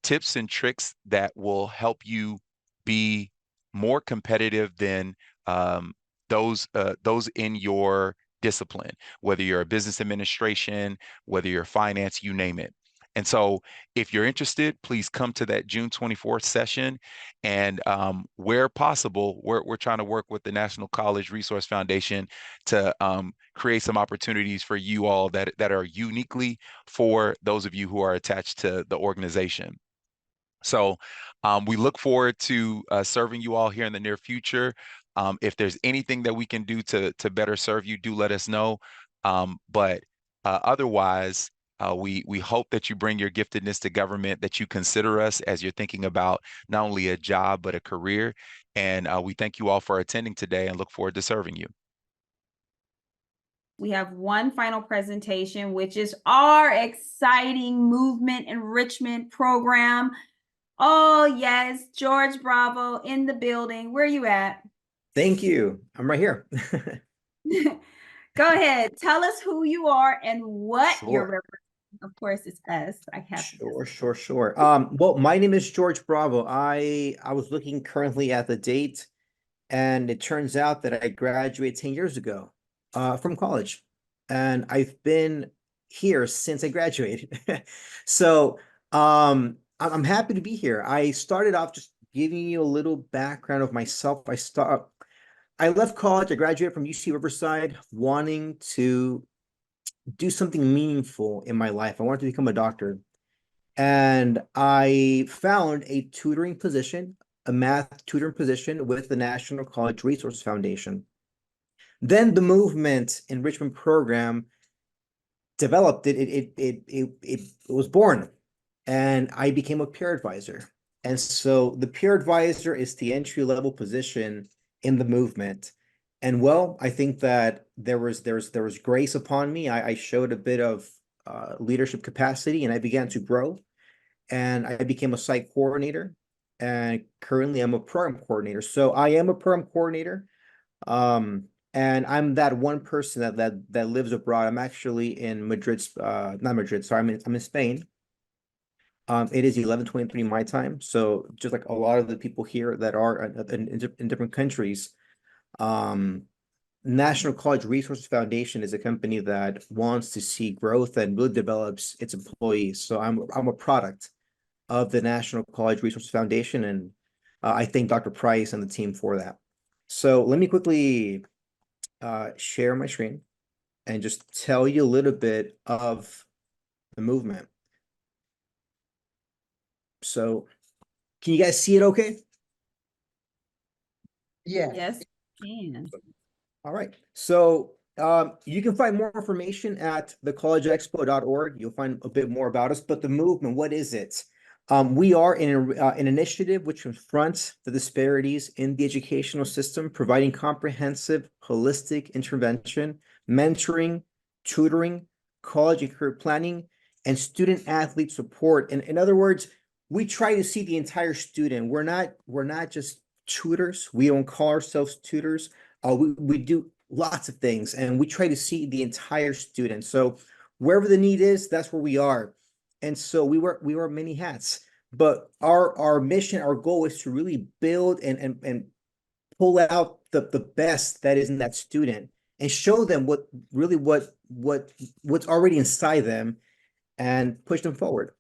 tips and tricks that will help you be more competitive than those in your discipline, whether you're a business administration, whether you're finance, you name it. And so if you're interested, please come to that June 24th session. And where possible, we're trying to work with the National College Resource Foundation to create some opportunities for you all that are uniquely for those of you who are attached to the organization. So we look forward to serving you all here in the near future. If there's anything that we can do to better serve you, do let us know. But otherwise, we hope that you bring your giftedness to government, that you consider us as you're thinking about not only a job, but a career. And we thank you all for attending today and look forward to serving you. We have one final presentation, which is our exciting movement enrichment program. Oh, yes, George Bravo in the building. Where are you at? Thank you. I'm right here. Go ahead. Tell us who you are and what you're Sure. representing. Of course, it's us. I have to. Sure. Well, my name is George Bravo. I was looking currently at the date, and it turns out that I graduated 10 years ago from college, and I've been here since I graduated. So I'm happy to be here. I started off just giving you a little background of myself. I left college. I graduated from UC Riverside, wanting to do something meaningful in my life. I wanted to become a doctor. And I found a tutoring position, a math tutoring position with the National College Resource Foundation. Then the movement enrichment program developed. It was born, and I became a peer advisor. And so the peer advisor is the entry-level position in the movement. And well, I think that there was grace upon me. I showed a bit of leadership capacity, and I began to grow. And I became a site coordinator, and currently I'm a program coordinator. So I am a program coordinator, and I'm that one person that lives abroad. I'm actually in Madrid, not Madrid. Sorry, I'm in Spain. It is 11:23 my time. So just like a lot of the people here that are in different countries, National College Resource Foundation is a company that wants to see growth and really develops its employees. So I'm a product of the National College Resource Foundation, and I thank Dr. Price and the team for that. So let me quickly share my screen and just tell you a little bit of the movement. So can you guys see it okay? Yeah. Yes, can. All right. So you can find more information at thecollegeexpo.org. You'll find a bit more about us, but the movement, what is it? We are an initiative which confronts the disparities in the educational system, providing comprehensive, holistic intervention, mentoring, tutoring, college and career planning, and student athlete support. And in other words, we try to see the entire student. We're not just tutors. We don't call ourselves tutors. We do lots of things, and we try to see the entire student. So wherever the need is, that's where we are. And so we wear many hats, but our mission, our goal is to really build and pull out the best that is in that student and show them what's already inside them and push them forward.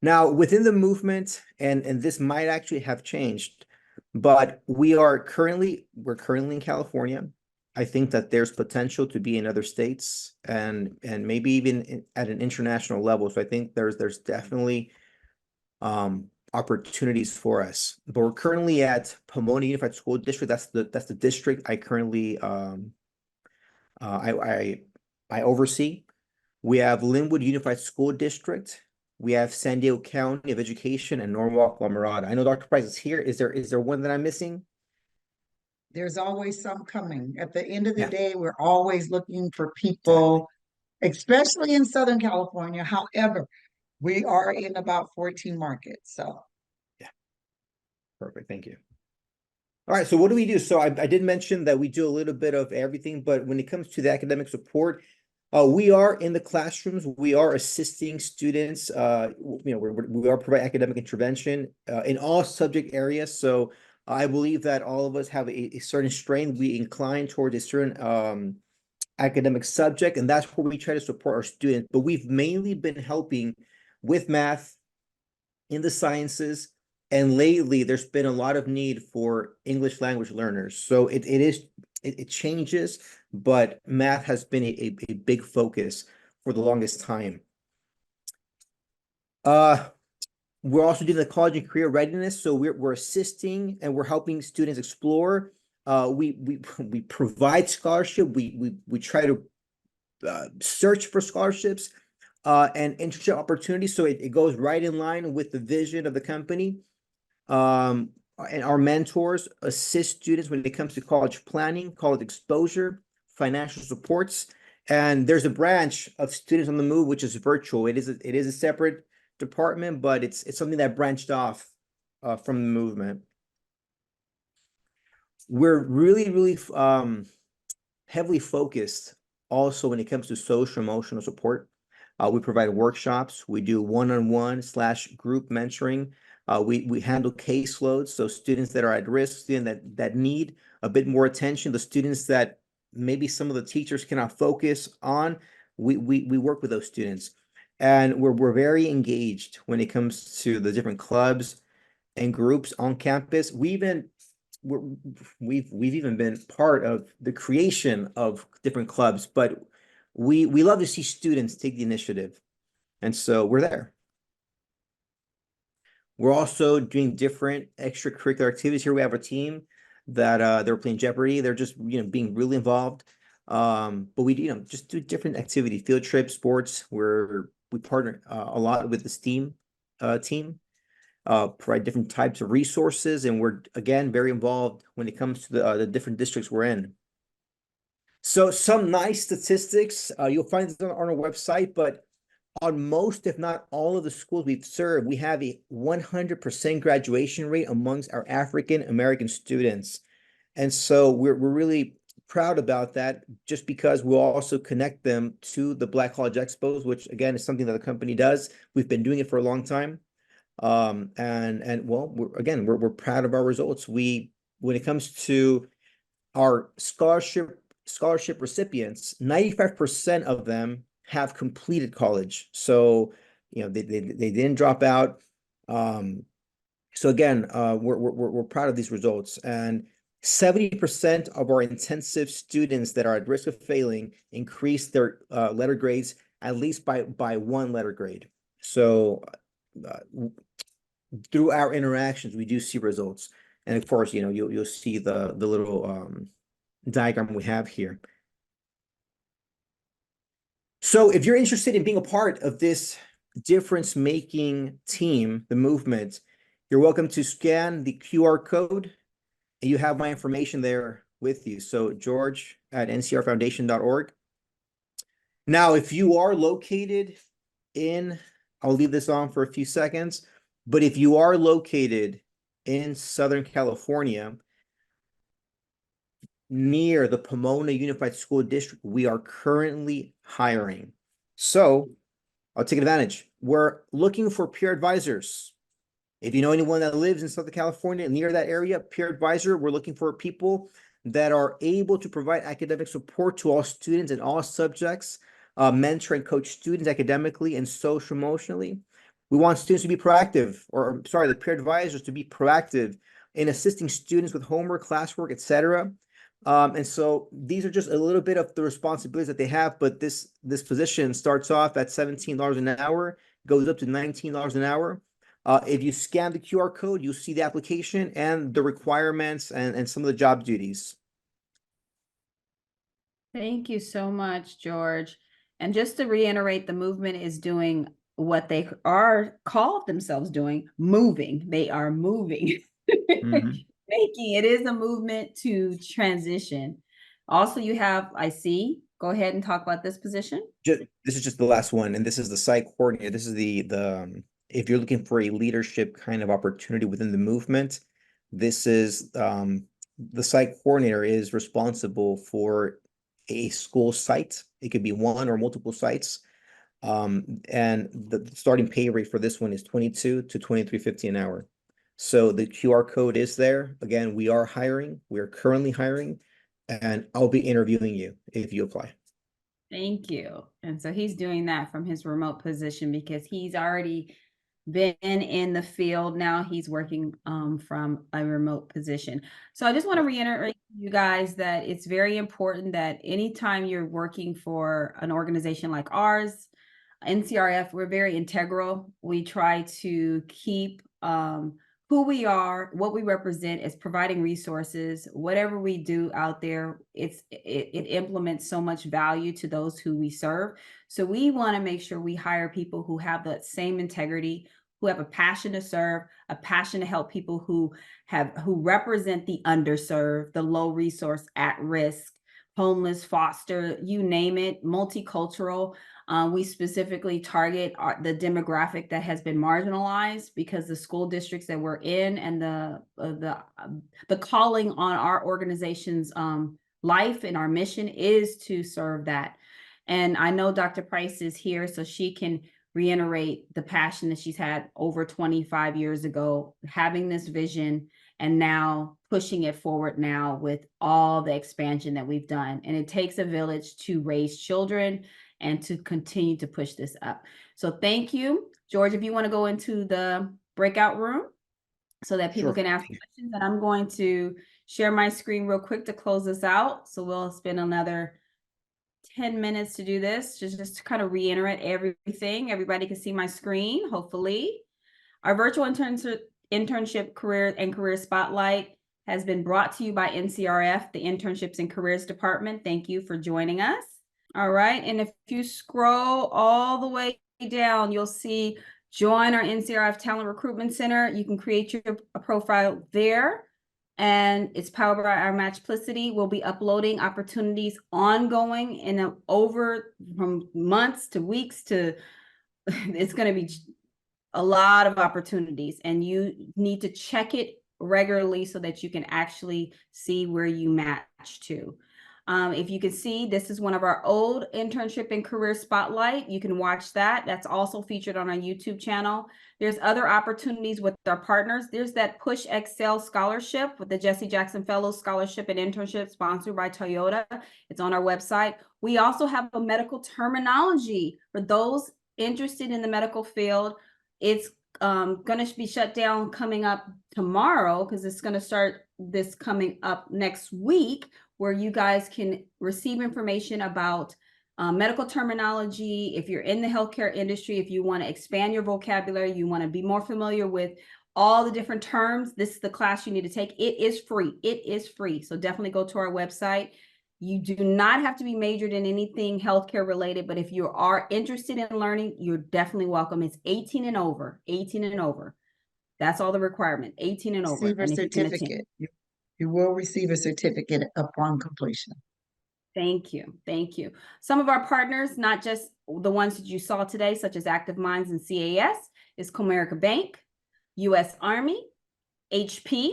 Now, within the movement, and this might actually have changed, but we're currently in California. I think that there's potential to be in other states and maybe even at an international level. So I think there's definitely opportunities for us. But we're currently at Pomona Unified School District. That's the district I currently I oversee. We have Linwood Unified School District. We have San Diego County of Education and Norwalk La Mirada. I know Dr. Price is here. Is there one that I'm missing? There's always some coming. At the end of the Yeah. day, we're always looking for people, especially in Southern California. However, we are in about 14 markets. So Perfect. Thank you. All right. So what do we do? So I did mention that we do a little bit of everything, but when it comes to the academic support, we are in the classrooms. We are assisting students. We are providing academic intervention in all subject areas. So I believe that all of us have a certain strain. We incline towards a certain academic subject, and that's where we try to support our students. But we've mainly been helping with math, in the sciences, and lately there's been a lot of need for English language learners. So it changes, but math has been a big focus for the longest time. We're also doing the college and career readiness. So we're assisting and we're helping students explore. We provide scholarship. We try to search for scholarships and internship opportunities. So it goes right in line with the vision of the company. And our mentors assist students when it comes to college planning, college exposure, financial supports. And there's a branch of Students on the Move, which is virtual. It is a separate department, but it's something that branched off from the movement. We're really heavily focused also when it comes to social emotional support. We provide workshops. We do one-on-one/group mentoring. We handle caseloads, so students that are at risk, students that need a bit more attention, the students that maybe some of the teachers cannot focus on, we work with those students. And we're very engaged when it comes to the different clubs and groups on campus. We've even been part of the creation of different clubs, but we love to see students take the initiative. And so we're there. We're also doing different extracurricular activities. Here we have a team that they're playing Jeopardy. They're just being really involved. But we just do different activity, field trips, sports, where we partner a lot with the STEAM team, provide different types of resources, and we're again very involved when it comes to the different districts we're in. So some nice statistics, you'll find this on our website, but on most, if not all of the schools we've served, we have a 100% graduation rate amongst our African American students. And so we're really proud about that, just because we'll also connect them to the Black College Expos, which again is something that the company does. We've been doing it for a long time. And well, we're proud of our results. When it comes to our scholarship recipients, 95% of them have completed college. So, they didn't drop out. So again, we're proud of these results. And 70% of our intensive students that are at risk of failing increase their letter grades at least by one letter grade. So through our interactions, we do see results. And of course, you'll see the little diagram we have here. So if you're interested in being a part of this difference-making team, the movement, you're welcome to scan the QR code, and you have my information there with you. So George at ncrfoundation.org. Now, if you are located I'll leave this on for a few seconds, but if you are located in Southern California, near the Pomona Unified School District, we are currently hiring. So I'll take advantage. We're looking for peer advisors. If you know anyone that lives in Southern California, near that area, peer advisor, we're looking for people that are able to provide academic support to all students in all subjects, mentor and coach students academically and social emotionally. We want students to be proactive, the peer advisors to be proactive in assisting students with homework, classwork, etc. And so these are just a little bit of the responsibilities that they have, but this position starts off at $17 an hour, goes up to $19 an hour. If you scan the QR code, you'll see the application and the requirements and some of the job duties. Thank you so much, George. And just to reiterate, the movement is doing what they are called themselves doing, moving. They are moving. Making it is a movement to transition. Also, you have, I see, go ahead and talk about this position. This is just the last one, and this is the site coordinator. This is the if you're looking for a leadership kind of opportunity within the movement, this is the site coordinator is responsible for a school site. It could be one or multiple sites. And the starting pay rate for this one is 22 to 23.50 an hour. So the QR code is there. Again, we are hiring. We are currently hiring, and I'll be interviewing you if you apply. Thank you. And so he's doing that from his remote position because he's already been in the field. Now he's working from a remote position. So I just want to reiterate to you guys that it's very important that anytime you're working for an organization like ours, NCRF, we're very integral. We try to keep who we are, what we represent is providing resources. Whatever we do out there, it implements so much value to those who we serve. So we want to make sure we hire people who have that same integrity, who have a passion to serve, a passion to help people who represent the underserved, the low resource, at risk, homeless, foster, you name it, multicultural. We specifically target the demographic that has been marginalized because the school districts that we're in and the calling on our organization's life and our mission is to serve that. And I know Dr. Price is here, so she can reiterate the passion that she's had over 25 years ago, having this vision and now pushing it forward now with all the expansion that we've done. And it takes a village to raise children and to continue to push this up. So thank you. George, if you want to go into the breakout room so that people can ask questions, and I'm going to share my screen real quick to close this out. So we'll spend another 10 minutes to do this, just to kind of reiterate everything. Everybody can see my screen, hopefully. Our virtual internship career spotlight has been brought to you by NCRF, the Internships and Careers Department. Thank you for joining us. All right, and if you scroll all the way down, you'll see join our NCRF Talent Recruitment Center. You can create your profile there, and it's powered by our Matchplicity. We'll be uploading opportunities ongoing in over from months to weeks to it's going to be a lot of opportunities, and you need to check it regularly so that you can actually see where you match to. If you can see, this is one of our old internship and career spotlight. You can watch that. That's also featured on our YouTube channel. There's other opportunities with our partners. There's that Push Excel scholarship with the Jesse Jackson Fellows Scholarship and Internship sponsored by Toyota. It's on our website. We also have a medical terminology for those interested in the medical field. It's going to be shut down coming up tomorrow because it's going to start this coming up next week, where you guys can receive information about medical terminology. If you're in the healthcare industry, if you want to expand your vocabulary, you want to be more familiar with all the different terms, this is the class you need to take. It is free. It is free. So definitely go to our website. You do not have to be majored in anything healthcare related, but if you are interested in learning, you're definitely welcome. It's 18 and over, 18 and over. That's all the requirement, 18 and over. Receive a And if you can attend. certificate. You will receive a certificate upon completion. Thank you. Thank you. Some of our partners, not just the ones that you saw today, such as Active Minds and CAS, is Comerica Bank, U.S. Army, HP,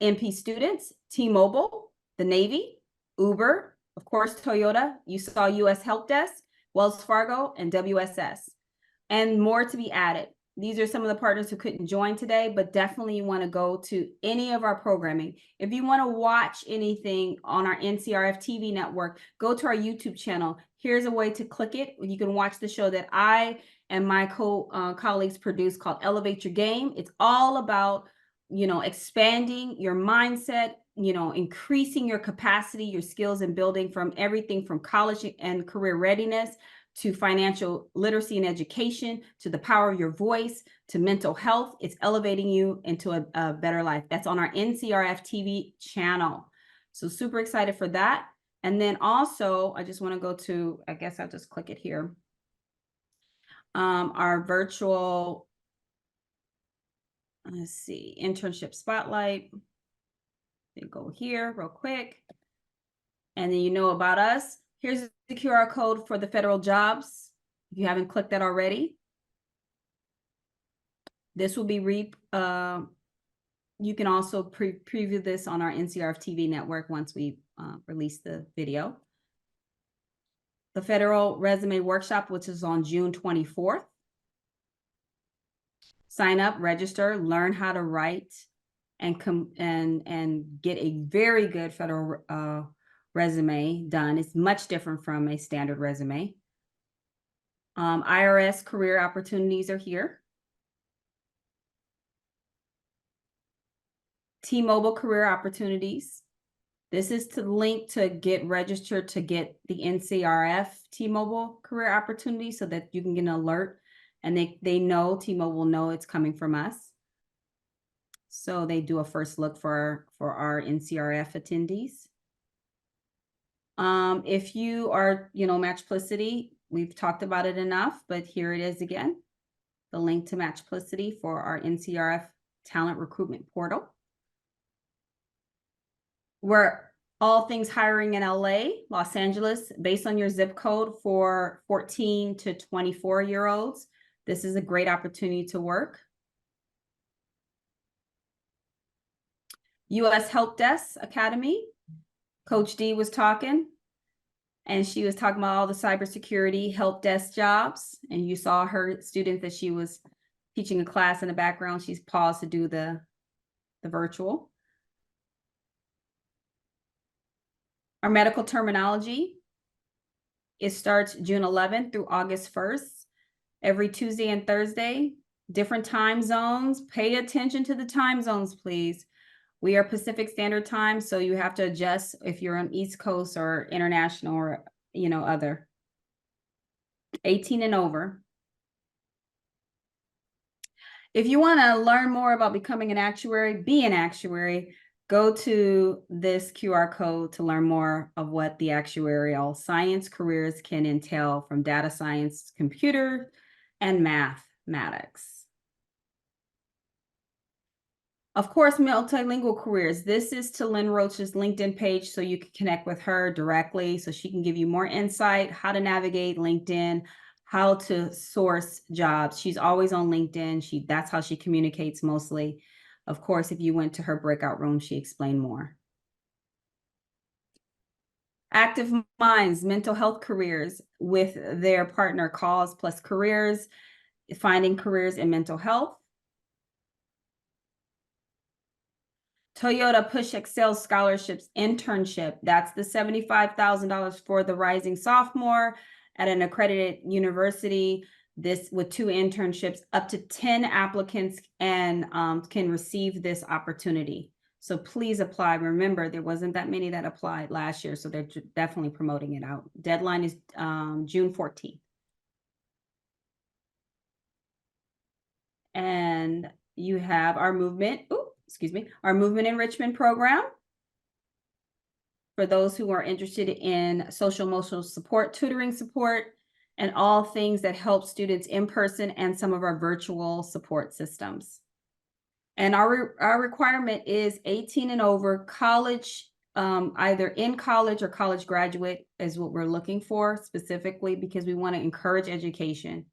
MP Students, T-Mobile, the Navy, Uber, of course, Toyota. You saw U.S. Help Desk, Wells Fargo, and WSS, and more to be added. These are some of the partners who couldn't join today, but definitely you want to go to any of our programming. If you want to watch anything on our NCRF TV network, go to our YouTube channel. Here's a way to click it. You can watch the show that I and my colleagues produce called Elevate Your Game. It's all about, expanding your mindset, increasing your capacity, your skills, and building from everything from college and career readiness to financial literacy and education, to the power of your voice, to mental health. It's elevating you into a better life. That's on our NCRF TV channel. So super excited for that. And then also, I just want to go to, I guess I'll just click it here. Our virtual, let's see, internship spotlight. Then go here real quick. And then you know about us. Here's the QR code for the federal jobs. If you haven't clicked that already. This will be you can also preview this on our NCRF TV network once we release the video. The federal resume workshop, which is on June 24th. Sign up, register, learn how to write, and get a very good federal resume done. It's much different from a standard resume. IRS career opportunities are here. T-Mobile career opportunities. This is to link to get registered to get the NCRF T-Mobile career opportunity so that you can get an alert and they know, T-Mobile will know it's coming from us. So they do a first look for our NCRF attendees. If you are, Matchplicity, we've talked about it enough, but here it is again. The link to Matchplicity for our NCRF talent recruitment portal. We're all things hiring in LA, Los Angeles, based on your zip code for 14 to 24-year-olds. This is a great opportunity to work. US Help Desk Academy. Coach D was talking, and she was talking about all the cybersecurity help desk jobs. And you saw her student that she was teaching a class in the background. She's paused to do the virtual. Our medical terminology, it starts June 11th through August 1st. Every Tuesday and Thursday, different time zones. Pay attention to the time zones, please. We are Pacific Standard Time, so you have to adjust if you're on East Coast or international or, other. 18 and over. If you want to learn more about becoming an actuary, be an actuary, go to this QR code to learn more of what the actuarial science careers can entail, from data science, computer, and mathematics. Of course, multilingual careers. This is to Lynn Roach's LinkedIn page, so you can connect with her directly so she can give you more insight, how to navigate LinkedIn, how to source jobs. She's always on LinkedIn. That's how she communicates mostly. Of course, if you went to her breakout room, she explained more. Active Minds, mental health careers with their partner Cause Plus Careers, finding careers in mental health. Toyota Push Excel Scholarships Internship. That's the $75,000 for the rising sophomore at an accredited university. This with 2 internships, up to 10 applicants and can receive this opportunity. So please apply. Remember, there wasn't that many that applied last year, so they're definitely promoting it out. Deadline is June 14th. And you have our movement, our movement enrichment program. For those who are interested in social emotional support, tutoring support, and all things that help students in person and some of our virtual support systems. And our requirement is 18 and over, college, either in college or college graduate is what we're looking for specifically, because we want to encourage education.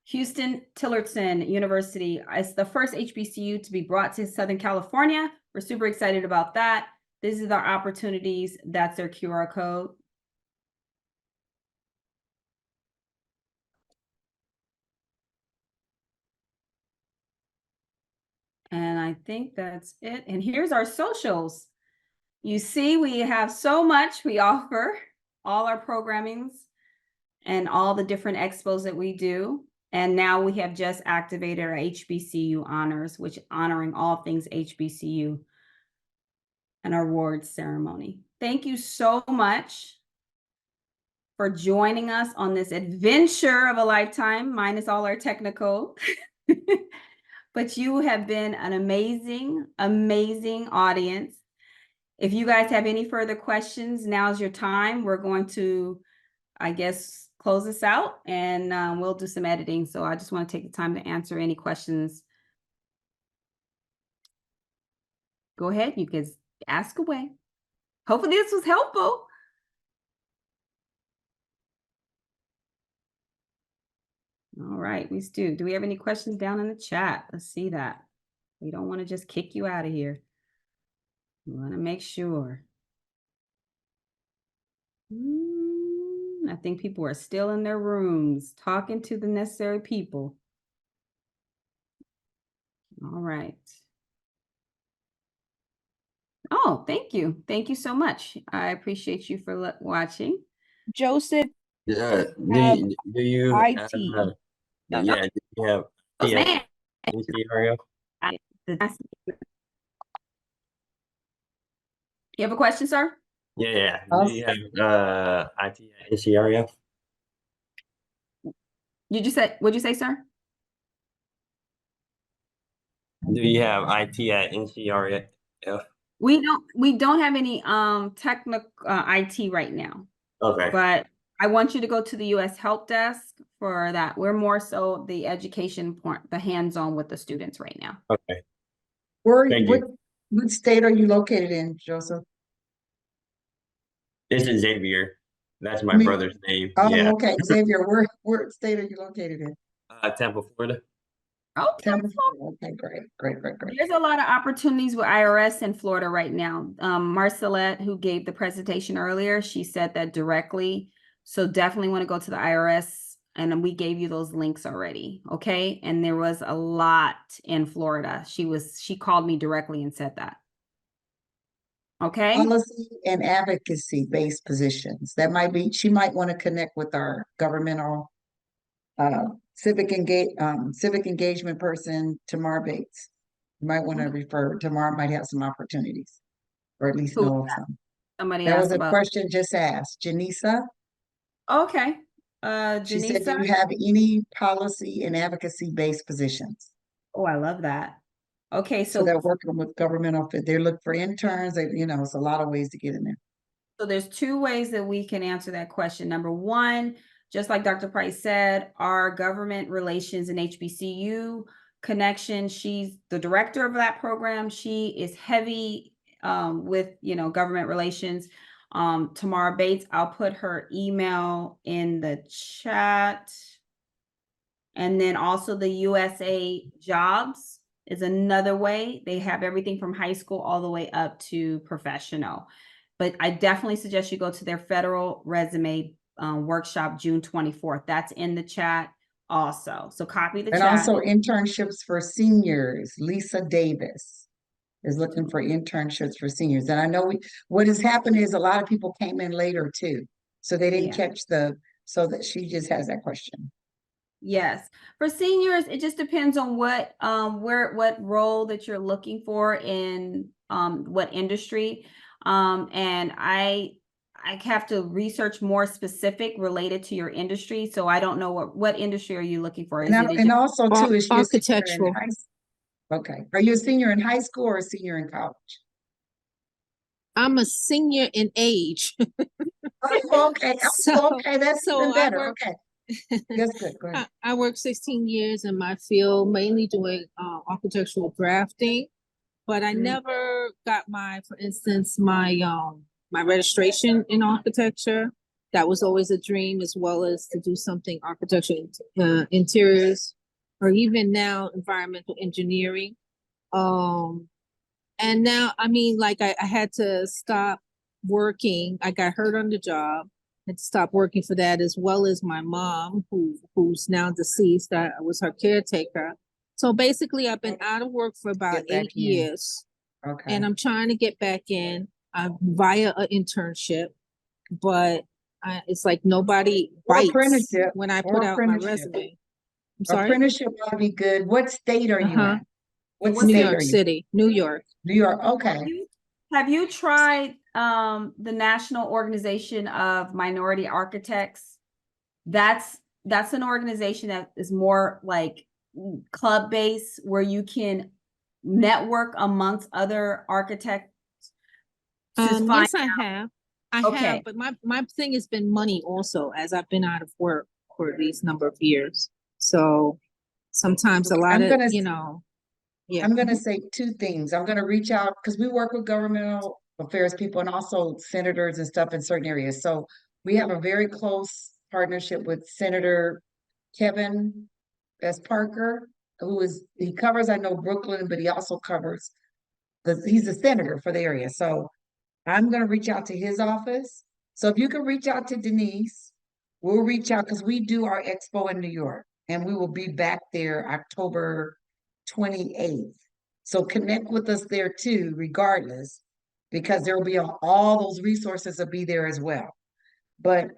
Houston Tillotson University is the first HBCU to be brought to Southern California. We're super excited about that. This is our opportunities. That's their QR code. And I think that's it. And here's our socials. You see, we have so much we offer, all our programmings and all the different expos that we do. And now we have just activated our HBCU honors, which honoring all things HBCU and our awards ceremony. Thank you so much. for joining us on this adventure of a lifetime, minus all our technical. But you have been an amazing, amazing audience. If you guys have any further questions, now's your time. We're going to, I guess, close this out, and we'll do some editing. So I just want to take the time to answer any questions. Go ahead, you can ask away. Hopefully this was helpful. All right, Miss Stu, do we have any questions down in the chat? Let's see that. We don't want to just kick you out of here. We want to make sure. I think people are still in their rooms talking to the necessary people. All right. Oh, thank you. Thank you so much. I appreciate you for watching. Joseph, Yeah. have Do you IT. yeah, do you have NCRF? You have a question, sir? Yeah. Do you have IT at NCRF? What'd you say, sir? Do you have IT at NCRF? We don't have any technical IT right now. Okay. But I want you to go to the US Help Desk for that. We're more so the education part, the hands-on with the students right now. Okay. What state are you located in, Joseph? This is Xavier. That's my brother's name. Oh, Yeah. okay. Xavier, where state are you located in? Tampa, Florida. Oh, Tampa, Florida. Okay, great. There's a lot of opportunities with IRS in Florida right now. Marcelette, who gave the presentation earlier, she said that directly. So definitely want to go to the IRS, and we gave you those links already. Okay. And there was a lot in Florida. She called me directly and said that. Okay. Policy and advocacy based positions. She might want to connect with our governmental civic engagement person, Tamar Bates. You might want to refer. Tamar might have some opportunities, or at least know of some. Somebody That was asked a about. question just asked. Janisa. Okay. She said, do Janisa? you have any policy and advocacy based positions? Oh, I love that. Okay, So they're working with governmental, they're looking for interns, it's a lot of ways to get in there. So there's two ways that we can answer that question. Number one, just like Dr. Price said, our government relations and HBCU connection, she's the director of that program. She is heavy with, government relations. Tamara Bates, I'll put her email in the chat. And then also the USA Jobs is another way. They have everything from high school all the way up to professional. But I definitely suggest you go to their federal resume workshop June 24th. That's in the chat also. So copy the chat. And also internships for seniors. Lisa Davis is looking for internships for seniors. And I know what has happened is a lot of people came in later too. So they didn't catch so that she just has that question. Yes. For seniors, it just depends on what role that you're looking for in what industry. And I have to research more specific related to your industry. So I don't know what industry are you looking for? And also too, is she architectural? Okay. Are you a senior in high school or a senior in college? I'm a senior in age. Okay. Okay. That's even better. Okay. That's good. Go ahead. I worked 16 years in my field, mainly doing architectural drafting, but I never got for instance, my registration in architecture. That was always a dream, as well as to do something architectural, interiors, or even now environmental engineering. And now, I had to stop working. I got hurt on the job. Had to stop working for that, as well as my mom, who's now deceased. I was her caretaker. So basically, I've been out of work for about 8 years. Okay. And I'm trying to get back in via an internship, but it's like nobody bites when I put out my resume. I'm sorry? Apprenticeship would be good. What state are you in? What New state York are you? City, New York. New York. Okay. Have you tried the National Organization of Minority Architects. That's an organization that is more like club-based, where you can network amongst other architects to find Yes, I have. I Okay. have, but my thing has been money also, as I've been out of work for these number of years. So sometimes a Okay, lot I'm of, gonna yeah. I'm gonna say two things. I'm gonna reach out because we work with governmental affairs people and also senators and stuff in certain areas. So we have a very close partnership with Senator Kevin S. Parker, he covers, I know, Brooklyn, but he also covers he's a senator for the area. So I'm gonna reach out to his office. So if you can reach out to Denise, we'll reach out because we do our expo in New York and we will be back there October 28th. So connect with us there too, regardless, because there will be all those resources will be there as well. But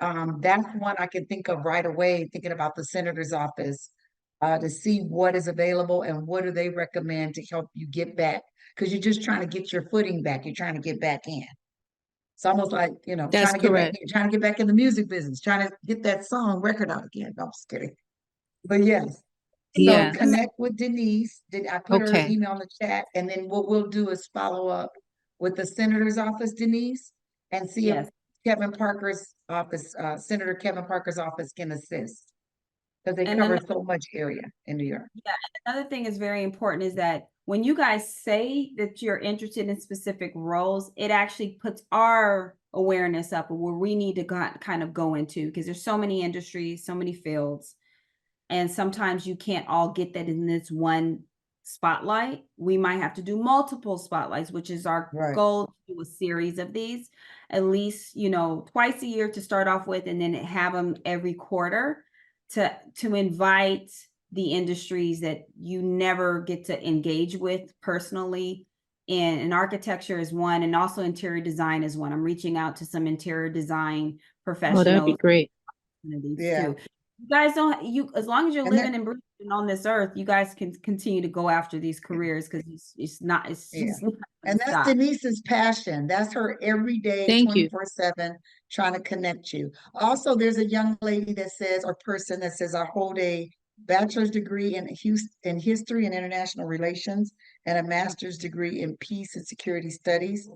that's one I can think of right away, thinking about the senator's office, to see what is available and what do they recommend to help you get back. Because you're just trying to get your footing back. You're trying to get back in. It's almost like, That's trying to get back correct. in, trying to get back in the music business, trying to get that song record out again. No, I'm just kidding. But yes. So Yes. connect with Denise. I put her Okay. email in the chat, and then what we'll do is follow up with the senator's office, Denise, and see if Yes. Kevin Parker's office, Senator Kevin Parker's office can assist. Because they And cover then- so much area in New York. Yeah, another thing is very important is that when you guys say that you're interested in specific roles, it actually puts our awareness up of where we need to kind of go into, because there's so many industries, so many fields, and sometimes you can't all get that in this one spotlight. We might have to do multiple spotlights, which is our Right. goal, to do a series of these, at least, twice a year to start off with, and then have them every quarter to invite the industries that you never get to engage with personally. And architecture is one, and also interior design is one. I'm reaching out to some interior design professionals. Oh, that'd be great. Yeah. Too. You guys as long as you're And that- living and breathing on this earth, you guys can continue to go after these careers, because it's Yeah. just not And gonna that's stop. Denise's passion. That's her every day, Thank you. 24/7, trying to connect you. Also, there's a young lady that says, or person that says, I hold a bachelor's degree in history and international relations and a master's degree in peace and security studies.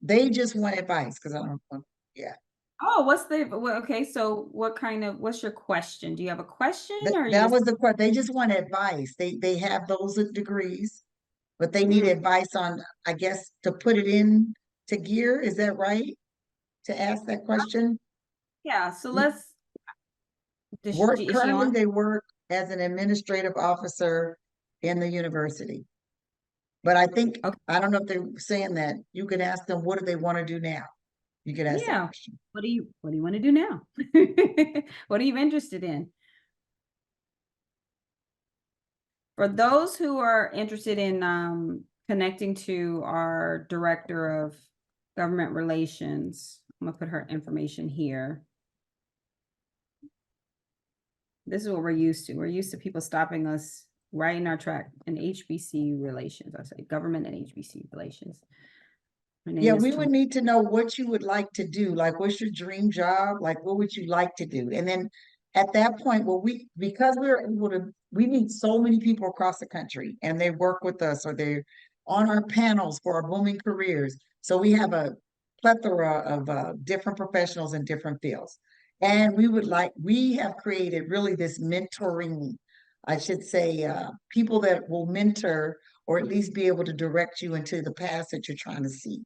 They just want advice because I don't know. Yeah. Oh, okay, so what's your question? Do you have a question, or are you That just was the question. They just want advice. They have those degrees, but they need advice on, I guess, to put it in to gear. Is that right? To ask that question? Yeah, so let's is she Currently, on? they work as an administrative officer in the university. But I think, Okay. I don't know if they're saying that. You could ask them, what do they want to do now? You could ask that Yeah. question. What do you want to do now? What are you interested in? For those who are interested in connecting to our director of government relations, I'm gonna put her information here. This is what we're used to. We're used to people stopping us right in our track in HBC relations. I say government and HBC relations. Her name Yeah, is we would need to know what you would like to do. Like, what's your dream job? Like, what would you like to do? And then at that point, because we meet so many people across the country and they work with us or they're on our panels for our booming careers. So we have a plethora of different professionals in different fields. And we have created really this mentoring, I should say, people that will mentor or at least be able to direct you into the path that you're trying to see.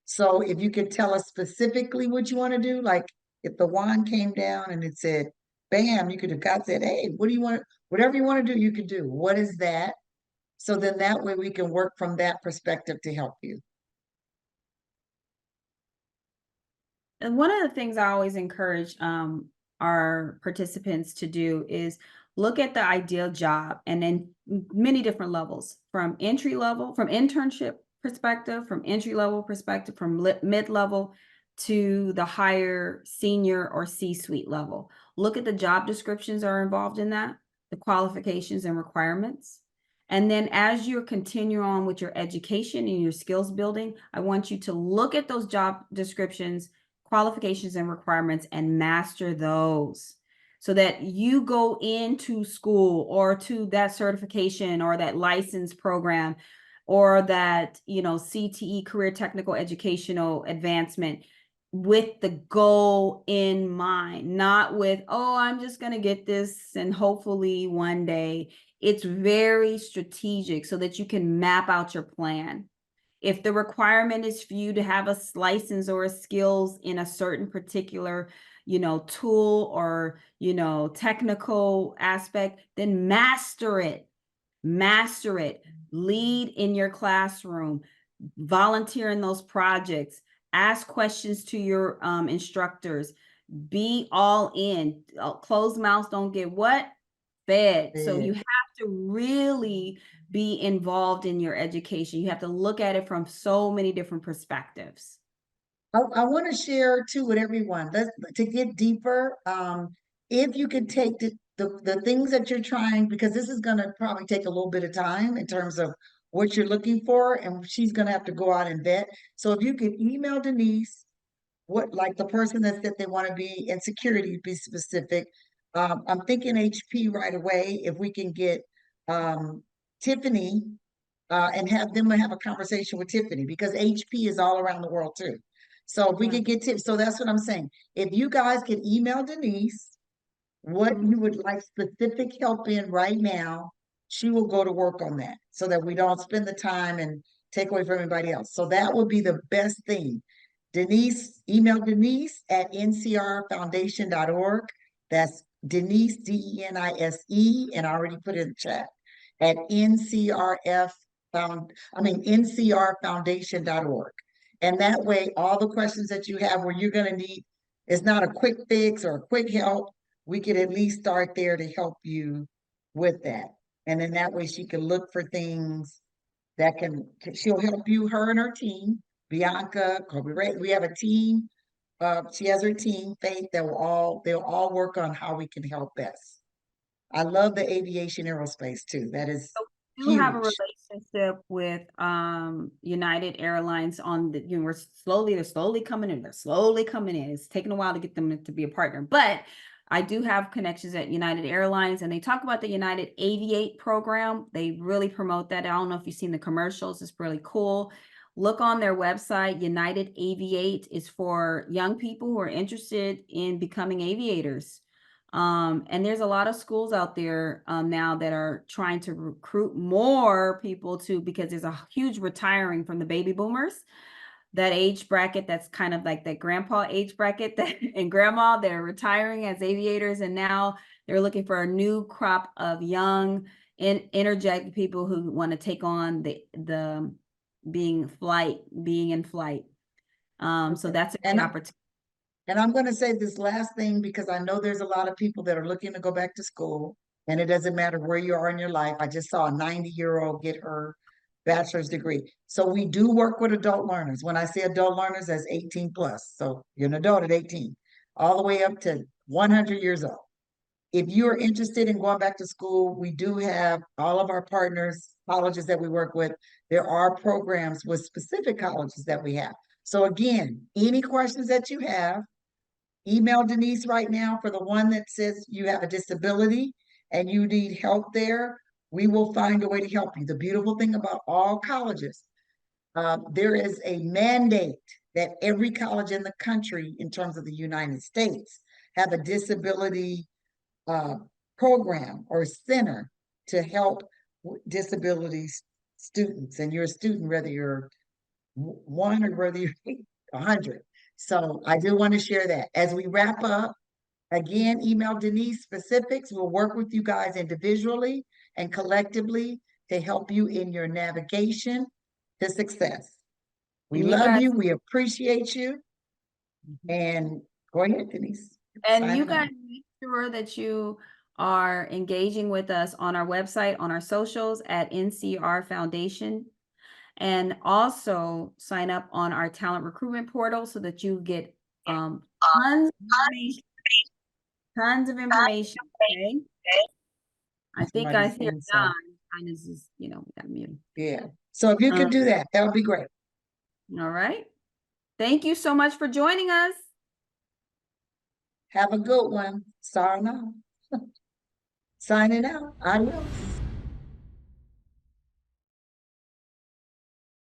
So if you could tell us specifically what you want to do, like if the wand came down and it said, bam, you could have got that, hey, what do you want? Whatever you want to do, you could do. What is that? So then that way we can work from that perspective to help you. And one of the things I always encourage our participants to do is look at the ideal job, and then many different levels, from entry level, from internship perspective, from entry level perspective, from mid level to the higher senior or C-suite level. Look at the job descriptions that are involved in that, the qualifications and requirements, And then as you continue on with your education and your skills building, I want you to look at those job descriptions, qualifications, and requirements and master those so that you go into school or to that certification or that license program or that, CTE, career technical educational advancement with the goal in mind, not with, oh, I'm just going to get this and hopefully one day. It's very strategic so that you can map out your plan. If the requirement is for you to have a license or a skills in a certain particular, tool or, technical aspect, then master it. Master it. Lead in your classroom. Volunteer in those projects. Ask questions to your instructors. Be all in. Closed mouths don't get what? Fed. So you have to really be involved in your education. You have to look at it from so many different perspectives. I want to share too with everyone, to get deeper. If you could take the things that you're trying, because this is going to probably take a little bit of time in terms of what you're looking for, and she's going to have to go out and vet. So if you could email Denise, like the person that said they want to be in security, be specific. I'm thinking HP right away. If we can get Tiffany and have them have a conversation with Tiffany, because HP is all around the world too. So if we could get tips, so that's what I'm saying. If you guys could email Denise what you would like specific help in right now, she will go to work on that so that we don't spend the time and take away from everybody else. So that would be the best thing. Denise, email Denise at ncrfoundation.org. That's Denise, Denise, and I already put it in the chat, at ncrfoundation.org. And that way, all the questions that you have where you're going to need, it's not a quick fix or a quick help. We could at least start there to help you with that. And then that way she can look for things that she'll help you, her and her team, Bianca, we have a team. She has her team, Faith, they'll all work on how we can help best. I love the aviation aerospace too. That is We do have a huge. relationship with United Airlines on the, they're slowly coming in. They're slowly coming in. It's taking a while to get them to be a partner, but I do have connections at United Airlines, and they talk about the United Aviate program. They really promote that. I don't know if you've seen the commercials. It's really cool. Look on their website. United Aviate is for young people who are interested in becoming aviators. And there's a lot of schools out there now that are trying to recruit more people because there's a huge retiring from the baby boomers. That age bracket, that's kind of like that grandpa age bracket and grandma, they're retiring as aviators, and now they're looking for a new crop of young and energetic people who want to take on the being in flight. So that's a great opportunity. And I'm going to say this last thing because I know there's a lot of people that are looking to go back to school, and it doesn't matter where you are in your life. I just saw a 90-year-old get her bachelor's degree. So we do work with adult learners. When I say adult learners, that's 18 plus. So you're an adult at 18, all the way up to 100 years old. If you're interested in going back to school, we do have all of our partners, colleges that we work with. There are programs with specific colleges that we have. So again, any questions that you have, email Denise right now for the one that says you have a disability and you need help there. We will find a way to help you. The beautiful thing about all colleges, there is a mandate that every college in the country, in terms of the United States, have a disability program or center to help disability students. And you're a student, whether you're one or whether you're 100. So I do want to share that. As we wrap up, again, email Denise specifics. We'll work with you guys individually and collectively to help you in your navigation to success. We love you. We appreciate you. And go ahead, Denise. And you guys make sure that you are engaging with us on our website, on our socials at NCR Foundation. And also sign up on our talent recruitment portal so that you get tons of information. Okay? I think I hear Don. Kindness is, we got muted. Yeah. So if you could do that, that would be great. All right. Thank you so much for joining us. Have a good one. Sayonara. Signing out. Adios.